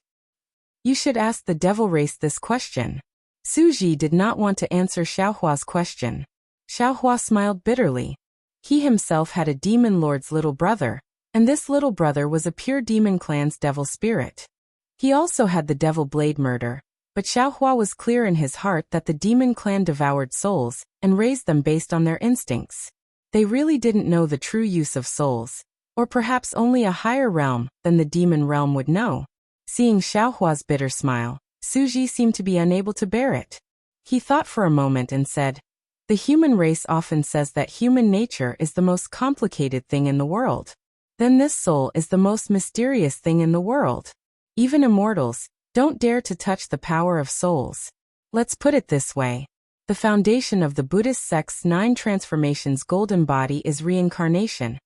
You should ask the devil race this question. Suji did not want to answer Xiaohua's question. Xiaohua smiled bitterly. He himself had a demon lord's little brother, and this little brother was a pure demon clan's devil spirit. He also had the devil blade murder, but Xiaohua was clear in his heart that the demon clan devoured souls and raised them based on their instincts. They really didn't know the true use of souls, or perhaps only a higher realm than the demon realm would know. Seeing Xiaohua's bitter smile, Suji seemed to be unable to bear it. He thought for a moment and said, the human race often says that human nature is the most complicated thing in the world. Then this soul is the most mysterious thing in the world. Even immortals don't dare to touch the power of souls. Let's put it this way. The foundation of the Buddhist sect's 9 transformations golden body is reincarnation.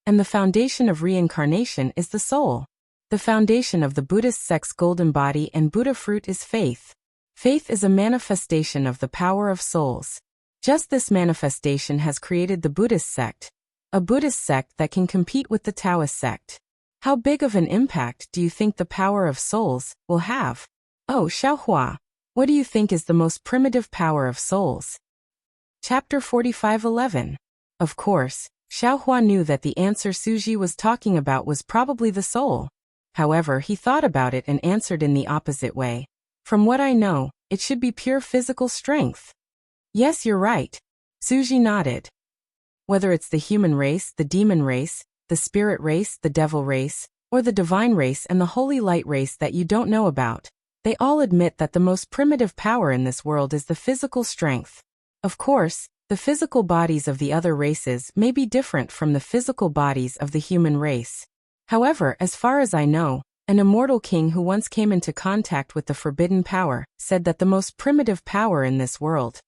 And the foundation of reincarnation is the soul. The foundation of the Buddhist sect's golden body and Buddha fruit is faith. Faith is a manifestation of the power of souls. Just this manifestation has created the Buddhist sect, a Buddhist sect that can compete with the Taoist sect. How big of an impact do you think the power of souls will have? Oh, Xiaohua, what do you think is the most primitive power of souls? Chapter 45:11. Of course, Xiaohua knew that the answer Suji was talking about was probably the soul. However, he thought about it and answered in the opposite way. From what I know, it should be pure physical strength. Yes, you're right. Suji nodded. Whether it's the human race, the demon race, the spirit race, the devil race, or the divine race and the holy light race that you don't know about, they all admit that the most primitive power in this world is the physical strength. Of course, the physical bodies of the other races may be different from the physical bodies of the human race. However, as far as I know, an immortal king who once came into contact with the forbidden power said that the most primitive power in this world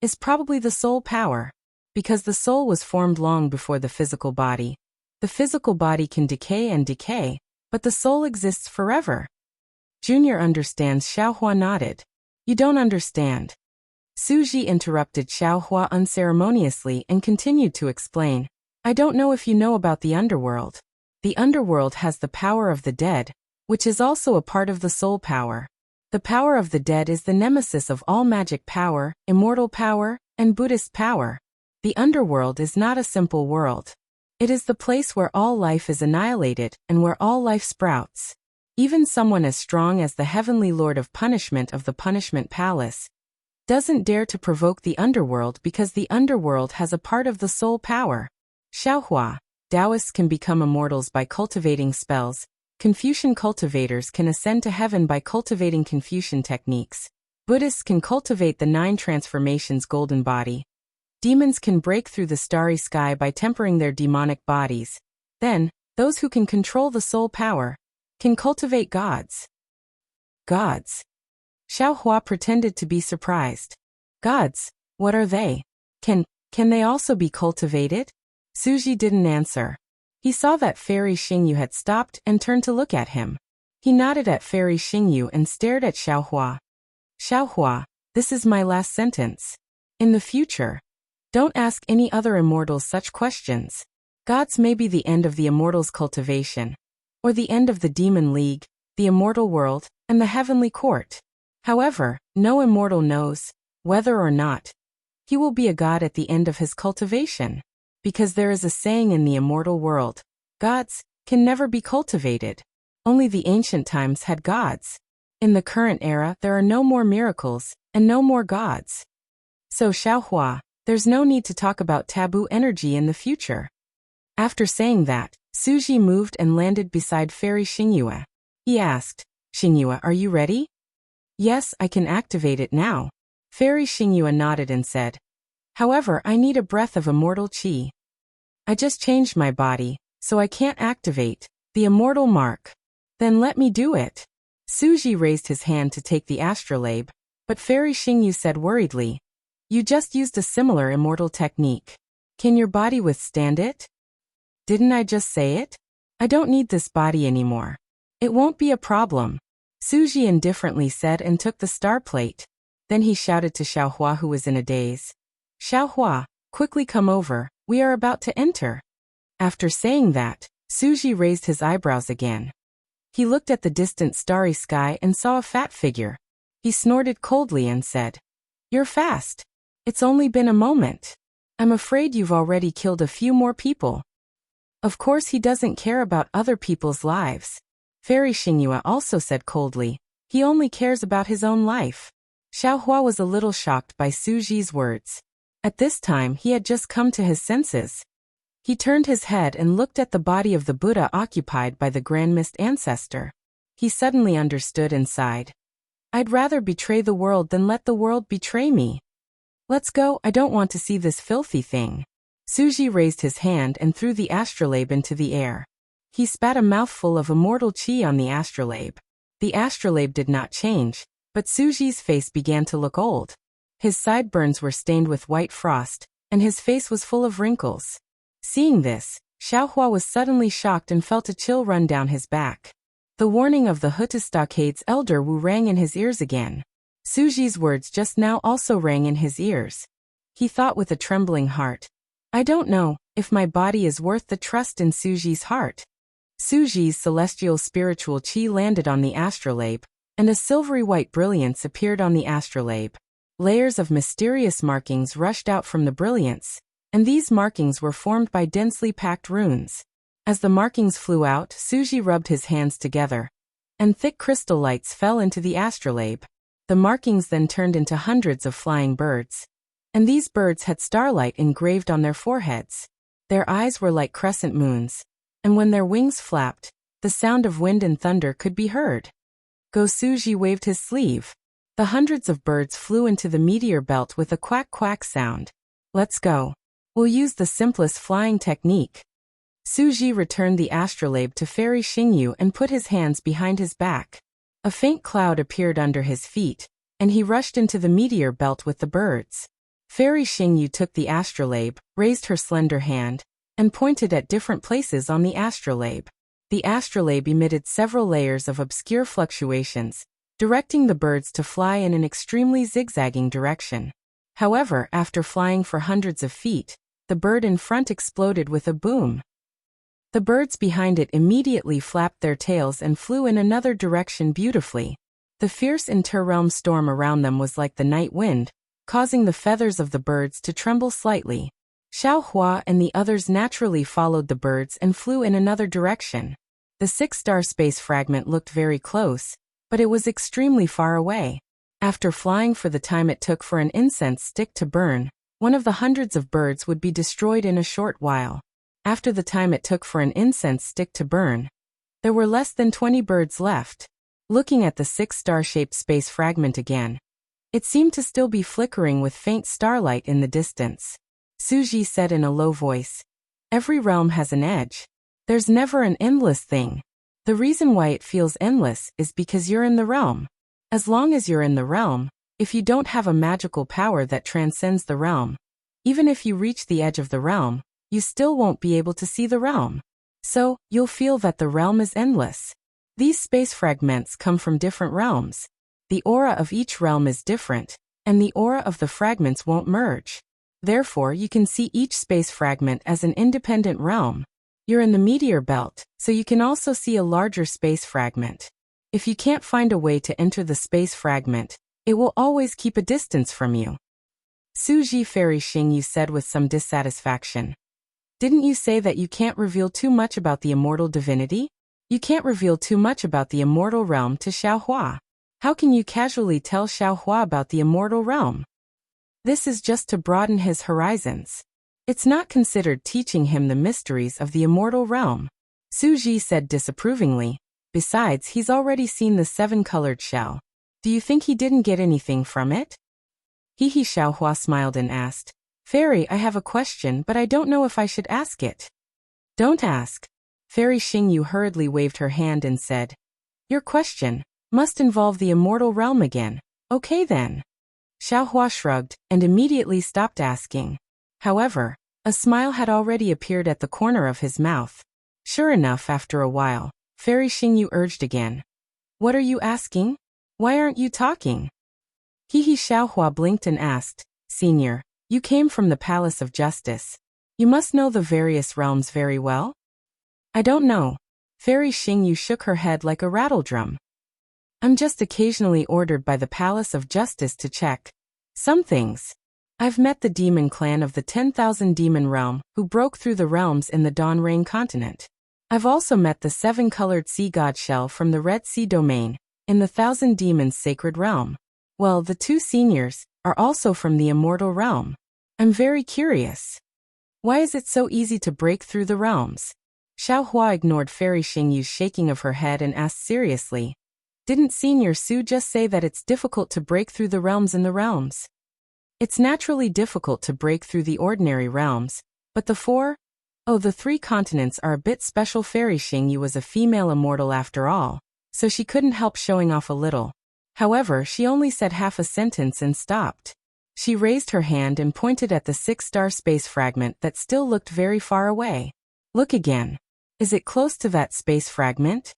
is probably the soul power. Because the soul was formed long before the physical body. The physical body can decay and decay, but the soul exists forever. Junior understands. Xiaohua nodded. You don't understand. Suji interrupted Xiaohua unceremoniously and continued to explain. I don't know if you know about the underworld. The underworld has the power of the dead, which is also a part of the soul power. The power of the dead is the nemesis of all magic power, immortal power, and Buddhist power. The underworld is not a simple world. It is the place where all life is annihilated and where all life sprouts. Even someone as strong as the heavenly lord of punishment of the punishment palace doesn't dare to provoke the underworld because the underworld has a part of the soul power. Xiaohua, Taoists can become immortals by cultivating spells. Confucian cultivators can ascend to heaven by cultivating Confucian techniques. Buddhists can cultivate the 9 transformations golden body. Demons can break through the starry sky by tempering their demonic bodies. Then, those who can control the soul power can cultivate gods. Gods. Xiaohua pretended to be surprised. Gods, what are they? Can they also be cultivated? Suji didn't answer. He saw that Fairy Xingyu had stopped and turned to look at him. He nodded at Fairy Xingyu and stared at Xiaohua. Xiaohua, this is my last sentence. In the future, don't ask any other immortals such questions. Gods may be the end of the immortals' cultivation, or the end of the demon league, the immortal world, and the heavenly court. However, no immortal knows, whether or not, he will be a god at the end of his cultivation. Because there is a saying in the immortal world, gods can never be cultivated. Only the ancient times had gods. In the current era, there are no more miracles, and no more gods. So Xiaohua, There's no need to talk about taboo energy in the future. After saying that, Suji moved and landed beside Fairy Xingyue. He asked, Xingyue, are you ready? Yes, I can activate it now. Fairy Xingyue nodded and said, however, I need a breath of immortal qi. I just changed my body, so I can't activate the immortal mark. Then let me do it. Suji raised his hand to take the astrolabe, but Fairy Xingyu said worriedly, you just used a similar immortal technique. Can your body withstand it? Didn't I just say it? I don't need this body anymore. It won't be a problem. Suji indifferently said and took the star plate. Then he shouted to Xiaohua, who was in a daze. Xiaohua, quickly come over, we are about to enter. After saying that, Suji raised his eyebrows again. He looked at the distant starry sky and saw a fat figure. He snorted coldly and said, you're fast. It's only been a moment. I'm afraid you've already killed a few more people. Of course he doesn't care about other people's lives. Fairy Xingyue also said coldly, he only cares about his own life. Xiaohua was a little shocked by Suji's words. At this time he had just come to his senses. He turned his head and looked at the body of the Buddha occupied by the Grand Mist Ancestor. He suddenly understood and sighed. I'd rather betray the world than let the world betray me. Let's go, I don't want to see this filthy thing. Suji raised his hand and threw the astrolabe into the air. He spat a mouthful of immortal qi on the astrolabe. The astrolabe did not change, but Suji's face began to look old. His sideburns were stained with white frost, and his face was full of wrinkles. Seeing this, Xiaohua was suddenly shocked and felt a chill run down his back. The warning of the Huta Stockade's elder Wu rang in his ears again. Suji's words just now also rang in his ears. He thought with a trembling heart, I don't know if my body is worth the trust in Suji's heart. Suji's celestial spiritual qi landed on the astrolabe, and a silvery white brilliance appeared on the astrolabe. Layers of mysterious markings rushed out from the brilliance, and these markings were formed by densely packed runes. As the markings flew out, Suji rubbed his hands together, and thick crystal lights fell into the astrolabe. The markings then turned into hundreds of flying birds, and these birds had starlight engraved on their foreheads. Their eyes were like crescent moons, and when their wings flapped, the sound of wind and thunder could be heard. Go Suji waved his sleeve. The hundreds of birds flew into the meteor belt with a quack-quack sound. Let's go. We'll use the simplest flying technique. Suji returned the astrolabe to Fairy Xingyu and put his hands behind his back. A faint cloud appeared under his feet, and he rushed into the meteor belt with the birds. Fairy Xingyu took the astrolabe, raised her slender hand, and pointed at different places on the astrolabe. The astrolabe emitted several layers of obscure fluctuations, directing the birds to fly in an extremely zigzagging direction. However, after flying for hundreds of feet, the bird in front exploded with a boom. The birds behind it immediately flapped their tails and flew in another direction beautifully. The fierce interrealm storm around them was like the night wind, causing the feathers of the birds to tremble slightly. Xiaohua and the others naturally followed the birds and flew in another direction. The six-star space fragment looked very close, but it was extremely far away. After flying for the time it took for an incense stick to burn, one of the hundreds of birds would be destroyed in a short while. After the time it took for an incense stick to burn, there were less than 20 birds left. Looking at the six-star-shaped space fragment again, it seemed to still be flickering with faint starlight in the distance. Suji said in a low voice, every realm has an edge. There's never an endless thing. The reason why it feels endless is because you're in the realm. As long as you're in the realm, if you don't have a magical power that transcends the realm, even if you reach the edge of the realm, you still won't be able to see the realm. So, you'll feel that the realm is endless. These space fragments come from different realms. The aura of each realm is different, and the aura of the fragments won't merge. Therefore, you can see each space fragment as an independent realm. You're in the meteor belt, so you can also see a larger space fragment. If you can't find a way to enter the space fragment, it will always keep a distance from you. Suji Fairy Xingyu said with some dissatisfaction. Didn't you say that you can't reveal too much about the immortal divinity? You can't reveal too much about the immortal realm to Xiaohua. How can you casually tell Xiaohua about the immortal realm? This is just to broaden his horizons. It's not considered teaching him the mysteries of the immortal realm. Su Ji said disapprovingly. Besides, he's already seen the 7-colored shell. Do you think he didn't get anything from it? He Xiaohua smiled and asked. Fairy, I have a question, but I don't know if I should ask it. Don't ask. Fairy Xingyu hurriedly waved her hand and said. Your question must involve the immortal realm again. Okay then. Xiaohua shrugged and immediately stopped asking. However, a smile had already appeared at the corner of his mouth. Sure enough, after a while, Fairy Xingyu urged again. What are you asking? Why aren't you talking? Xiaohua blinked and asked, Senior, you came from the Palace of Justice. You must know the various realms very well? I don't know. Fairy Xingyu shook her head like a rattledrum. I'm just occasionally ordered by the Palace of Justice to check some things. I've met the demon clan of the 10,000 demon realm who broke through the realms in the Dawn Rain continent. I've also met the 7-colored sea god shell from the Red Sea domain in the 1,000 demons sacred realm. Well, the 2 seniors are also from the immortal realm. I'm very curious. Why is it so easy to break through the realms? Xiaohua ignored Fairy Xingyu's shaking of her head and asked seriously. Didn't Senior Su just say that it's difficult to break through the realms in the realms? It's naturally difficult to break through the ordinary realms, but the 3 continents are a bit special. Fairy Xingyu was a female immortal after all, so she couldn't help showing off a little. However, she only said half a sentence and stopped. She raised her hand and pointed at the 6-star space fragment that still looked very far away. Look again. Is it close to that space fragment?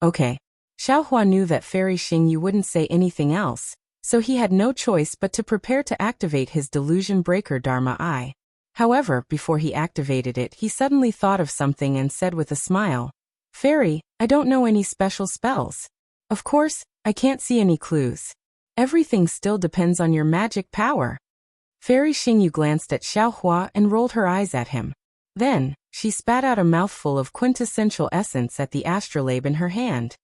Okay. Xiaohua knew that Fairy Xingyu wouldn't say anything else, so he had no choice but to prepare to activate his delusion breaker Dharma Eye. However, before he activated it, he suddenly thought of something and said with a smile, Fairy, I don't know any special spells. Of course, I can't see any clues. Everything still depends on your magic power. Fairy Xingyu glanced at Xiaohua and rolled her eyes at him. Then, she spat out a mouthful of quintessential essence at the astrolabe in her hand.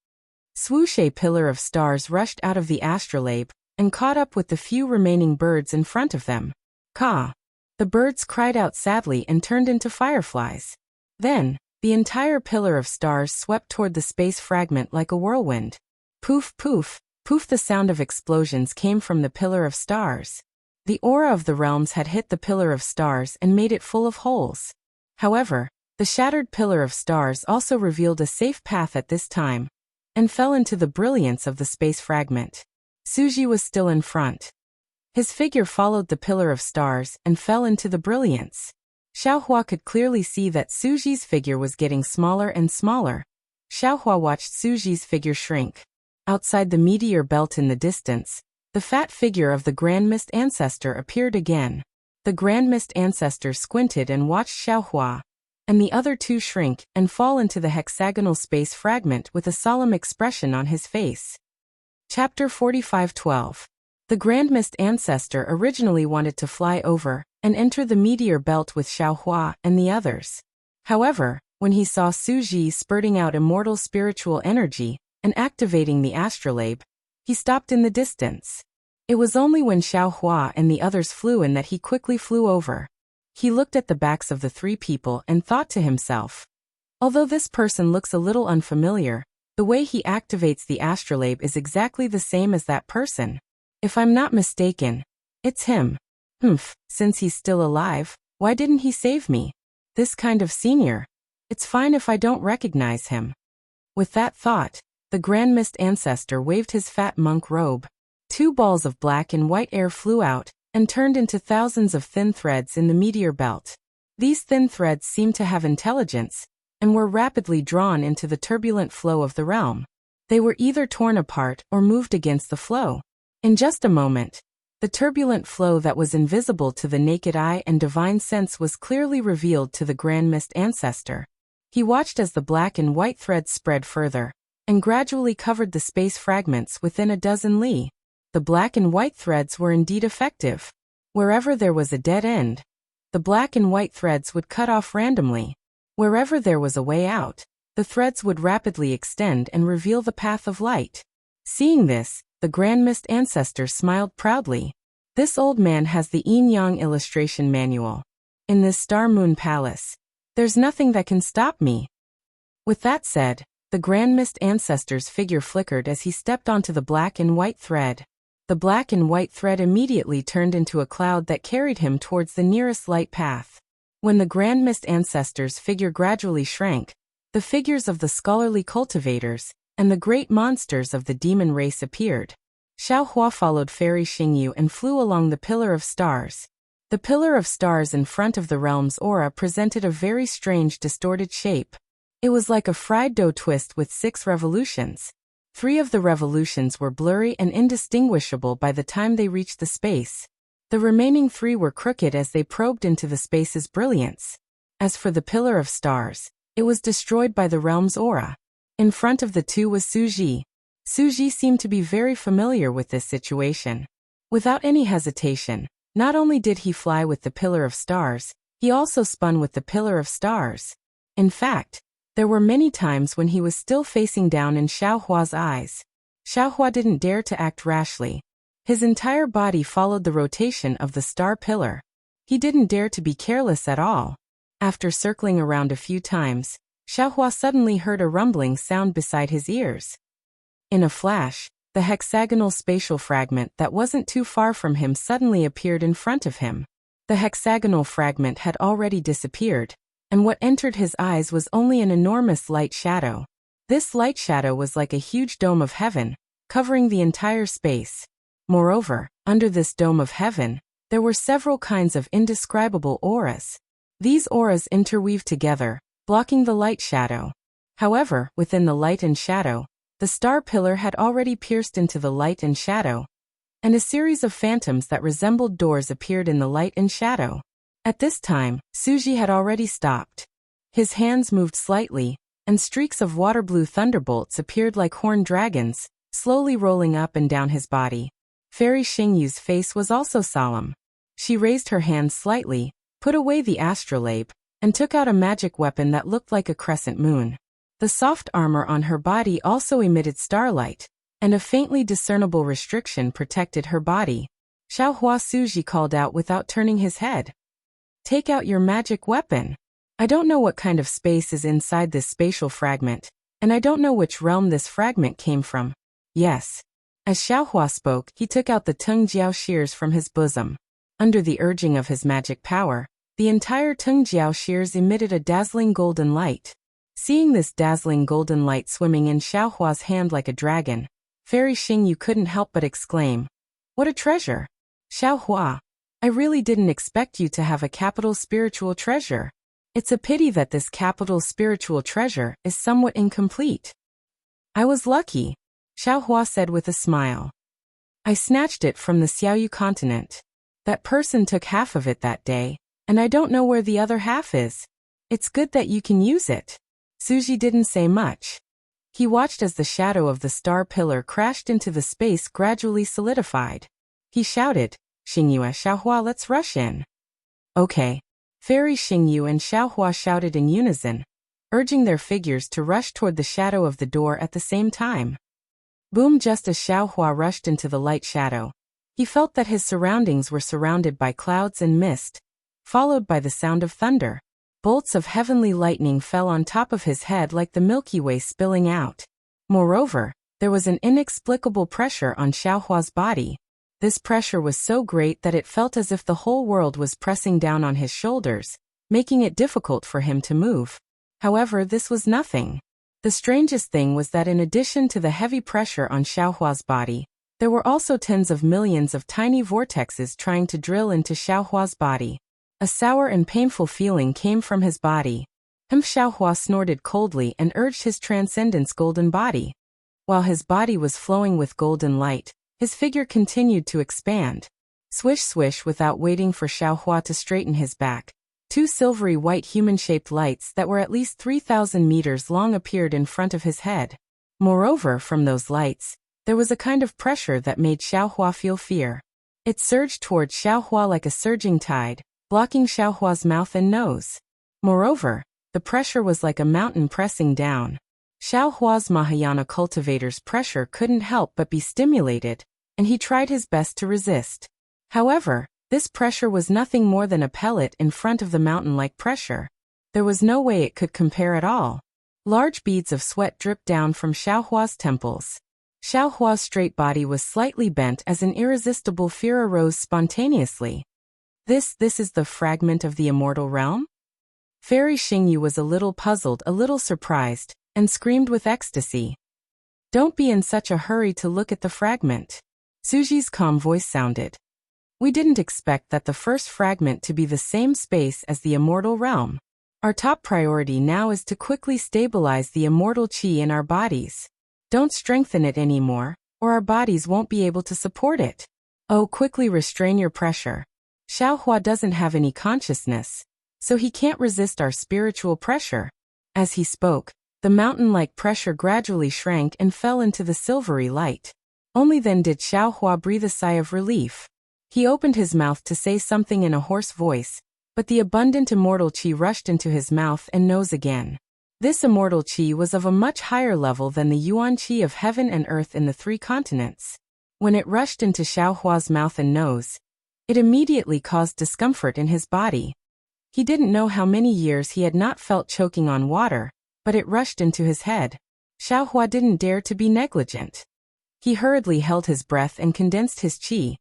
Swoosh! A pillar of stars rushed out of the astrolabe and caught up with the few remaining birds in front of them. Caw! The birds cried out sadly and turned into fireflies. Then, the entire pillar of stars swept toward the space fragment like a whirlwind. Poof, poof, poof! The sound of explosions came from the pillar of stars. The aura of the realms had hit the pillar of stars and made it full of holes. However, the shattered pillar of stars also revealed a safe path at this time, and fell into the brilliance of the space fragment. Suji was still in front. His figure followed the pillar of stars and fell into the brilliance. Xiaohua could clearly see that Suji's figure was getting smaller and smaller. Xiaohua watched Suji's figure shrink. Outside the meteor belt in the distance, the fat figure of the Grand Mist Ancestor appeared again. The Grand Mist Ancestor squinted and watched Xiaohua, and the other 2 shrink and fall into the hexagonal space fragment with a solemn expression on his face. Chapter 45:12. The Grand Mist Ancestor originally wanted to fly over and enter the meteor belt with Xiaohua and the others. However, when he saw Su Ji spurting out immortal spiritual energy and activating the astrolabe, he stopped in the distance. It was only when Xiaohua and the others flew in that he quickly flew over. He looked at the backs of the 3 people and thought to himself, although this person looks a little unfamiliar, the way he activates the astrolabe is exactly the same as that person. If I'm not mistaken, it's him. Since he's still alive, why didn't he save me? This kind of senior. It's fine if I don't recognize him. With that thought, the Grand Mist Ancestor waved his fat monk robe. 2 balls of black and white air flew out and turned into thousands of thin threads in the meteor belt. These thin threads seemed to have intelligence and were rapidly drawn into the turbulent flow of the realm. They were either torn apart or moved against the flow. In just a moment, the turbulent flow that was invisible to the naked eye and divine sense was clearly revealed to the Grand Mist Ancestor. He watched as the black and white threads spread further and gradually covered the space fragments within a dozen li. The black and white threads were indeed effective. Wherever there was a dead end, the black and white threads would cut off randomly. Wherever there was a way out, the threads would rapidly extend and reveal the path of light. Seeing this, the Grand Mist Ancestor smiled proudly. This old man has the yin-yang illustration manual. In this star-moon palace, there's nothing that can stop me. With that said, the Grand Mist Ancestor's figure flickered as he stepped onto the black and white thread. The black and white thread immediately turned into a cloud that carried him towards the nearest light path. When the Grand Mist Ancestor's figure gradually shrank, the figures of the scholarly cultivators and the great monsters of the demon race appeared. Xiaohua followed Fairy Xingyu and flew along the Pillar of Stars. The Pillar of Stars in front of the realm's aura presented a very strange distorted shape. It was like a fried dough twist with 6 revolutions. 3 of the revolutions were blurry and indistinguishable by the time they reached the space. The remaining 3 were crooked as they probed into the space's brilliance. As for the Pillar of Stars, it was destroyed by the realm's aura. In front of the 2 was Suji. Suji seemed to be very familiar with this situation. Without any hesitation, not only did he fly with the Pillar of Stars, he also spun with the Pillar of Stars. In fact, there were many times when he was still facing down in Xiaohua's eyes. Xiaohua didn't dare to act rashly. His entire body followed the rotation of the star pillar. He didn't dare to be careless at all. After circling around a few times, Xiaohua suddenly heard a rumbling sound beside his ears. In a flash, the hexagonal spatial fragment that wasn't too far from him suddenly appeared in front of him. The hexagonal fragment had already disappeared, and what entered his eyes was only an enormous light shadow. This light shadow was like a huge dome of heaven, covering the entire space. Moreover, under this dome of heaven, there were several kinds of indescribable auras. These auras interweaved together, blocking the light shadow. However, within the light and shadow, the star pillar had already pierced into the light and shadow, and a series of phantoms that resembled doors appeared in the light and shadow. At this time, Suji had already stopped. His hands moved slightly, and streaks of water-blue thunderbolts appeared like horned dragons, slowly rolling up and down his body. Fairy Xingyu's face was also solemn. She raised her hands slightly, put away the astrolabe, and took out a magic weapon that looked like a crescent moon. The soft armor on her body also emitted starlight, and a faintly discernible restriction protected her body. Xiaohua Suji called out without turning his head. Take out your magic weapon. I don't know what kind of space is inside this spatial fragment, and I don't know which realm this fragment came from. Yes. As Xiaohua spoke, he took out the Tung Jiao shears from his bosom. Under the urging of his magic power, the entire Tung Jiao shears emitted a dazzling golden light. Seeing this dazzling golden light swimming in Xiaohua's hand like a dragon, Fairy Xingyu couldn't help but exclaim, "What a treasure! Xiaohua, I really didn't expect you to have a capital spiritual treasure. It's a pity that this capital spiritual treasure is somewhat incomplete." "I was lucky," Xiaohua said with a smile. "I snatched it from the Xiaoyu continent. That person took half of it that day, and I don't know where the other half is. It's good that you can use it." Suji didn't say much. He watched as the shadow of the star pillar crashed into the space gradually solidified. He shouted, "Xingyu and Xiaohua, let's rush in." "Okay." Fairy Xingyu and Xiaohua shouted in unison, urging their figures to rush toward the shadow of the door at the same time. Boom! Just as Xiaohua rushed into the light shadow, he felt that his surroundings were surrounded by clouds and mist, followed by the sound of thunder. Bolts of heavenly lightning fell on top of his head like the Milky Way spilling out. Moreover, there was an inexplicable pressure on Xiaohua's body. This pressure was so great that it felt as if the whole world was pressing down on his shoulders, making it difficult for him to move. However, this was nothing. The strangest thing was that in addition to the heavy pressure on Xiaohua's body, there were also tens of millions of tiny vortexes trying to drill into Xiaohua's body. A sour and painful feeling came from his body. Xiaohua snorted coldly and urged his transcendence golden body. While his body was flowing with golden light, his figure continued to expand. Swish swish! Without waiting for Xiaohua to straighten his back, 2 silvery white human-shaped lights that were at least 3,000 meters long appeared in front of his head. Moreover, from those lights, there was a kind of pressure that made Xiaohua feel fear. It surged toward Xiaohua like a surging tide, blocking Xiaohua's mouth and nose. Moreover, the pressure was like a mountain pressing down. Xiaohua's Mahayana cultivator's pressure couldn't help but be stimulated, and he tried his best to resist. However, this pressure was nothing more than a pellet in front of the mountain-like pressure. There was no way it could compare at all. Large beads of sweat dripped down from Xiaohua's temples. Xiaohua's straight body was slightly bent as an irresistible fear arose spontaneously. This is the fragment of the immortal realm? Fairy Xingyu was a little puzzled, a little surprised, and screamed with ecstasy. Don't be in such a hurry to look at the fragment. Suji's calm voice sounded. We didn't expect that the first fragment to be the same space as the immortal realm. Our top priority now is to quickly stabilize the immortal qi in our bodies. Don't strengthen it anymore, or our bodies won't be able to support it. Oh, quickly restrain your pressure. Xiaohua doesn't have any consciousness, so he can't resist our spiritual pressure. As he spoke, the mountain-like pressure gradually shrank and fell into the silvery light. Only then did Xiaohua breathe a sigh of relief. He opened his mouth to say something in a hoarse voice, but the abundant immortal qi rushed into his mouth and nose again. This immortal qi was of a much higher level than the yuan qi of heaven and earth in the 3 continents. When it rushed into Xiaohua's mouth and nose, it immediately caused discomfort in his body. He didn't know how many years he had not felt choking on water, but it rushed into his head. Xiaohua didn't dare to be negligent. He hurriedly held his breath and condensed his qi,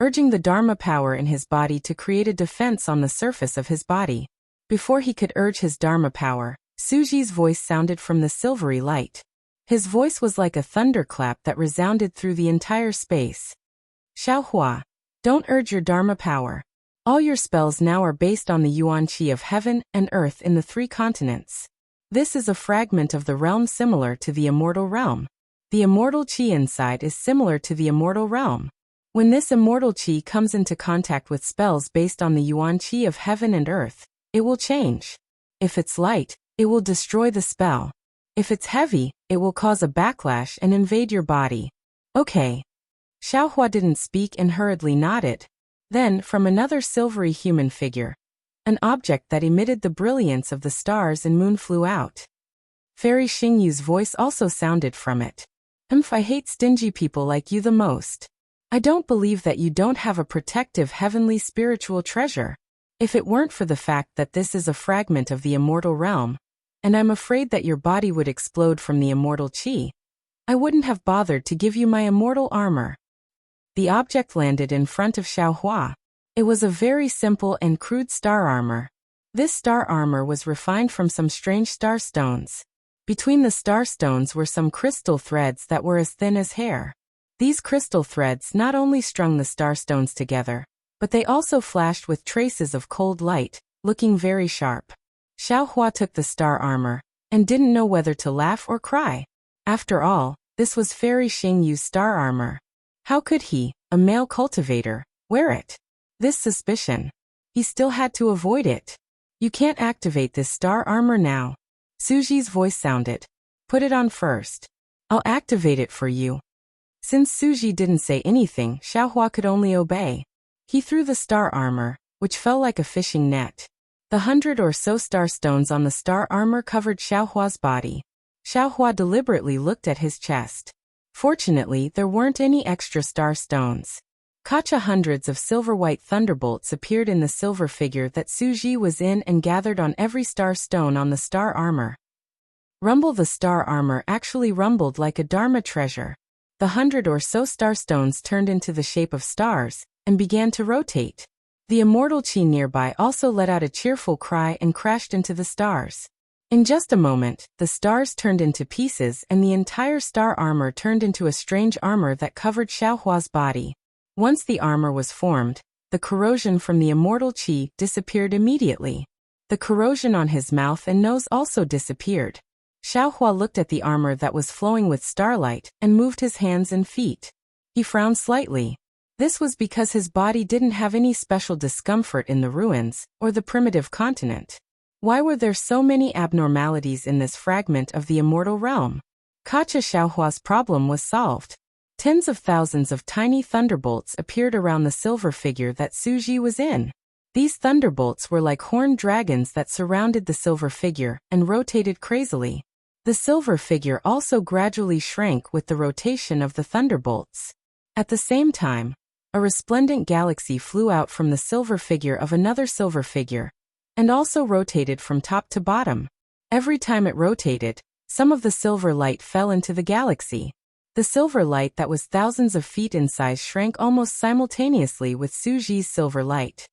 urging the Dharma power in his body to create a defense on the surface of his body. Before he could urge his Dharma power, Suji's voice sounded from the silvery light. His voice was like a thunderclap that resounded through the entire space. Xiaohua, don't urge your Dharma power. All your spells now are based on the yuan qi of heaven and earth in the 3 continents. This is a fragment of the realm similar to the immortal realm. The immortal qi inside is similar to the immortal realm. When this immortal qi comes into contact with spells based on the yuan qi of heaven and earth, it will change. If it's light, it will destroy the spell. If it's heavy, it will cause a backlash and invade your body. Okay. Xiaohua didn't speak and hurriedly nodded. Then, from another silvery human figure, an object that emitted the brilliance of the stars and moon flew out. Fairy Xingyu's voice also sounded from it. I hate stingy people like you the most. I don't believe that you don't have a protective heavenly spiritual treasure. If it weren't for the fact that this is a fragment of the immortal realm, and I'm afraid that your body would explode from the immortal qi, I wouldn't have bothered to give you my immortal armor. The object landed in front of Xiaohua. It was a very simple and crude star armor. This star armor was refined from some strange star stones. Between the star stones were some crystal threads that were as thin as hair. These crystal threads not only strung the star stones together, but they also flashed with traces of cold light, looking very sharp. Xiaohua took the star armor, and didn't know whether to laugh or cry. After all, this was Fairy Xingyu's star armor. How could he, a male cultivator, wear it? This suspicion. He still had to avoid it. You can't activate this star armor now. Suji's voice sounded. Put it on first. I'll activate it for you. Since Suji didn't say anything, Xiaohua could only obey. He threw the star armor, which fell like a fishing net. The 100 or so star stones on the star armor covered Xiaohua's body. Xiaohua deliberately looked at his chest. Fortunately, there weren't any extra star stones. Hundreds of silver-white thunderbolts appeared in the silver figure that Suji was in and gathered on every star stone on the star armor. Rumble, the star armor actually rumbled like a Dharma treasure. The 100 or so star stones turned into the shape of stars and began to rotate. The immortal qi nearby also let out a cheerful cry and crashed into the stars. In just a moment, the stars turned into pieces and the entire star armor turned into a strange armor that covered Xiaohua's body. Once the armor was formed, the corrosion from the immortal qi disappeared immediately. The corrosion on his mouth and nose also disappeared. Xiaohua looked at the armor that was flowing with starlight and moved his hands and feet. He frowned slightly. This was because his body didn't have any special discomfort in the ruins or the primitive continent. Why were there so many abnormalities in this fragment of the immortal realm? Xiaohua's problem was solved. Tens of thousands of tiny thunderbolts appeared around the silver figure that Suji was in. These thunderbolts were like horned dragons that surrounded the silver figure and rotated crazily. The silver figure also gradually shrank with the rotation of the thunderbolts. At the same time, A resplendent galaxy flew out from the silver figure of another silver figure, and also rotated from top to bottom. Every time it rotated, some of the silver light fell into the galaxy. The silver light that was thousands of feet in size shrank almost simultaneously with Suji's silver light.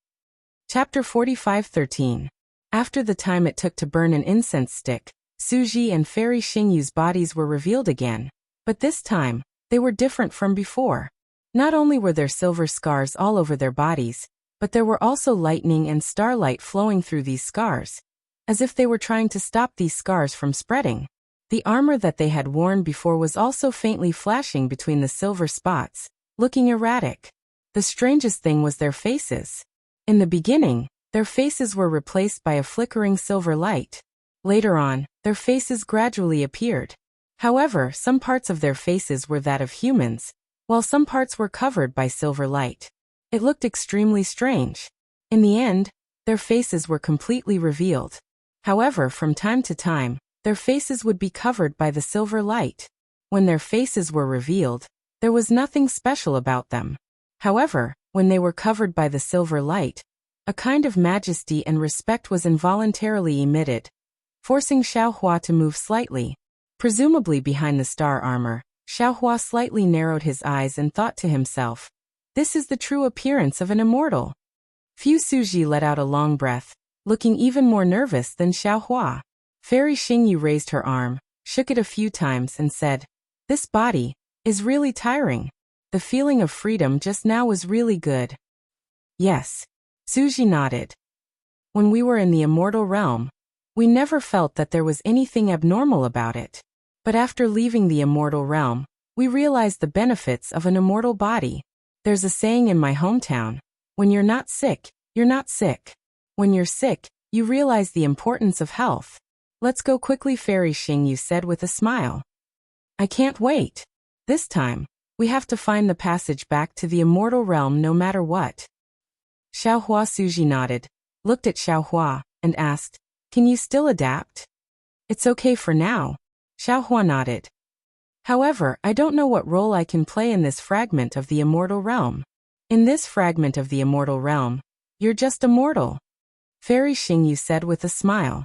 Chapter 45:13. After the time it took to burn an incense stick, Suji and Fairy Xingyu's bodies were revealed again, but this time, they were different from before. Not only were there silver scars all over their bodies, but there were also lightning and starlight flowing through these scars, as if they were trying to stop these scars from spreading. The armor that they had worn before was also faintly flashing between the silver spots, looking erratic. The strangest thing was their faces. In the beginning, their faces were replaced by a flickering silver light. Later on, their faces gradually appeared. However, some parts of their faces were that of humans, while some parts were covered by silver light. It looked extremely strange. In the end, their faces were completely revealed. However, from time to time, their faces would be covered by the silver light. When their faces were revealed, there was nothing special about them. However, when they were covered by the silver light, a kind of majesty and respect was involuntarily emitted, forcing Xiaohua to move slightly. Presumably behind the star armor, Xiaohua slightly narrowed his eyes and thought to himself, "This is the true appearance of an immortal." Fu Suji let out a long breath, looking even more nervous than Xiaohua. Fairy Xingyu raised her arm, shook it a few times and said, "This body is really tiring. The feeling of freedom just now was really good." "Yes." Suji nodded. "When we were in the immortal realm, we never felt that there was anything abnormal about it. But after leaving the immortal realm, we realized the benefits of an immortal body. There's a saying in my hometown, when you're not sick, you're not sick. When you're sick, you realize the importance of health. Let's go quickly," Fairy Xingyu said with a smile. "I can't wait. This time, we have to find the passage back to the immortal realm no matter what." Xiaohua. Suji nodded, looked at Xiaohua, and asked, "Can you still adapt?" "It's okay for now." Xiaohua nodded. "However, I don't know what role I can play in this fragment of the immortal realm. In this fragment of the immortal realm, you're just a mortal," Fairy Xingyu said with a smile.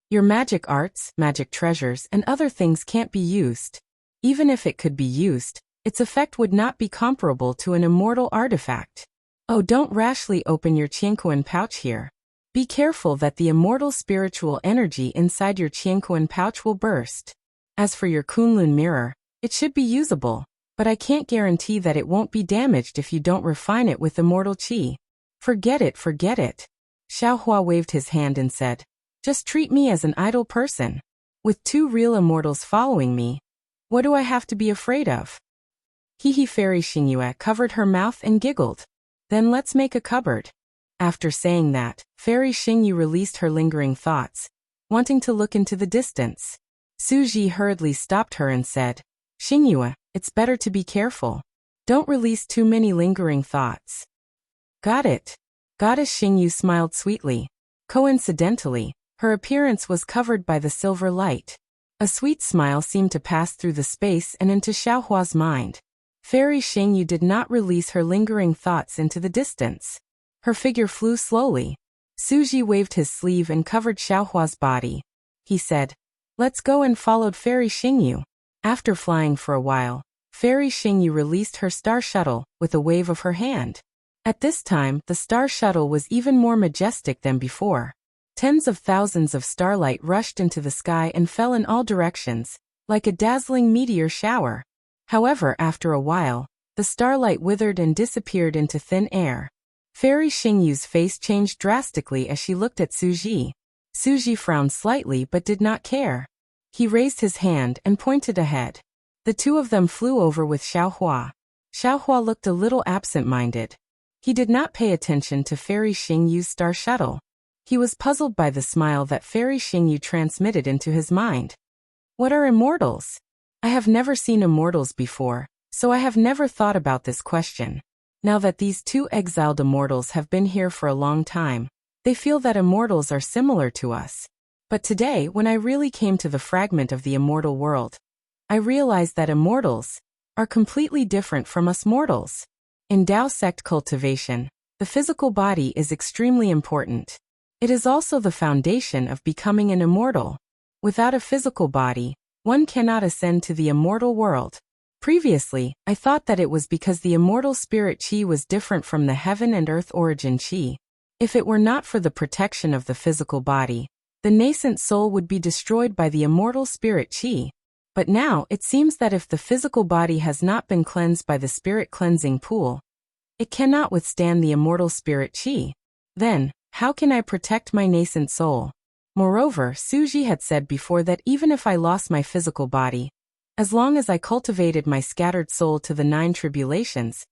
"Your magic arts, magic treasures, and other things can't be used. Even if it could be used, its effect would not be comparable to an immortal artifact. Oh, don't rashly open your Qianquan pouch here. Be careful that the immortal spiritual energy inside your Qianquan pouch will burst. As for your Kunlun mirror, it should be usable, but I can't guarantee that it won't be damaged if you don't refine it with immortal qi. Forget it, forget it." Xiaohua waved his hand and said, "Just treat me as an idle person. With 2 real immortals following me, what do I have to be afraid of?" He Fairy Xingyue covered her mouth and giggled. "Then let's make a cupboard." After saying that, Fairy Xingyu released her lingering thoughts, wanting to look into the distance. Suji hurriedly stopped her and said, "Xingyue, it's better to be careful. Don't release too many lingering thoughts." "Got it." Goddess Xingyu smiled sweetly. Coincidentally, her appearance was covered by the silver light. A sweet smile seemed to pass through the space and into Xiaohua's mind. Fairy Xingyu did not release her lingering thoughts into the distance. Her figure flew slowly. Suji waved his sleeve and covered Xiaohua's body. He said, "Let's go," and followed Fairy Xingyu. After flying for a while, Fairy Xingyu released her star shuttle with a wave of her hand. At this time, the star shuttle was even more majestic than before. Tens of thousands of starlight rushed into the sky and fell in all directions, like a dazzling meteor shower. However, after a while, the starlight withered and disappeared into thin air. Fairy Xingyu's face changed drastically as she looked at Suji. Suji frowned slightly but did not care. He raised his hand and pointed ahead. The two of them flew over with Xiaohua. Xiaohua looked a little absent-minded. He did not pay attention to Fairy Xingyu's star shuttle. He was puzzled by the smile that Fairy Xingyu transmitted into his mind. What are immortals? I have never seen immortals before, so I have never thought about this question. Now that these 2 exiled immortals have been here for a long time, they feel that immortals are similar to us. But today, when I really came to the fragment of the immortal world, I realized that immortals are completely different from us mortals. In Tao sect cultivation, the physical body is extremely important. It is also the foundation of becoming an immortal. Without a physical body, one cannot ascend to the immortal world. Previously, I thought that it was because the immortal spirit chi was different from the heaven and earth origin chi. If it were not for the protection of the physical body, the nascent soul would be destroyed by the immortal spirit chi. But now it seems that if the physical body has not been cleansed by the spirit cleansing pool, it cannot withstand the immortal spirit chi. Then, how can I protect my nascent soul? Moreover, Suji had said before that even if I lost my physical body, as long as I cultivated my scattered soul to the 9 tribulations,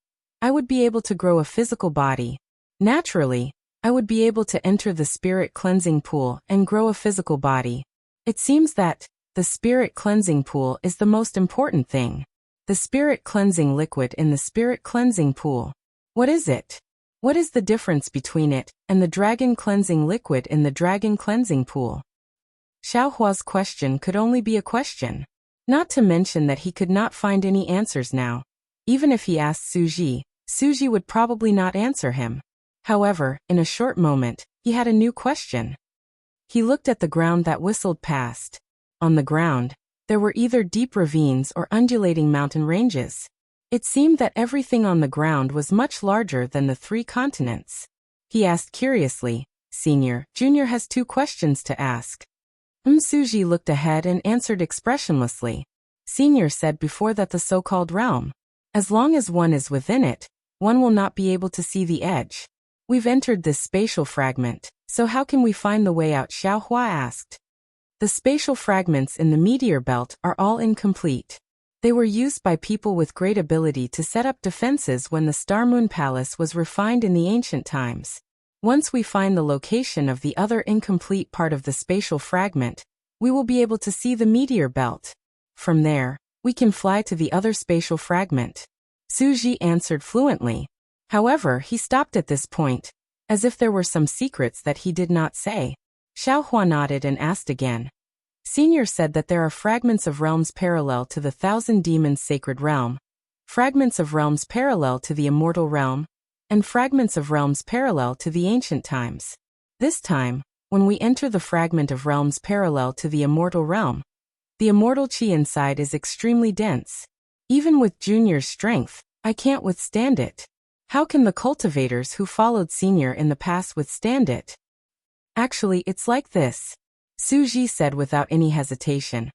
I would be able to grow a physical body. Naturally, I would be able to enter the spirit cleansing pool and grow a physical body. It seems that the spirit cleansing pool is the most important thing. The spirit cleansing liquid in the spirit cleansing pool. What is it? What is the difference between it and the dragon cleansing liquid in the dragon cleansing pool? Xiaohua's question could only be a question. Not to mention that he could not find any answers now. Even if he asked Suji, Suji would probably not answer him. However, in a short moment, he had a new question. He looked at the ground that whistled past. On the ground, there were either deep ravines or undulating mountain ranges. It seemed that everything on the ground was much larger than the 3 continents. He asked curiously, Senior, Junior has 2 questions to ask. Suji looked ahead and answered expressionlessly. Senior said before that the so-called realm, as long as one is within it, one will not be able to see the edge. We've entered this spatial fragment, so how can we find the way out? Xiaohua asked. The spatial fragments in the meteor belt are all incomplete. They were used by people with great ability to set up defenses when the Star Moon Palace was refined in the ancient times. Once we find the location of the other incomplete part of the spatial fragment, we will be able to see the meteor belt. From there, we can fly to the other spatial fragment. Suji answered fluently. However, he stopped at this point, as if there were some secrets that he did not say. Xiaohua nodded and asked again. Senior said that there are fragments of realms parallel to the 1,000 Demons Sacred Realm, fragments of realms parallel to the Immortal Realm, and fragments of realms parallel to the ancient times. This time, when we enter the fragment of realms parallel to the Immortal Realm, the immortal chi inside is extremely dense. Even with Junior's strength, I can't withstand it. How can the cultivators who followed Senior in the past withstand it? Actually, it's like this, Suji said without any hesitation.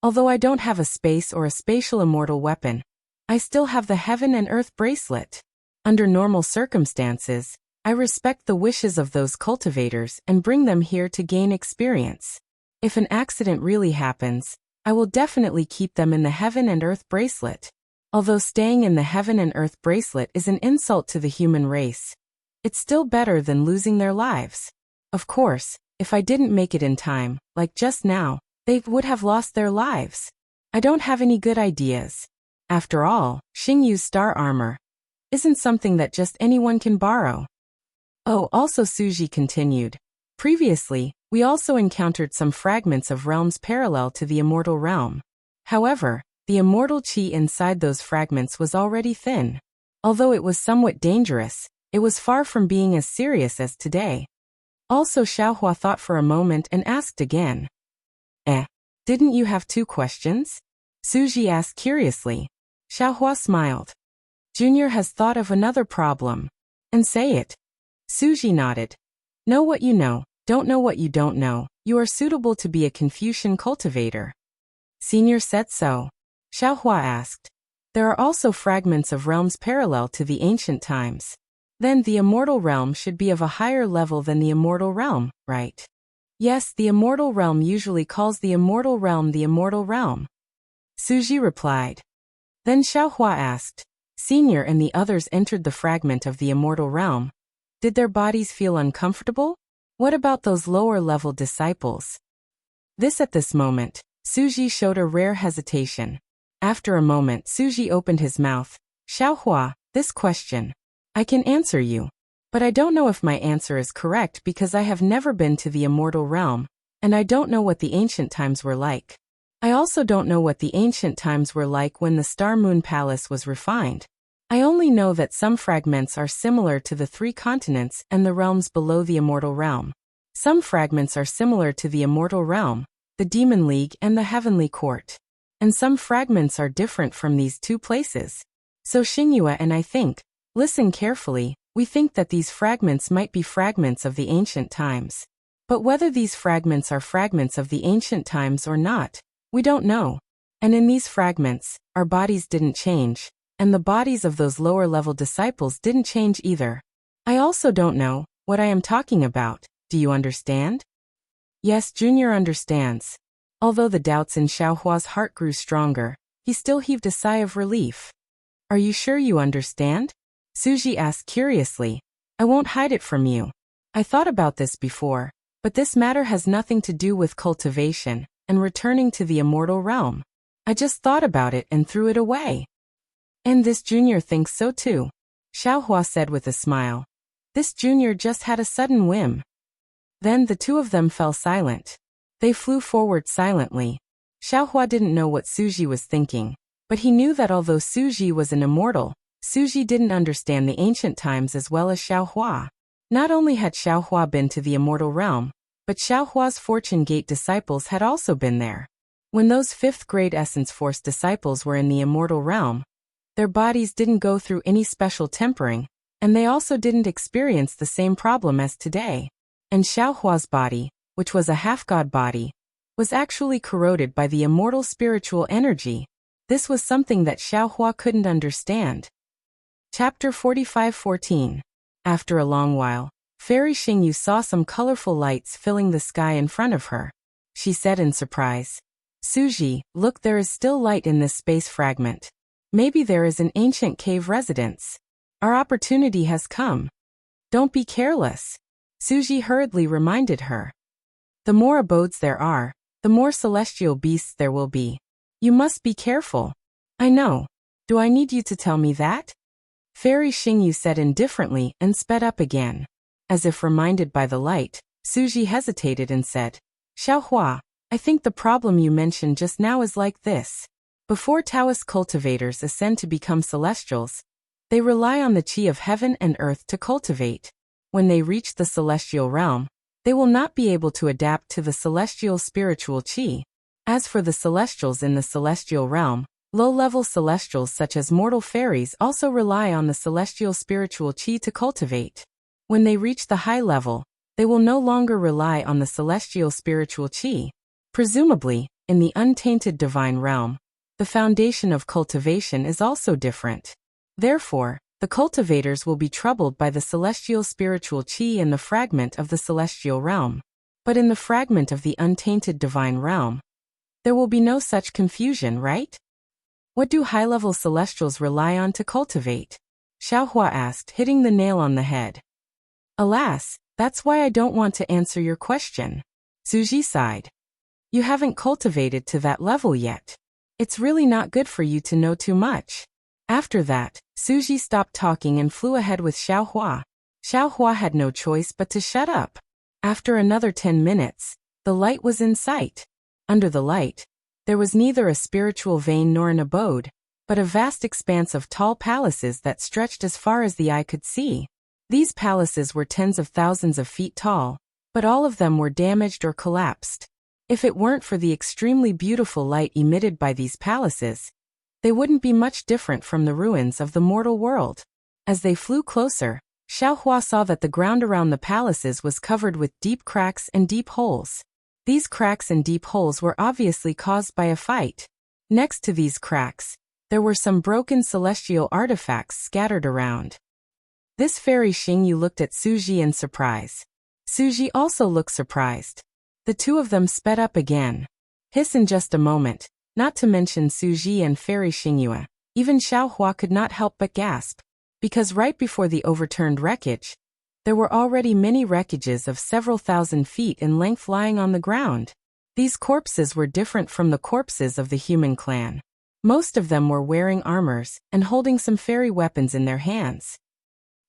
Although I don't have a space or a spatial immortal weapon, I still have the heaven and earth bracelet. Under normal circumstances, I respect the wishes of those cultivators and bring them here to gain experience. If an accident really happens, I will definitely keep them in the heaven and earth bracelet. Although staying in the heaven and earth bracelet is an insult to the human race, it's still better than losing their lives. Of course, if I didn't make it in time, like just now, they would have lost their lives. I don't have any good ideas. After all, Xingyu's star armor isn't something that just anyone can borrow. Oh, also Suji continued. Previously, we also encountered some fragments of realms parallel to the immortal realm. However, the immortal chi inside those fragments was already thin. Although it was somewhat dangerous, it was far from being as serious as today. Also, Xiaohua thought for a moment and asked again. Didn't you have 2 questions? Suji asked curiously. Xiaohua smiled. Junior has thought of another problem. And say it. Suji nodded. Know what you know, don't know what you don't know. You are suitable to be a Confucian cultivator. Senior said so. Xiaohua asked. There are also fragments of realms parallel to the ancient times. Then the immortal realm should be of a higher level than the immortal realm, right? Yes, the immortal realm usually calls the immortal realm the immortal realm. Suji replied. Then Xiaohua asked. Senior and the others entered the fragment of the immortal realm. Did their bodies feel uncomfortable? What about those lower-level disciples? At this moment, Suji showed a rare hesitation. After a moment, Suji opened his mouth. Xiaohua, this question. I can answer you. But I don't know if my answer is correct because I have never been to the immortal realm, and I don't know what the ancient times were like. I also don't know what the ancient times were like when the Star Moon Palace was refined. I only know that some fragments are similar to the 3 continents and the realms below the immortal realm. Some fragments are similar to the immortal realm, the Demon League and the Heavenly Court. And some fragments are different from these 2 places. So Xingyue and I think, listen carefully, we think that these fragments might be fragments of the ancient times. But whether these fragments are fragments of the ancient times or not, we don't know. And in these fragments, our bodies didn't change, and the bodies of those lower-level disciples didn't change either. I also don't know what I am talking about. Do you understand? Yes, Junior understands. Although the doubts in Xiaohua's heart grew stronger, he still heaved a sigh of relief. Are you sure you understand? Suji asked curiously. I won't hide it from you. I thought about this before, but this matter has nothing to do with cultivation and returning to the immortal realm. I just thought about it and threw it away. And this Junior thinks so too, Xiaohua said with a smile. This Junior just had a sudden whim. Then the 2 of them fell silent. They flew forward silently. Xiaohua didn't know what Suji was thinking, but he knew that although Suji was an immortal, Suji didn't understand the ancient times as well as Xiaohua. Not only had Xiaohua been to the immortal realm, but Xiaohua's Fortune Gate disciples had also been there. When those 5th grade Essence Force disciples were in the immortal realm, their bodies didn't go through any special tempering, and they also didn't experience the same problem as today. And Xiaohua's body, which was a half-god body, was actually corroded by the immortal spiritual energy. This was something that Xiaohua couldn't understand. Chapter 45:14. After a long while, Fairy Xingyu saw some colorful lights filling the sky in front of her. She said in surprise, Suji, look, there is still light in this space fragment. Maybe there is an ancient cave residence. Our opportunity has come. Don't be careless. Suji hurriedly reminded her. The more abodes there are, the more celestial beasts there will be. You must be careful. I know. Do I need you to tell me that? Fairy Xingyu said indifferently and sped up again. As if reminded by the light, Suji hesitated and said, Xiaohua, I think the problem you mentioned just now is like this. Before Taoist cultivators ascend to become celestials, they rely on the qi of heaven and earth to cultivate. When they reach the celestial realm, they will not be able to adapt to the celestial spiritual qi. As for the celestials in the celestial realm, low-level celestials such as mortal fairies also rely on the celestial spiritual qi to cultivate. When they reach the high level, they will no longer rely on the celestial spiritual qi. Presumably, in the untainted divine realm, the foundation of cultivation is also different. Therefore, the cultivators will be troubled by the celestial spiritual qi in the fragment of the celestial realm. But in the fragment of the untainted divine realm, there will be no such confusion, right? What do high-level celestials rely on to cultivate? Xiaohua asked, hitting the nail on the head. Alas, that's why I don't want to answer your question. Suji sighed. You haven't cultivated to that level yet. It's really not good for you to know too much. After that, Suji stopped talking and flew ahead with Xiaohua. Xiaohua had no choice but to shut up. After another 10 minutes, the light was in sight. Under the light, there was neither a spiritual vein nor an abode, but a vast expanse of tall palaces that stretched as far as the eye could see. These palaces were tens of thousands of feet tall, but all of them were damaged or collapsed. If it weren't for the extremely beautiful light emitted by these palaces, they wouldn't be much different from the ruins of the mortal world. As they flew closer, Xiaohua saw that the ground around the palaces was covered with deep cracks and deep holes. These cracks and deep holes were obviously caused by a fight. Next to these cracks, there were some broken celestial artifacts scattered around. This Fairy Xingyu looked at Suji in surprise. Suji also looked surprised. The 2 of them sped up again. Hiss in just a moment, not to mention Suji and Fairy Xingyu. Even Xiaohua could not help but gasp. Because right before the overturned wreckage, there were already many wreckages of several thousand feet in length lying on the ground. These corpses were different from the corpses of the human clan. Most of them were wearing armors and holding some fairy weapons in their hands.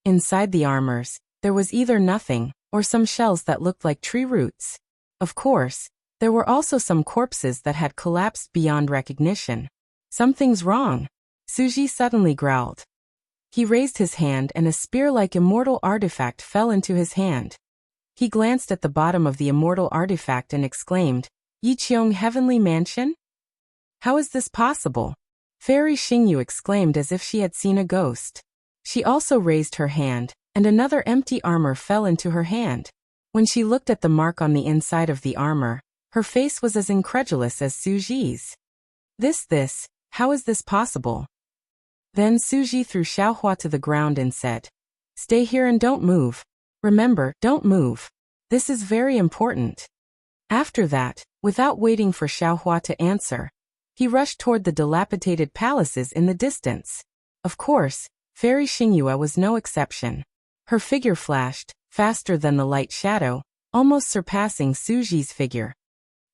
Inside the armors, there was either nothing or some shells that looked like tree roots. Of course, there were also some corpses that had collapsed beyond recognition. Something's wrong, Suji suddenly growled. He raised his hand and a spear-like immortal artifact fell into his hand. He glanced at the bottom of the immortal artifact and exclaimed, Yiqiong Heavenly Mansion? How is this possible? Fairy Xingyu exclaimed as if she had seen a ghost. She also raised her hand, and another empty armor fell into her hand. When she looked at the mark on the inside of the armor, her face was as incredulous as Suji's. How is this possible? Then Suji threw Xiaohua to the ground and said, Stay here and don't move. Remember, don't move. This is very important. After that, without waiting for Xiaohua to answer, he rushed toward the dilapidated palaces in the distance. Of course, Fairy Xingyue was no exception. Her figure flashed, faster than the light shadow, almost surpassing Suji's figure.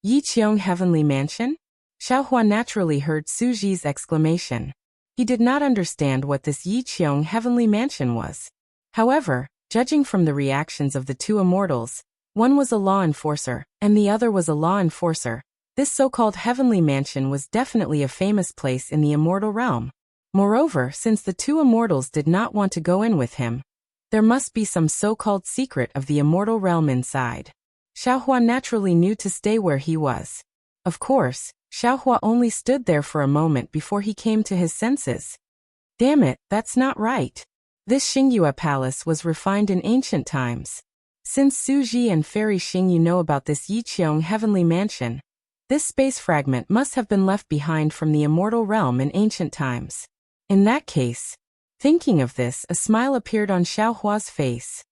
Yiqiong Heavenly Mansion? Xiaohua naturally heard Suji's exclamation. He did not understand what this Yiqiong Heavenly Mansion was. However, judging from the reactions of the two immortals, one was a law enforcer, and the other was a law enforcer. This so-called Heavenly Mansion was definitely a famous place in the immortal realm. Moreover, since the two immortals did not want to go in with him, there must be some so-called secret of the immortal realm inside. Xiaohua naturally knew to stay where he was. Of course, Xiaohua only stood there for a moment before he came to his senses. Damn it, that's not right. This Xingyue palace was refined in ancient times. Since Suji and Fairy Xingyu know about this Yiqiong Heavenly Mansion, this space fragment must have been left behind from the immortal realm in ancient times. In that case, thinking of this, a smile appeared on Xiaohua's face.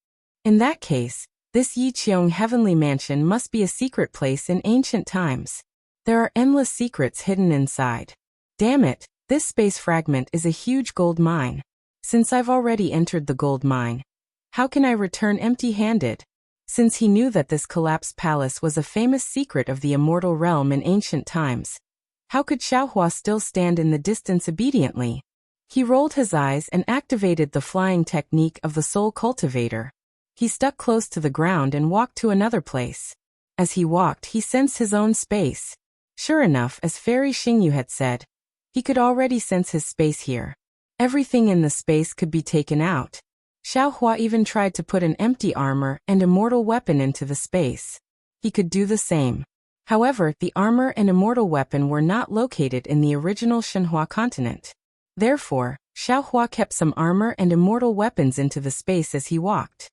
In that case, this Yiqiong Heavenly Mansion must be a secret place in ancient times. There are endless secrets hidden inside. Damn it, this space fragment is a huge gold mine. Since I've already entered the gold mine, how can I return empty-handed? Since he knew that this collapsed palace was a famous secret of the immortal realm in ancient times, how could Xiaohua still stand in the distance obediently? He rolled his eyes and activated the flying technique of the soul cultivator. He stuck close to the ground and walked to another place. As he walked, he sensed his own space. Sure enough, as Fairy Xingyu had said, he could already sense his space here. Everything in the space could be taken out. Xiaohua even tried to put an empty armor and immortal weapon into the space. He could do the same. However, the armor and immortal weapon were not located in the original Shenhua continent. Therefore, Xiaohua kept some armor and immortal weapons into the space as he walked.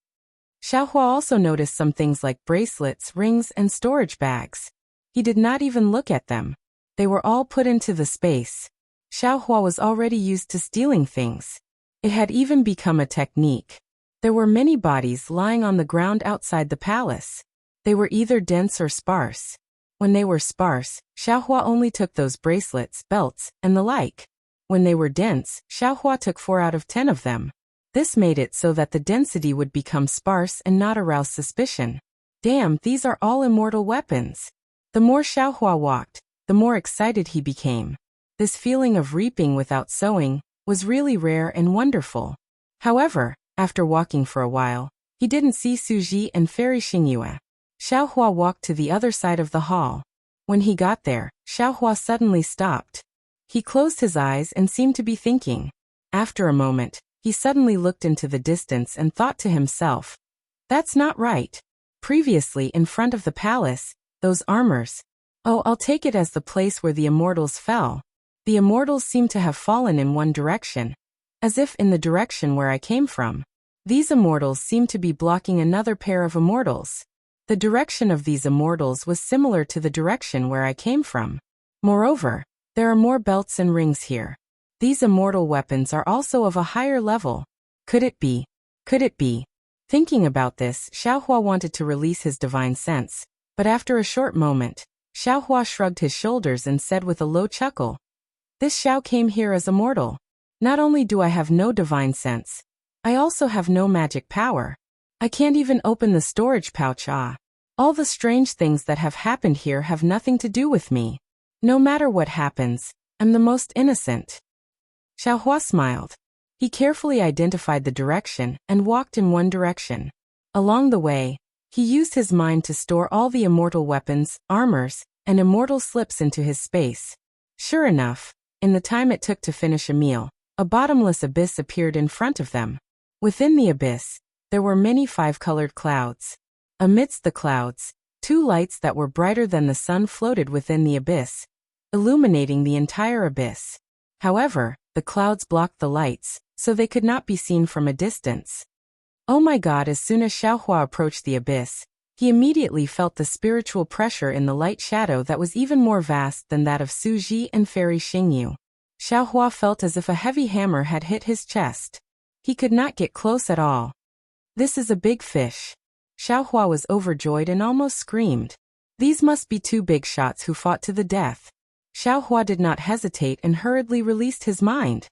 Xiaohua also noticed some things like bracelets, rings, and storage bags. He did not even look at them. They were all put into the space. Xiaohua was already used to stealing things. It had even become a technique. There were many bodies lying on the ground outside the palace. They were either dense or sparse. When they were sparse, Xiaohua only took those bracelets, belts, and the like. When they were dense, Xiaohua took 4 out of 10 of them. This made it so that the density would become sparse and not arouse suspicion. Damn, these are all immortal weapons. The more Xiaohua walked, the more excited he became. This feeling of reaping without sowing was really rare and wonderful. However, after walking for a while, he didn't see Suji and Fairy Xingyue. Xiaohua walked to the other side of the hall. When he got there, Xiaohua suddenly stopped. He closed his eyes and seemed to be thinking. After a moment, he suddenly looked into the distance and thought to himself, "That's not right. Previously, in front of the palace, those armors. Oh, I'll take it as the place where the immortals fell. The immortals seem to have fallen in one direction, as if in the direction where I came from. These immortals seem to be blocking another pair of immortals. The direction of these immortals was similar to the direction where I came from. Moreover, there are more belts and rings here. These immortal weapons are also of a higher level. Could it be? Could it be?" Thinking about this, Xiaohua wanted to release his divine sense, but after a short moment, Xiaohua shrugged his shoulders and said with a low chuckle, "This Xiao came here as a mortal. Not only do I have no divine sense, I also have no magic power. I can't even open the storage pouch. All the strange things that have happened here have nothing to do with me. No matter what happens, I'm the most innocent." Xiaohua smiled. He carefully identified the direction and walked in one direction. Along the way, he used his mind to store all the immortal weapons, armors, and immortal slips into his space. Sure enough, in the time it took to finish a meal, A bottomless abyss appeared in front of them. Within the abyss, there were many five-colored clouds. Amidst the clouds, two lights that were brighter than the sun floated within the abyss, illuminating the entire abyss. However, the clouds blocked the lights, so they could not be seen from a distance. Oh my God! As soon as Xiaohua approached the abyss, he immediately felt the spiritual pressure in the light shadow that was even more vast than that of Su Ji and Fairy Xingyu. Xiaohua felt as if a heavy hammer had hit his chest. He could not get close at all. This is a big fish. Xiaohua was overjoyed and almost screamed. These must be two big shots who fought to the death. Xiaohua did not hesitate and hurriedly released his mind.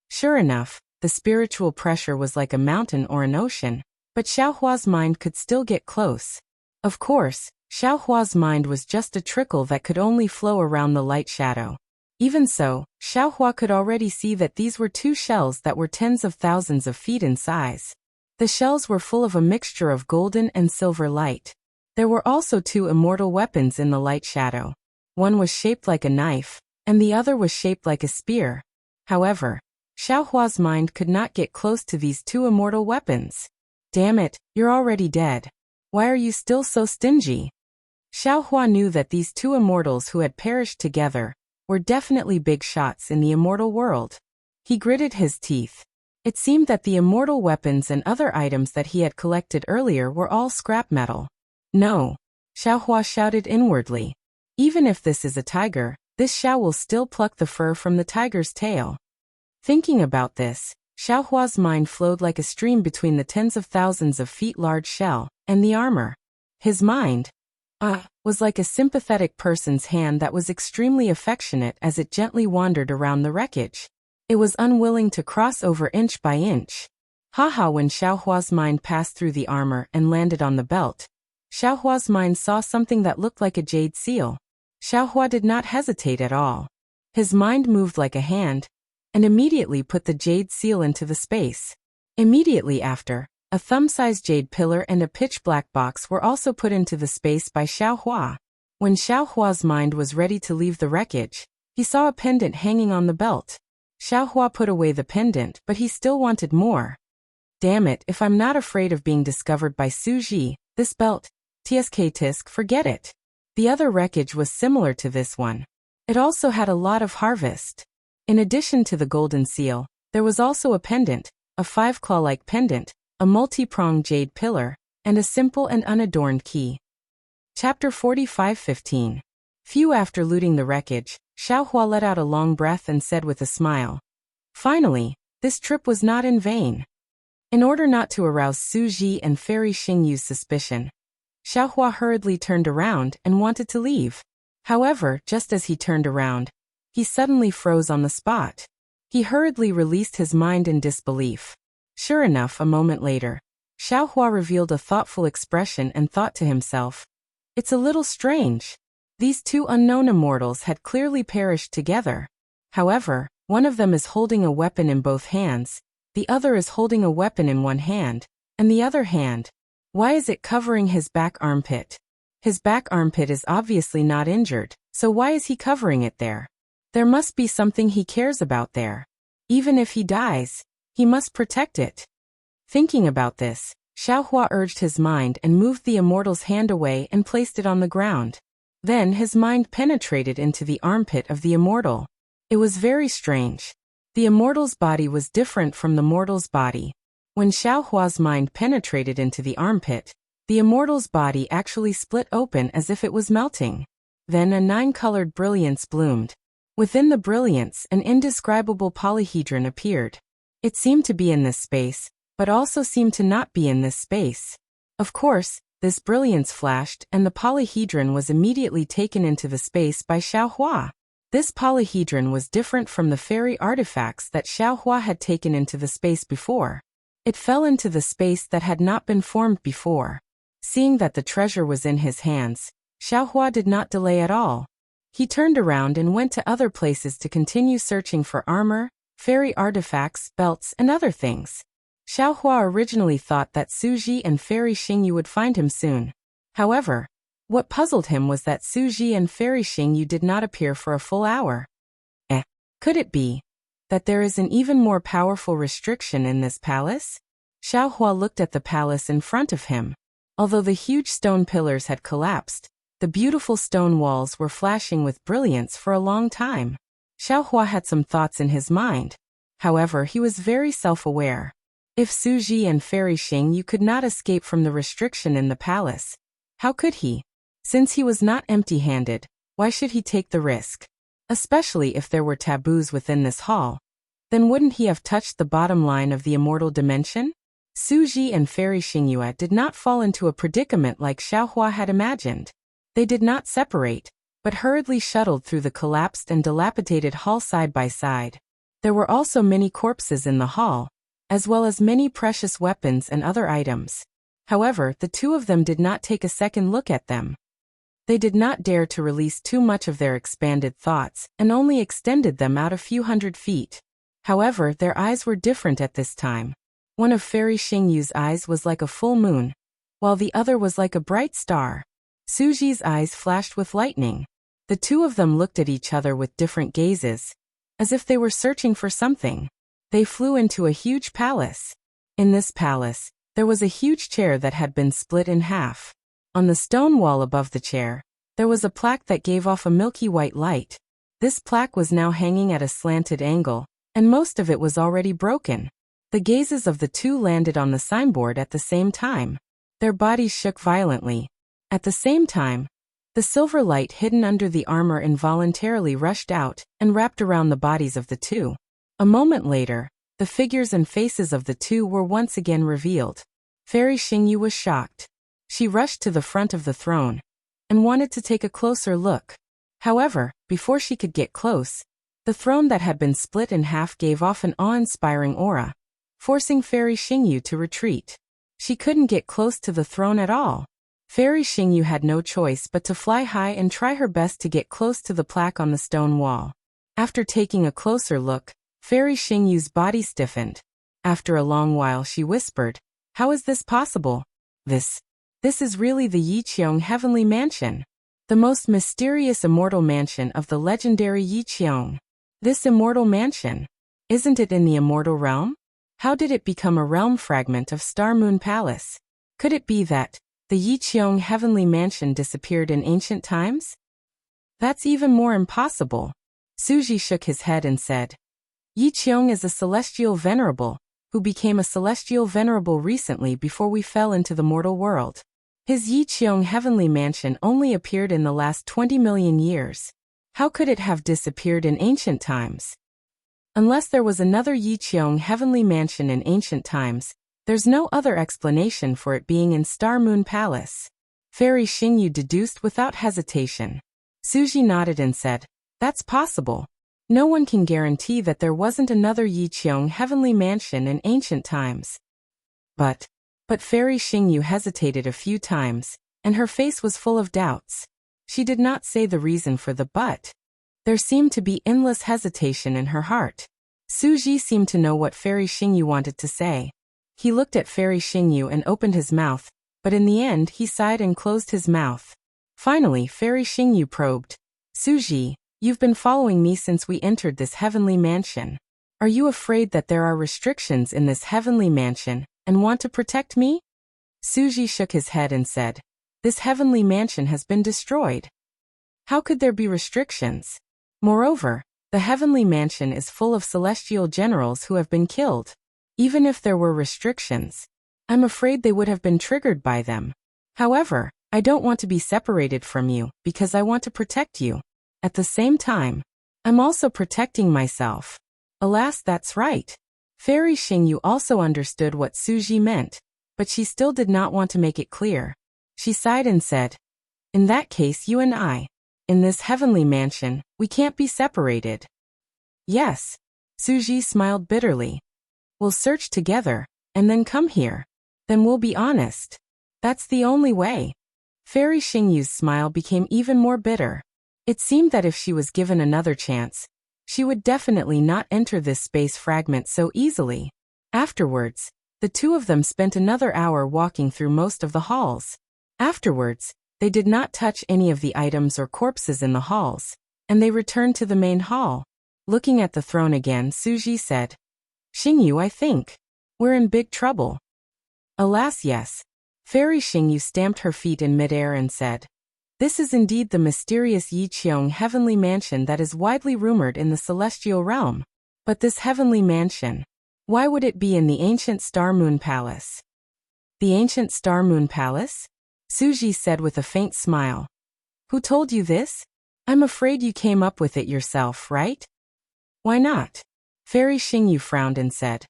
Sure enough, the spiritual pressure was like a mountain or an ocean, but Xiaohua's mind could still get close. Of course, Xiaohua's mind was just a trickle that could only flow around the light shadow. Even so, Xiaohua could already see that these were two shells that were tens of thousands of feet in size. The shells were full of a mixture of golden and silver light. There were also two immortal weapons in the light shadow. One was shaped like a knife, and the other was shaped like a spear. However, Xiaohua's mind could not get close to these two immortal weapons. Damn it, you're already dead. Why are you still so stingy? Xiaohua knew that these two immortals who had perished together were definitely big shots in the immortal world. He gritted his teeth. It seemed that the immortal weapons and other items that he had collected earlier were all scrap metal. No, Xiaohua shouted inwardly. Even if this is a tiger, this Xiao will still pluck the fur from the tiger's tail. Thinking about this, Xiaohua's mind flowed like a stream between the tens of thousands of feet large shell and the armor. His mind was like a sympathetic person's hand that was extremely affectionate as it gently wandered around the wreckage. It was unwilling to cross over inch by inch. Haha! When Xiaohua's mind passed through the armor and landed on the belt, Xiaohua's mind saw something that looked like a jade seal. Xiaohua did not hesitate at all. His mind moved like a hand, and immediately put the jade seal into the space. Immediately after, a thumb-sized jade pillar and a pitch-black box were also put into the space by Xiaohua. When Xiaohua's mind was ready to leave the wreckage, he saw a pendant hanging on the belt. Xiaohua put away the pendant, but he still wanted more. Damn it, if I'm not afraid of being discovered by Su Ji, this belt, tisk, forget it. The other wreckage was similar to this one. It also had a lot of harvest. In addition to the golden seal, there was also a pendant, a five-claw-like pendant, a multi-pronged jade pillar, and a simple and unadorned key. Chapter 45:15. Few after looting the wreckage, Xiaohua let out a long breath and said with a smile, "Finally, this trip was not in vain." In order not to arouse Su Ji and Fairy Xingyu's suspicion, Xiaohua hurriedly turned around and wanted to leave. However, just as he turned around, he suddenly froze on the spot. He hurriedly released his mind in disbelief. Sure enough, a moment later, Xiaohua revealed a thoughtful expression and thought to himself, "It's a little strange. These two unknown immortals had clearly perished together. However, one of them is holding a weapon in both hands, the other is holding a weapon in one hand, and the other hand, why is it covering his back armpit? His back armpit is obviously not injured, so why is he covering it there? There must be something he cares about there. Even if he dies, he must protect it." Thinking about this, Xiaohua urged his mind and moved the immortal's hand away and placed it on the ground. Then his mind penetrated into the armpit of the immortal. It was very strange. The immortal's body was different from the mortal's body. When Xiaohua's mind penetrated into the armpit, the immortal's body actually split open as if it was melting. Then a nine-colored brilliance bloomed. Within the brilliance, an indescribable polyhedron appeared. It seemed to be in this space, but also seemed to not be in this space. Of course, this brilliance flashed and the polyhedron was immediately taken into the space by Xiaohua. This polyhedron was different from the fairy artifacts that Xiaohua had taken into the space before. It fell into the space that had not been formed before. Seeing that the treasure was in his hands, Xiaohua did not delay at all. He turned around and went to other places to continue searching for armor, fairy artifacts, belts, and other things. Xiaohua originally thought that Su Ji and Fairy Xingyu would find him soon. However, what puzzled him was that Su Ji and Fairy Xingyu did not appear for a full hour. Could it be that there is an even more powerful restriction in this palace? Xiao Hua looked at the palace in front of him. Although the huge stone pillars had collapsed, the beautiful stone walls were flashing with brilliance for a long time. Xiao Hua had some thoughts in his mind. However, he was very self-aware. If Su Ji and Fairy Xingyu could not escape from the restriction in the palace, how could he? Since he was not empty-handed, why should he take the risk? Especially if there were taboos within this hall. Then wouldn't he have touched the bottom line of the immortal dimension? Su Ji and Fairy Xingyue did not fall into a predicament like Xiao Hua had imagined. They did not separate, but hurriedly shuttled through the collapsed and dilapidated hall side by side. There were also many corpses in the hall, as well as many precious weapons and other items. However, the two of them did not take a second look at them. They did not dare to release too much of their expanded thoughts and only extended them out a few hundred feet. However, their eyes were different at this time. One of Fairy Xingyu's eyes was like a full moon, while the other was like a bright star. Su Ji's eyes flashed with lightning. The two of them looked at each other with different gazes, as if they were searching for something. They flew into a huge palace. In this palace, there was a huge chair that had been split in half. On the stone wall above the chair, there was a plaque that gave off a milky white light. This plaque was now hanging at a slanted angle, and most of it was already broken. The gazes of the two landed on the signboard at the same time. Their bodies shook violently. At the same time, the silver light hidden under the armor involuntarily rushed out and wrapped around the bodies of the two. A moment later, the figures and faces of the two were once again revealed. Fairy Xingyu was shocked. She rushed to the front of the throne and wanted to take a closer look. However, before she could get close, the throne that had been split in half gave off an awe-inspiring aura, forcing Fairy Xingyu to retreat. She couldn't get close to the throne at all. Fairy Xingyu had no choice but to fly high and try her best to get close to the plaque on the stone wall. After taking a closer look, Fairy Xingyu's body stiffened. After a long while she whispered, "How is this possible? This is really the Yiqiong Heavenly Mansion. The most mysterious immortal mansion of the legendary Yiqiong. This immortal mansion, isn't it in the immortal realm? How did it become a realm fragment of Star Moon Palace? Could it be that the Yiqiong Heavenly Mansion disappeared in ancient times? That's even more impossible." Su Ji shook his head and said, "Yiqiong is a celestial venerable, who became a celestial venerable recently before we fell into the mortal world. His Yiqiong Heavenly Mansion only appeared in the last 20 million years. How could it have disappeared in ancient times? Unless there was another Yiqiong Heavenly Mansion in ancient times, there's no other explanation for it being in Star Moon Palace." Fairy Xingyu deduced without hesitation. Su Ji nodded and said, "That's possible. No one can guarantee that there wasn't another Yiqiong Heavenly Mansion in ancient times." But Fairy Xingyu hesitated a few times, and her face was full of doubts. She did not say the reason for the but. There seemed to be endless hesitation in her heart. Su Ji seemed to know what Fairy Xingyu wanted to say. He looked at Fairy Xingyu and opened his mouth, but in the end he sighed and closed his mouth. Finally, Fairy Xingyu probed, "Su Ji, you've been following me since we entered this heavenly mansion. Are you afraid that there are restrictions in this heavenly mansion and want to protect me?" Su Ji shook his head and said, "This heavenly mansion has been destroyed. How could there be restrictions? Moreover, the heavenly mansion is full of celestial generals who have been killed. Even if there were restrictions, I'm afraid they would have been triggered by them. However, I don't want to be separated from you because I want to protect you. At the same time, I'm also protecting myself." Alas, that's right. Fairy Xingyu also understood what Su Ji meant, but she still did not want to make it clear. She sighed and said, "In that case, you and I, in this heavenly mansion, we can't be separated." "Yes." Su Ji smiled bitterly. "We'll search together, and then come here. Then we'll be honest. That's the only way." Fairy Xingyu's smile became even more bitter. It seemed that if she was given another chance, she would definitely not enter this space fragment so easily. Afterwards, the two of them spent another hour walking through most of the halls. Afterwards, they did not touch any of the items or corpses in the halls, and they returned to the main hall. Looking at the throne again, Suji said, Xingyu, I think we're in big trouble. Alas, yes. Fairy Xingyu stamped her feet in midair and said, This is indeed the mysterious Yiqiong heavenly mansion that is widely rumored in the celestial realm. But this heavenly mansion, why would it be in the ancient Star Moon Palace? The ancient Star Moon Palace? Suji said with a faint smile. Who told you this? I'm afraid you came up with it yourself, right? Why not? Fairy Xingyu frowned and said,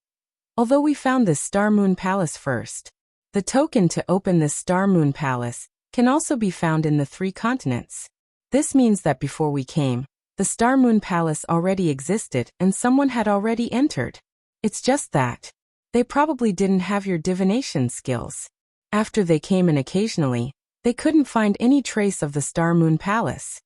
Although we found this Star Moon Palace first, the token to open this Star Moon Palace can also be found in the 3 continents. This means that before we came, the Star Moon Palace already existed and someone had already entered. It's just that they probably didn't have your divination skills. After they came in occasionally, they couldn't find any trace of the Star Moon Palace.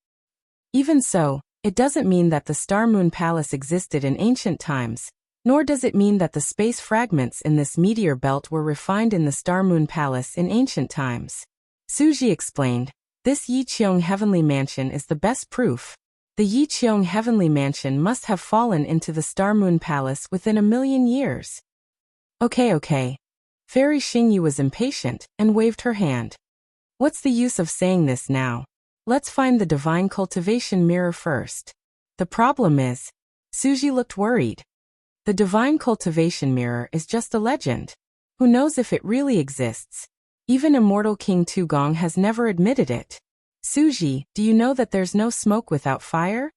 Even so, it doesn't mean that the Star Moon Palace existed in ancient times, nor does it mean that the space fragments in this meteor belt were refined in the Star Moon Palace in ancient times. Suji explained, This Yiqiong Heavenly Mansion is the best proof. The Yiqiong Heavenly Mansion must have fallen into the Star Moon Palace within 1,000,000 years. Okay. Fairy Xingyu was impatient and waved her hand. What's the use of saying this now? Let's find the divine cultivation mirror first. The problem is, Suji looked worried. The divine cultivation mirror is just a legend. Who knows if it really exists? Even immortal King Tugong has never admitted it. Suji, do you know that there's no smoke without fire?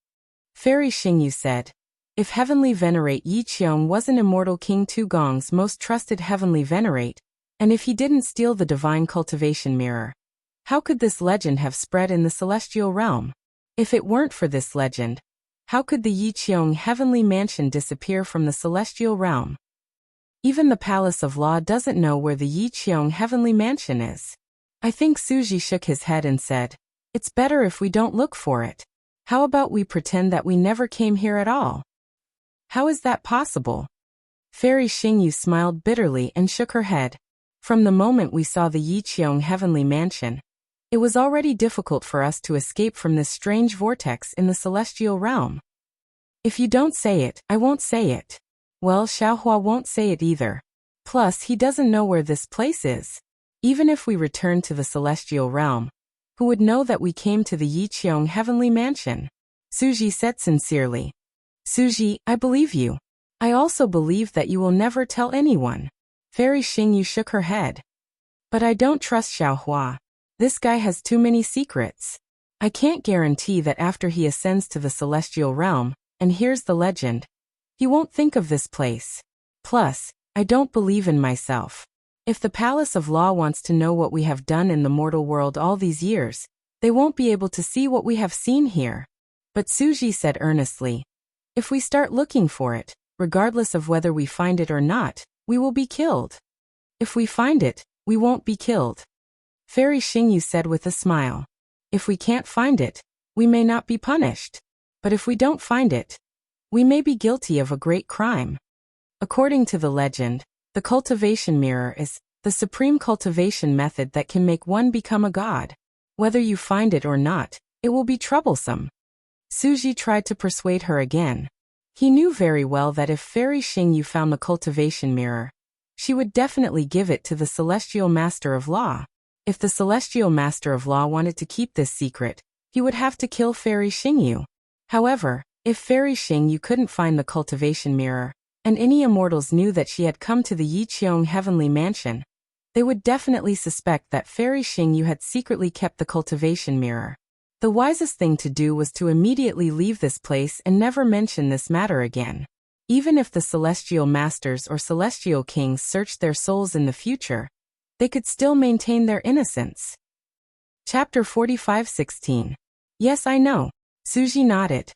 Fairy Xingyu said, If Heavenly Venerate Yiqiong wasn't immortal King Tugong's most trusted Heavenly Venerate, and if he didn't steal the divine cultivation mirror, how could this legend have spread in the celestial realm? If it weren't for this legend, how could the Yiqiong Heavenly Mansion disappear from the celestial realm? Even the Palace of Law doesn't know where the Yiqiong Heavenly Mansion is. I think Suji shook his head and said, It's better if we don't look for it. How about we pretend that we never came here at all? How is that possible? Fairy Xingyu smiled bitterly and shook her head. From the moment we saw the Yiqiong Heavenly Mansion, it was already difficult for us to escape from this strange vortex in the celestial realm. If you don't say it, I won't say it. Well, Xiaohua won't say it either. Plus, he doesn't know where this place is. Even if we return to the celestial realm, who would know that we came to the Yiqiong Heavenly Mansion? Suji said sincerely. Suji, I believe you. I also believe that you will never tell anyone. Fairy Xingyu shook her head. But I don't trust Xiaohua. This guy has too many secrets. I can't guarantee that after he ascends to the celestial realm, and hears the legend, he won't think of this place. Plus, I don't believe in myself. If the Palace of Law wants to know what we have done in the mortal world all these years, they won't be able to see what we have seen here. But Suji said earnestly, If we start looking for it, regardless of whether we find it or not, we will be killed. If we find it, we won't be killed. Fairy Xingyu said with a smile. If we can't find it, we may not be punished. But if we don't find it, we may be guilty of a great crime. According to the legend, the cultivation mirror is the supreme cultivation method that can make one become a god. Whether you find it or not, it will be troublesome. Suji tried to persuade her again. He knew very well that if Fairy Xingyu found the cultivation mirror, she would definitely give it to the Celestial Master of Law. If the Celestial Master of Law wanted to keep this secret, he would have to kill Fairy Xingyu. However, if Fairy Xingyu couldn't find the cultivation mirror, and any immortals knew that she had come to the Yiqiong Heavenly Mansion, they would definitely suspect that Fairy Xingyu had secretly kept the cultivation mirror. The wisest thing to do was to immediately leave this place and never mention this matter again. Even if the Celestial Masters or Celestial Kings searched their souls in the future, they could still maintain their innocence. Chapter 45:16. Yes, I know. Suji nodded.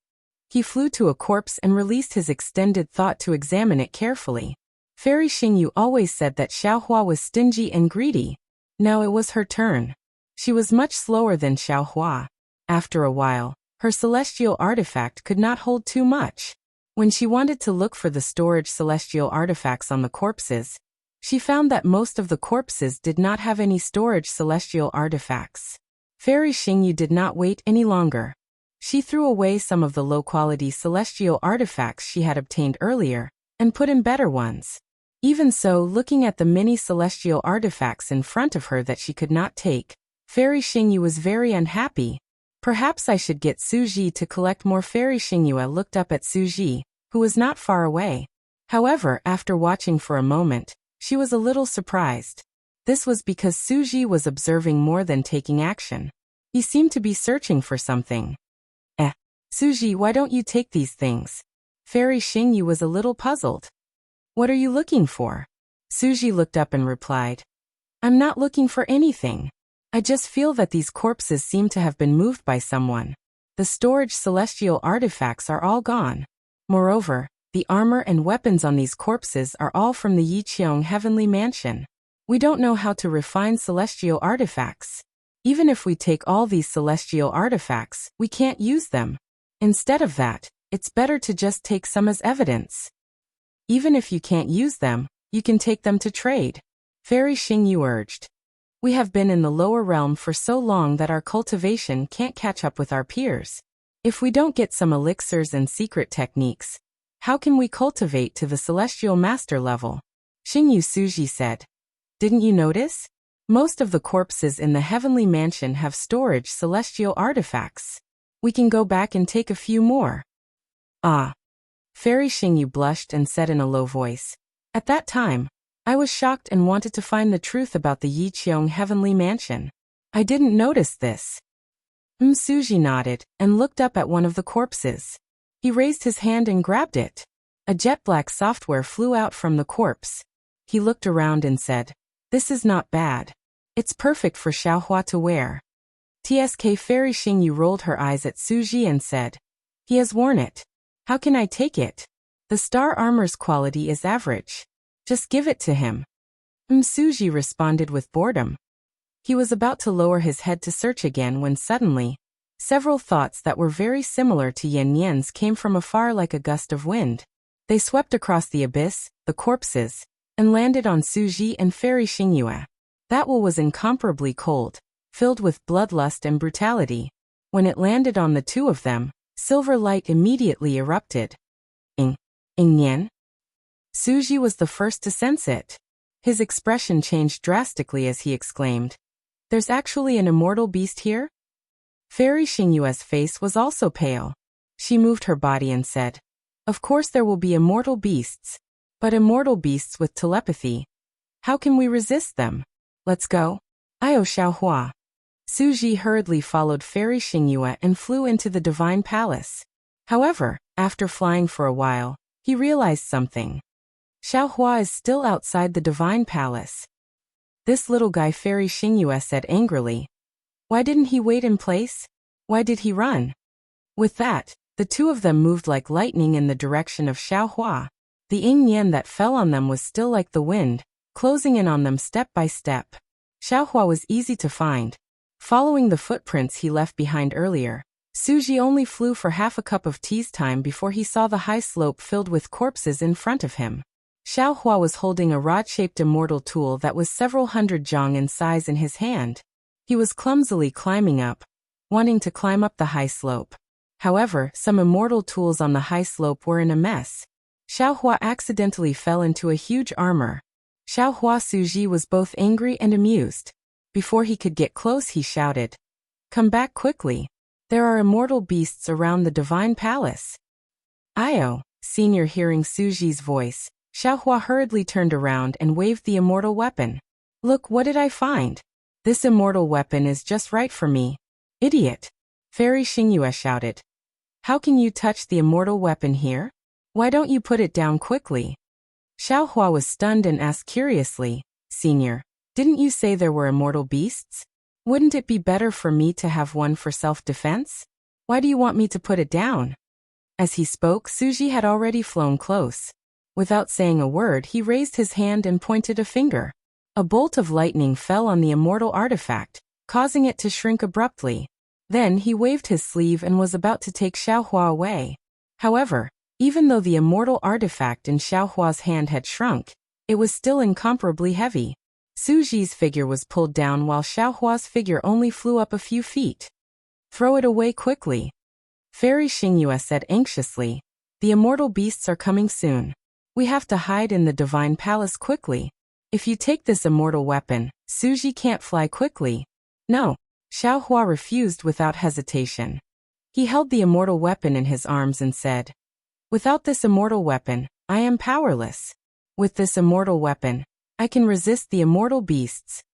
He flew to a corpse and released his extended thought to examine it carefully. Fairy Xingyu always said that Xiaohua was stingy and greedy. Now it was her turn. She was much slower than Xiaohua. After a while, her celestial artifact could not hold too much. When she wanted to look for the storage celestial artifacts on the corpses, she found that most of the corpses did not have any storage celestial artifacts. Fairy Xingyu did not wait any longer. She threw away some of the low-quality celestial artifacts she had obtained earlier, and put in better ones. Even so, looking at the many celestial artifacts in front of her that she could not take, Fairy Xingyu was very unhappy. Perhaps I should get Suji to collect more. Fairy Xingyue looked up at Suji, who was not far away. However, after watching for a moment, she was a little surprised. This was because Suji was observing more than taking action. He seemed to be searching for something. Suji, why don't you take these things? Fairy Xingyu was a little puzzled. What are you looking for? Suji looked up and replied. I'm not looking for anything. I just feel that these corpses seem to have been moved by someone. The storage celestial artifacts are all gone. Moreover, the armor and weapons on these corpses are all from the Yiqiong Heavenly Mansion. We don't know how to refine celestial artifacts. Even if we take all these celestial artifacts, we can't use them. Instead of that, it's better to just take some as evidence. Even if you can't use them, you can take them to trade. Fairy Xingyu urged. We have been in the lower realm for so long that our cultivation can't catch up with our peers. If we don't get some elixirs and secret techniques, how can we cultivate to the celestial master level? Xingyu Suji said. Didn't you notice? Most of the corpses in the heavenly mansion have storage celestial artifacts. We can go back and take a few more. Ah. Fairy Xingyu blushed and said in a low voice. At that time, I was shocked and wanted to find the truth about the Yiqiong Heavenly Mansion. I didn't notice this. Suji nodded and looked up at one of the corpses. He raised his hand and grabbed it. A jet-black software flew out from the corpse. He looked around and said, This is not bad. It's perfect for Xiaohua to wear. TSK Fairy Xingyu rolled her eyes at Suji and said, He has worn it. How can I take it? The star armor's quality is average. Just give it to him. Suji responded with boredom. He was about to lower his head to search again when suddenly, several thoughts that were very similar to Yan Yan's came from afar like a gust of wind. They swept across the abyss, the corpses, and landed on Suji and Fairy Xingyue. That will was incomparably cold, filled with bloodlust and brutality. When it landed on the two of them, silver light immediately erupted. Ing Yan? Suji was the first to sense it. His expression changed drastically as he exclaimed, There's actually an immortal beast here? Fairy Xingyue's face was also pale. She moved her body and said, Of course there will be immortal beasts. But immortal beasts with telepathy. How can we resist them? Let's go. Io Xiaohua. Suji hurriedly followed Fairy Xingyue and flew into the divine palace. However, after flying for a while, he realized something. Xiaohua is still outside the divine palace. This little guy, Fairy Xingyue said angrily. Why didn't he wait in place? Why did he run? With that, the two of them moved like lightning in the direction of Xiaohua. The yin yan that fell on them was still like the wind, closing in on them step by step. Xiaohua was easy to find. Following the footprints he left behind earlier, Suji only flew for half a cup of tea's time before he saw the high slope filled with corpses in front of him. Xiaohua was holding a rod-shaped immortal tool that was several hundred zhang in size in his hand. He was clumsily climbing up, wanting to climb up the high slope. However, some immortal tools on the high slope were in a mess. Xiaohua accidentally fell into a huge armor. Xiaohua Suji was both angry and amused. Before he could get close, he shouted, Come back quickly. There are immortal beasts around the divine palace. Io, senior, hearing Suji's voice, Xiaohua hurriedly turned around and waved the immortal weapon. Look, what did I find? This immortal weapon is just right for me. Idiot! Fairy Xingyue shouted. How can you touch the immortal weapon here? Why don't you put it down quickly? Xiaohua was stunned and asked curiously, Senior, didn't you say there were immortal beasts? Wouldn't it be better for me to have one for self-defense? Why do you want me to put it down? As he spoke, Suji had already flown close. Without saying a word, he raised his hand and pointed a finger. A bolt of lightning fell on the immortal artifact, causing it to shrink abruptly. Then he waved his sleeve and was about to take Xiaohua away. However, even though the immortal artifact in Xiaohua's hand had shrunk, it was still incomparably heavy. Suji's figure was pulled down while Xiaohua's figure only flew up a few feet. Throw it away quickly. Fairy Xingyue said anxiously. The immortal beasts are coming soon. We have to hide in the divine palace quickly. If you take this immortal weapon, Suji can't fly quickly. No. Xiaohua refused without hesitation. He held the immortal weapon in his arms and said, "Without this immortal weapon, I am powerless. With this immortal weapon, I can resist the immortal beasts."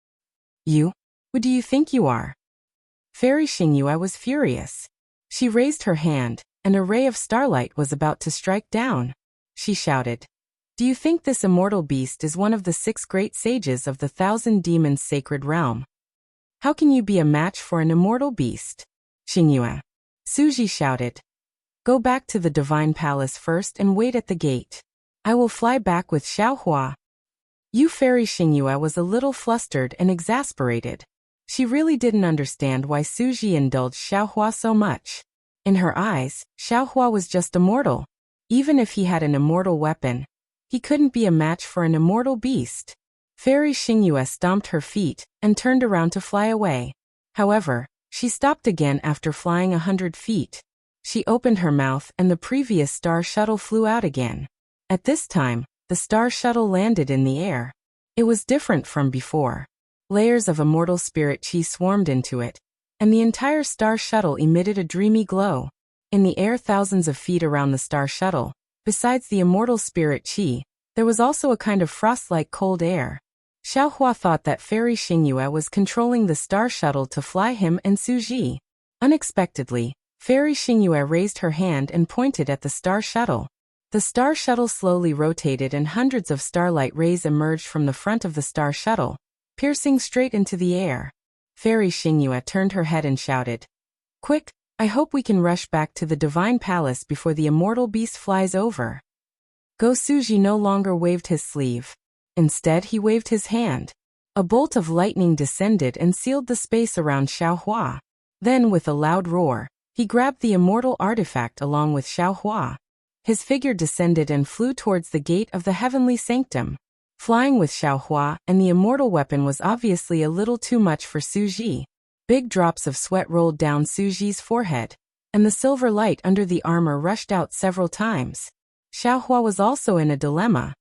"You? Who do you think you are?" Fairy Xingyue was furious. She raised her hand, and a ray of starlight was about to strike down. She shouted, "Do you think this immortal beast is one of the 6 great sages of the 1,000 demons' sacred realm? How can you be a match for an immortal beast?" "Xingyue," Suji shouted, "go back to the divine palace first and wait at the gate. I will fly back with Xiaohua." Fairy Xingyue was a little flustered and exasperated. She really didn't understand why Suji indulged Xiaohua so much. In her eyes, Xiaohua was just a mortal. Even if he had an immortal weapon, he couldn't be a match for an immortal beast. Fairy Xingyue stomped her feet and turned around to fly away. However, she stopped again after flying 100 feet. She opened her mouth and the previous star shuttle flew out again. At this time, the star shuttle landed in the air. It was different from before. Layers of immortal spirit chi swarmed into it, and the entire star shuttle emitted a dreamy glow. In the air thousands of feet around the star shuttle, besides the immortal spirit chi, there was also a kind of frost-like cold air. Xiaohua thought that Fairy Xingyue was controlling the star shuttle to fly him and Suji. Unexpectedly, Fairy Xingyue raised her hand and pointed at the star shuttle. The star shuttle slowly rotated and hundreds of starlight rays emerged from the front of the star shuttle, piercing straight into the air. Fairy Xingyue turned her head and shouted, "Quick, I hope we can rush back to the divine palace before the immortal beast flies over." Go Suji no longer waved his sleeve. Instead, he waved his hand. A bolt of lightning descended and sealed the space around Xiaohua. Then, with a loud roar, he grabbed the immortal artifact along with Xiaohua. His figure descended and flew towards the gate of the heavenly sanctum. Flying with Xiaohua and the immortal weapon was obviously a little too much for Suji. Big drops of sweat rolled down Suji's forehead, and the silver light under the armor rushed out several times. Xiaohua was also in a dilemma.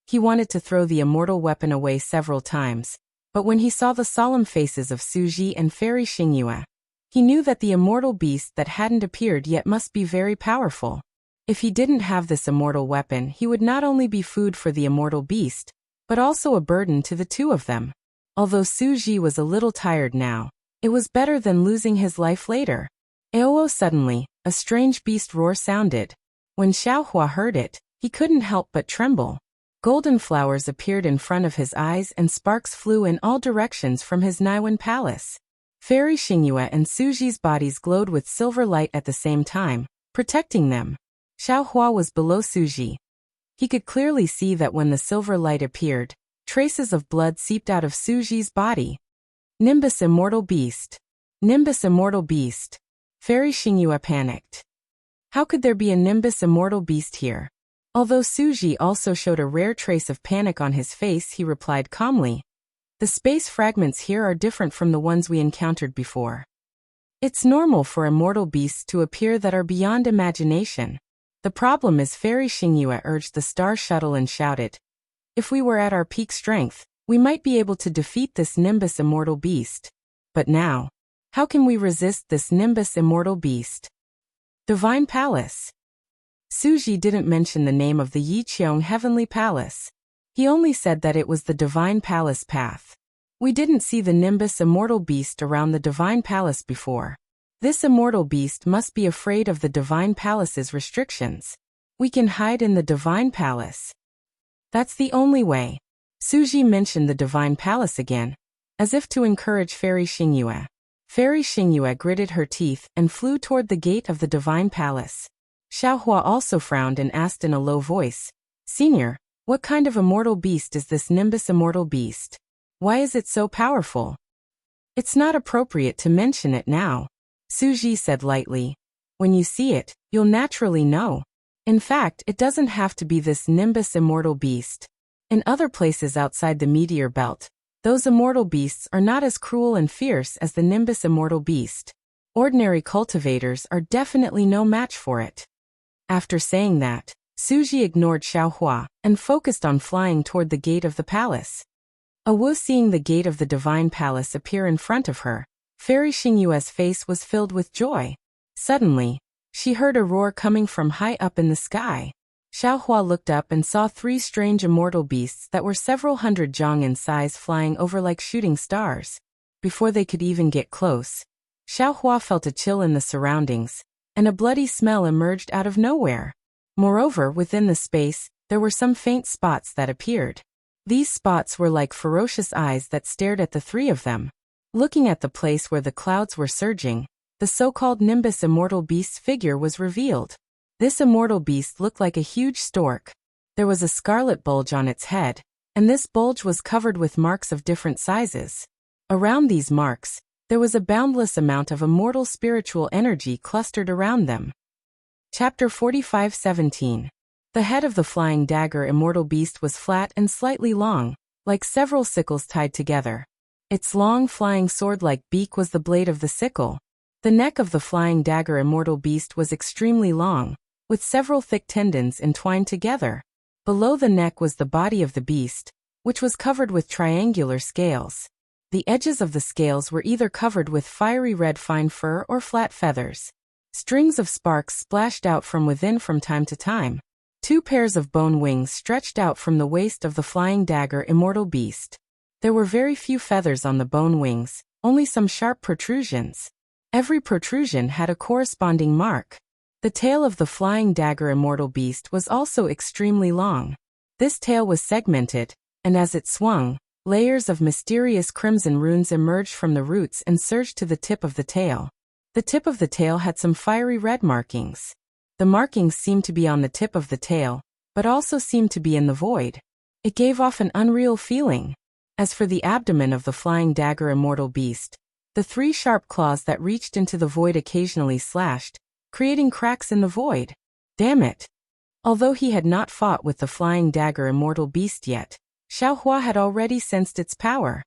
He wanted to throw the immortal weapon away several times, but when he saw the solemn faces of Suji and Fairy Xingyue, he knew that the immortal beast that hadn't appeared yet must be very powerful. If he didn't have this immortal weapon, he would not only be food for the immortal beast, but also a burden to the two of them. Although Suji was a little tired now, it was better than losing his life later. Suddenly, a strange beast roar sounded. When Xiaohua heard it, he couldn't help but tremble. Golden flowers appeared in front of his eyes and sparks flew in all directions from his Naiwan palace. Fairy Xingyue and Suji's bodies glowed with silver light at the same time, protecting them. Xiaohua was below Suji. He could clearly see that when the silver light appeared, traces of blood seeped out of Suji's body. Nimbus Immortal Beast. Nimbus Immortal Beast. Fairy Xingyue panicked. How could there be a Nimbus Immortal Beast here? Although Suji also showed a rare trace of panic on his face, he replied calmly, "The space fragments here are different from the ones we encountered before. It's normal for immortal beasts to appear that are beyond imagination. The problem is," Fairy Xingyue urged the star shuttle and shouted, "If we were at our peak strength, we might be able to defeat this Nimbus Immortal Beast. But now, how can we resist this Nimbus Immortal Beast?" Divine Palace. Suji didn't mention the name of the Yiqiong Heavenly Palace. He only said that it was the Divine Palace path. We didn't see the Nimbus Immortal Beast around the Divine Palace before. This immortal beast must be afraid of the Divine Palace's restrictions. We can hide in the Divine Palace. That's the only way. Suji mentioned the Divine Palace again, as if to encourage Fairy Xingyue. Fairy Xingyue gritted her teeth and flew toward the gate of the Divine Palace. Xiaohua also frowned and asked in a low voice, "Senior, what kind of immortal beast is this Nimbus Immortal Beast? Why is it so powerful?" "It's not appropriate to mention it now," Suji said lightly. "When you see it, you'll naturally know. In fact, it doesn't have to be this Nimbus Immortal Beast. In other places outside the meteor belt, those immortal beasts are not as cruel and fierce as the Nimbus Immortal Beast. Ordinary cultivators are definitely no match for it. After saying that, Suji ignored Xiaohua and focused on flying toward the gate of the palace. Wu, seeing the gate of the divine palace appear in front of her, Fairy Xingyue's face was filled with joy. Suddenly, she heard a roar coming from high up in the sky. Xiaohua looked up and saw 3 strange immortal beasts that were several hundred zhang in size flying over like shooting stars. Before they could even get close, Xiaohua felt a chill in the surroundings, and a bloody smell emerged out of nowhere. Moreover, within the space, there were some faint spots that appeared. These spots were like ferocious eyes that stared at the 3 of them. Looking at the place where the clouds were surging, the so-called Nimbus immortal beast's figure was revealed. This immortal beast looked like a huge stork. There was a scarlet bulge on its head, and this bulge was covered with marks of different sizes. Around these marks, there was a boundless amount of immortal spiritual energy clustered around them. Chapter 45:17. The head of the flying dagger immortal beast was flat and slightly long, like several sickles tied together. Its long flying sword-like beak was the blade of the sickle. The neck of the flying dagger immortal beast was extremely long, with several thick tendons entwined together. Below the neck was the body of the beast, which was covered with triangular scales. The edges of the scales were either covered with fiery red fine fur or flat feathers. Strings of sparks splashed out from within from time to time. 2 pairs of bone wings stretched out from the waist of the flying dagger immortal beast. There were very few feathers on the bone wings, only some sharp protrusions. Every protrusion had a corresponding mark. The tail of the flying dagger immortal beast was also extremely long. This tail was segmented, and as it swung, layers of mysterious crimson runes emerged from the roots and surged to the tip of the tail. The tip of the tail had some fiery red markings. The markings seemed to be on the tip of the tail, but also seemed to be in the void. It gave off an unreal feeling. As for the abdomen of the flying dagger immortal beast, the 3 sharp claws that reached into the void occasionally slashed, creating cracks in the void. Damn it! Although he had not fought with the flying dagger immortal beast yet, Xiaohua had already sensed its power.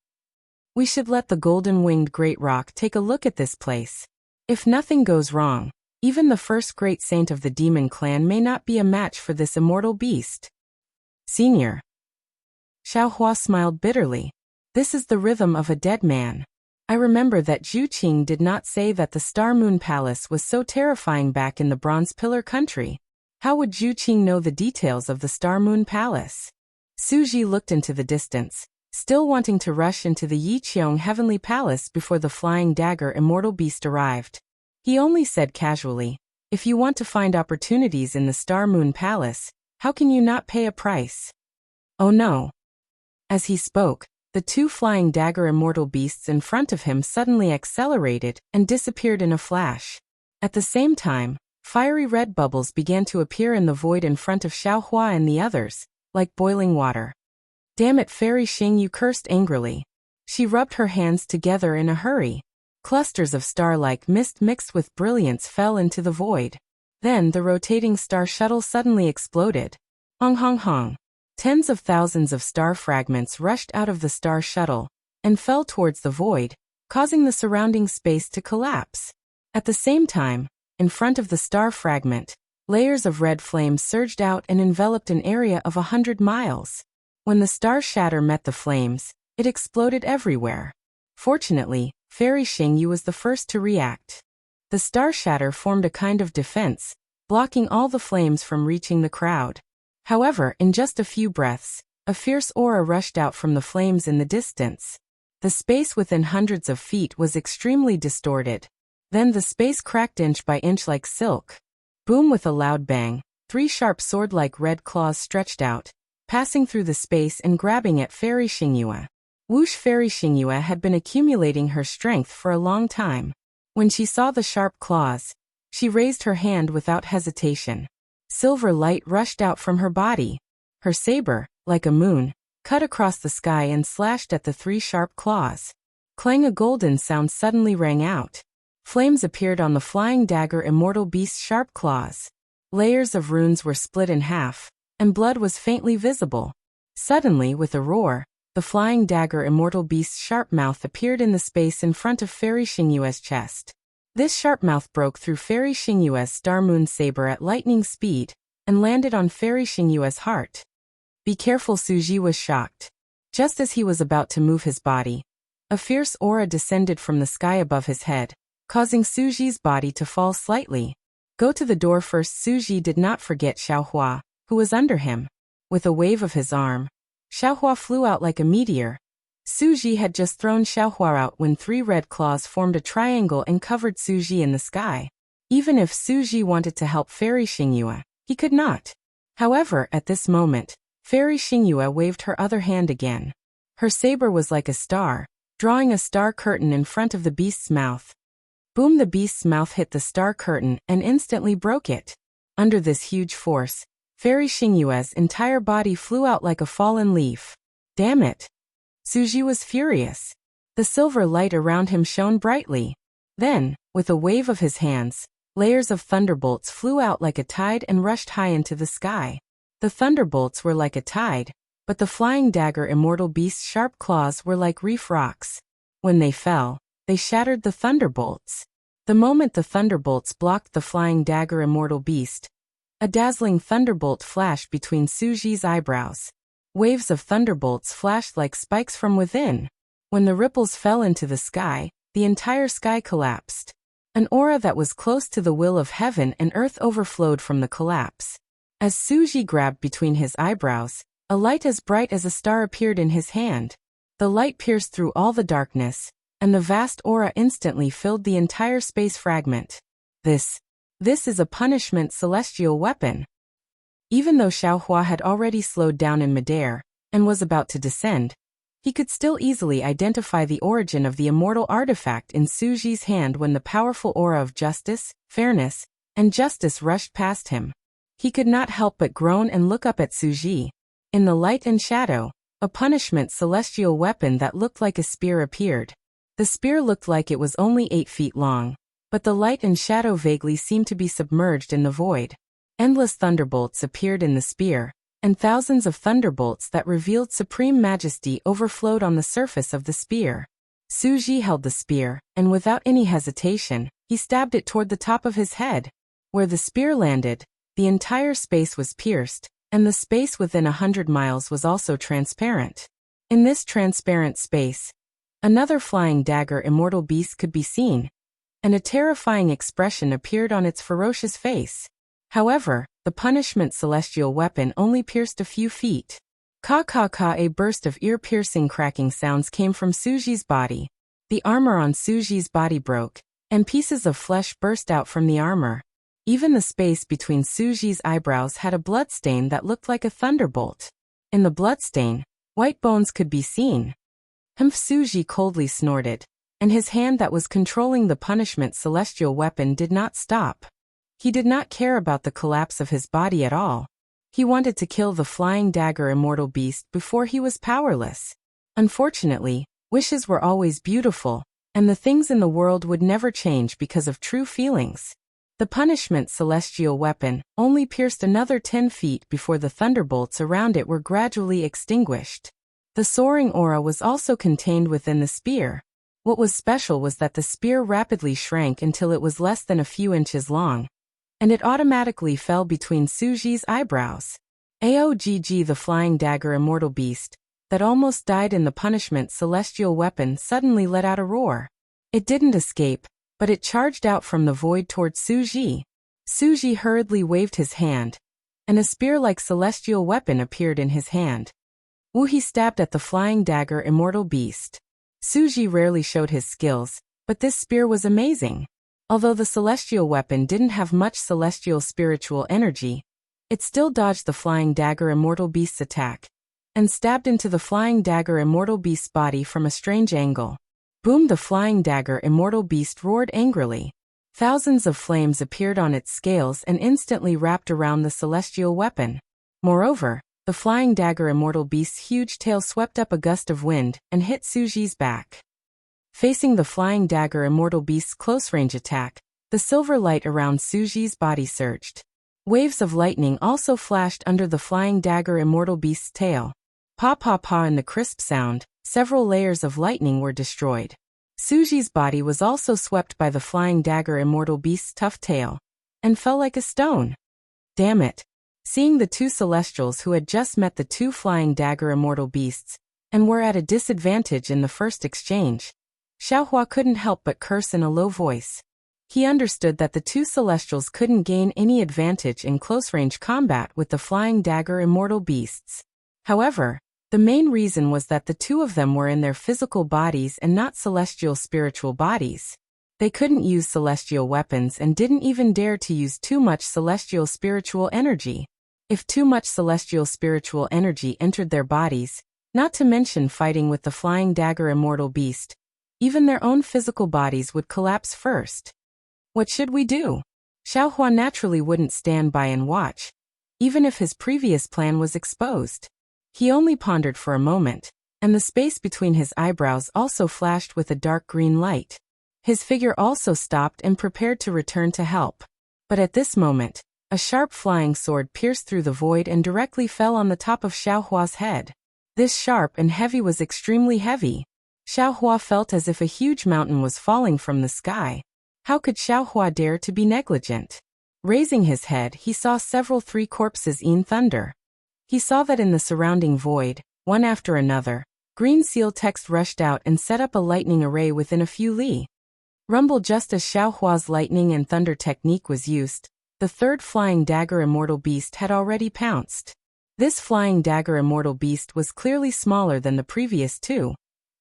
We should let the golden-winged great rock take a look at this place. If nothing goes wrong, even the first great saint of the demon clan may not be a match for this immortal beast. Senior. Xiaohua smiled bitterly. This is the rhythm of a dead man. I remember that Zhu Qing did not say that the Star Moon Palace was so terrifying back in the Bronze Pillar country. How would Zhu Qing know the details of the Star Moon Palace? Suji looked into the distance, still wanting to rush into the Yiqiong Heavenly Palace before the flying dagger immortal beast arrived. He only said casually, if you want to find opportunities in the Star Moon Palace, how can you not pay a price? Oh no. As he spoke, the 2 flying dagger immortal beasts in front of him suddenly accelerated and disappeared in a flash. At the same time, fiery red bubbles began to appear in the void in front of Xiaohua and the others, like boiling water. Damn it, Fairy Xing, you cursed angrily. She rubbed her hands together in a hurry. Clusters of star-like mist mixed with brilliance fell into the void. Then the rotating star shuttle suddenly exploded. Hong hong hong. Tens of thousands of star fragments rushed out of the star shuttle and fell towards the void, causing the surrounding space to collapse. At the same time, in front of the star fragment, layers of red flames surged out and enveloped an area of 100 miles. When the star shatter met the flames, it exploded everywhere. Fortunately, Fairy Xingyu was the first to react. The star shatter formed a kind of defense, blocking all the flames from reaching the crowd. However, in just a few breaths, a fierce aura rushed out from the flames in the distance. The space within hundreds of feet was extremely distorted. Then the space cracked inch by inch like silk. Boom! With a loud bang, 3 sharp sword-like red claws stretched out, passing through the space and grabbing at Fairy Xingyue. Whoosh! Fairy Xingyue had been accumulating her strength for a long time. When she saw the sharp claws, she raised her hand without hesitation. Silver light rushed out from her body. Her saber, like a moon, cut across the sky and slashed at the 3 sharp claws. Clang! A golden sound suddenly rang out. Flames appeared on the flying dagger immortal beast's sharp claws. Layers of runes were split in half, and blood was faintly visible. Suddenly, with a roar, the flying dagger immortal beast's sharp mouth appeared in the space in front of Fairy Xingyue's chest. This sharp mouth broke through Fairy Xingyue's Star Moon saber at lightning speed and landed on Fairy Xingyue's heart. Be careful, Suji was shocked. Just as he was about to move his body, a fierce aura descended from the sky above his head, causing Suji's body to fall slightly. Go to the door first. Suji did not forget Xiaohua, who was under him. With a wave of his arm, Xiaohua flew out like a meteor. Suji had just thrown Xiaohua out when 3 red claws formed a triangle and covered Suji in the sky. Even if Suji wanted to help Fairy Xingyue, he could not. However, at this moment, Fairy Xingyue waved her other hand again. Her saber was like a star, drawing a star curtain in front of the beast's mouth. Boom! The beast's mouth hit the star curtain and instantly broke it. Under this huge force, Fairy Xingyue's entire body flew out like a fallen leaf. Damn it! Suji was furious. The silver light around him shone brightly. Then, with a wave of his hands, layers of thunderbolts flew out like a tide and rushed high into the sky. The thunderbolts were like a tide, but the flying dagger immortal beast's sharp claws were like reef rocks. When they fell, they shattered the thunderbolts. The moment the thunderbolts blocked the flying dagger immortal beast, a dazzling thunderbolt flashed between Suji's eyebrows. Waves of thunderbolts flashed like spikes from within. When the ripples fell into the sky, the entire sky collapsed. An aura that was close to the will of heaven and earth overflowed from the collapse. As Suji grabbed between his eyebrows, a light as bright as a star appeared in his hand. The light pierced through all the darkness, and the vast aura instantly filled the entire space fragment. This is a punishment celestial weapon. Even though Xiaohua had already slowed down in midair and was about to descend, he could still easily identify the origin of the immortal artifact in Suji's hand when the powerful aura of justice, fairness, and justice rushed past him. He could not help but groan and look up at Suji. In the light and shadow, a punishment celestial weapon that looked like a spear appeared. The spear looked like it was only 8 feet long, but the light and shadow vaguely seemed to be submerged in the void. Endless thunderbolts appeared in the spear, and thousands of thunderbolts that revealed supreme majesty overflowed on the surface of the spear. Suji held the spear, and without any hesitation, he stabbed it toward the top of his head. Where the spear landed, the entire space was pierced, and the space within 100 miles was also transparent. In this transparent space, another flying dagger immortal beast could be seen, and a terrifying expression appeared on its ferocious face. However, the punishment celestial weapon only pierced a few feet. Ka, a burst of ear-piercing cracking sounds came from Suji's body. The armor on Suji's body broke, and pieces of flesh burst out from the armor. Even the space between Suji's eyebrows had a bloodstain that looked like a thunderbolt. In the bloodstain, white bones could be seen. Humph! Suji coldly snorted, and his hand that was controlling the punishment celestial weapon did not stop. He did not care about the collapse of his body at all. He wanted to kill the flying dagger immortal beast before he was powerless. Unfortunately, wishes were always beautiful, and the things in the world would never change because of true feelings. The punishment celestial weapon only pierced another 10 feet before the thunderbolts around it were gradually extinguished. The soaring aura was also contained within the spear. What was special was that the spear rapidly shrank until it was less than a few inches long, and it automatically fell between Suji's eyebrows. Aogg! The flying dagger immortal beast, that almost died in the punishment celestial weapon, suddenly let out a roar. It didn't escape, but it charged out from the void toward Suji. Suji hurriedly waved his hand, and a spear-like celestial weapon appeared in his hand. He stabbed at the flying dagger immortal beast. Suji rarely showed his skills, but this spear was amazing. Although the celestial weapon didn't have much celestial spiritual energy, it still dodged the flying dagger immortal beast's attack, and stabbed into the flying dagger immortal beast's body from a strange angle. Boom! The flying dagger immortal beast roared angrily. Thousands of flames appeared on its scales and instantly wrapped around the celestial weapon. Moreover, the flying dagger immortal beast's huge tail swept up a gust of wind and hit Suji's back. Facing the flying dagger immortal beast's close-range attack, the silver light around Suji's body surged. Waves of lightning also flashed under the flying dagger immortal beast's tail. Pa, in the crisp sound, several layers of lightning were destroyed. Suji's body was also swept by the flying dagger immortal beast's tough tail, and fell like a stone. Damn it. Seeing the two celestials who had just met the two flying dagger immortal beasts, and were at a disadvantage in the first exchange, Xiaohua couldn't help but curse in a low voice. He understood that the two celestials couldn't gain any advantage in close-range combat with the flying dagger immortal beasts. However, the main reason was that the two of them were in their physical bodies and not celestial spiritual bodies. They couldn't use celestial weapons and didn't even dare to use too much celestial spiritual energy. If too much celestial spiritual energy entered their bodies, not to mention fighting with the flying dagger immortal beast, even their own physical bodies would collapse first. What should we do? Xiaohua naturally wouldn't stand by and watch, even if his previous plan was exposed. He only pondered for a moment, and the space between his eyebrows also flashed with a dark green light. His figure also stopped and prepared to return to help. But at this moment, a sharp flying sword pierced through the void and directly fell on the top of Xiaohua's head. This sharp and heavy was extremely heavy. Xiaohua felt as if a huge mountain was falling from the sky. How could Xiaohua dare to be negligent? Raising his head, he saw several three corpses in thunder. He saw that in the surrounding void, one after another, green seal text rushed out and set up a lightning array within a few li. Rumble. Just as Xiaohua's lightning and thunder technique was used, the third flying dagger immortal beast had already pounced. This flying dagger immortal beast was clearly smaller than the previous two,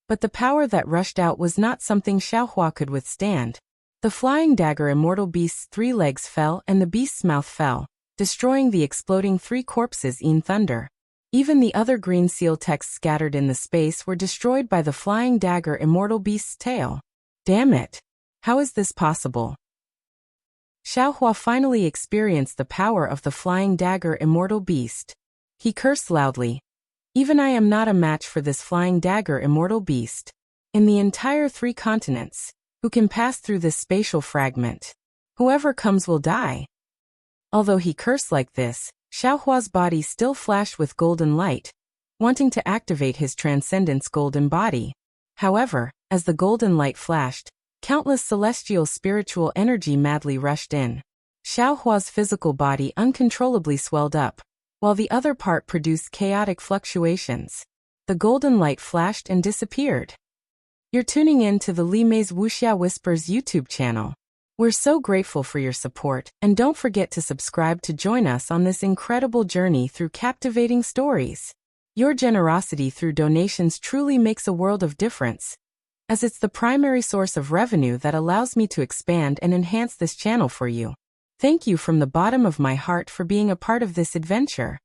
but the power that rushed out was not something Xiaohua could withstand. The flying dagger immortal beast's 3 legs fell and the beast's mouth fell, destroying the exploding 3 corpses in thunder. Even the other green seal texts scattered in the space were destroyed by the flying dagger immortal beast's tail. Damn it! How is this possible? Xiaohua finally experienced the power of the flying dagger immortal beast. He cursed loudly. Even I am not a match for this flying dagger immortal beast. In the entire 3 continents, who can pass through this spatial fragment? Whoever comes will die. Although he cursed like this, Xiaohua's body still flashed with golden light, wanting to activate his transcendence golden body. However, as the golden light flashed, countless celestial spiritual energy madly rushed in. Xiaohua's physical body uncontrollably swelled up, while the other part produced chaotic fluctuations. The golden light flashed and disappeared. You're tuning in to the Li Mei's Wuxia Whispers YouTube channel. We're so grateful for your support, and don't forget to subscribe to join us on this incredible journey through captivating stories. Your generosity through donations truly makes a world of difference, as it's the primary source of revenue that allows me to expand and enhance this channel for you. Thank you from the bottom of my heart for being a part of this adventure.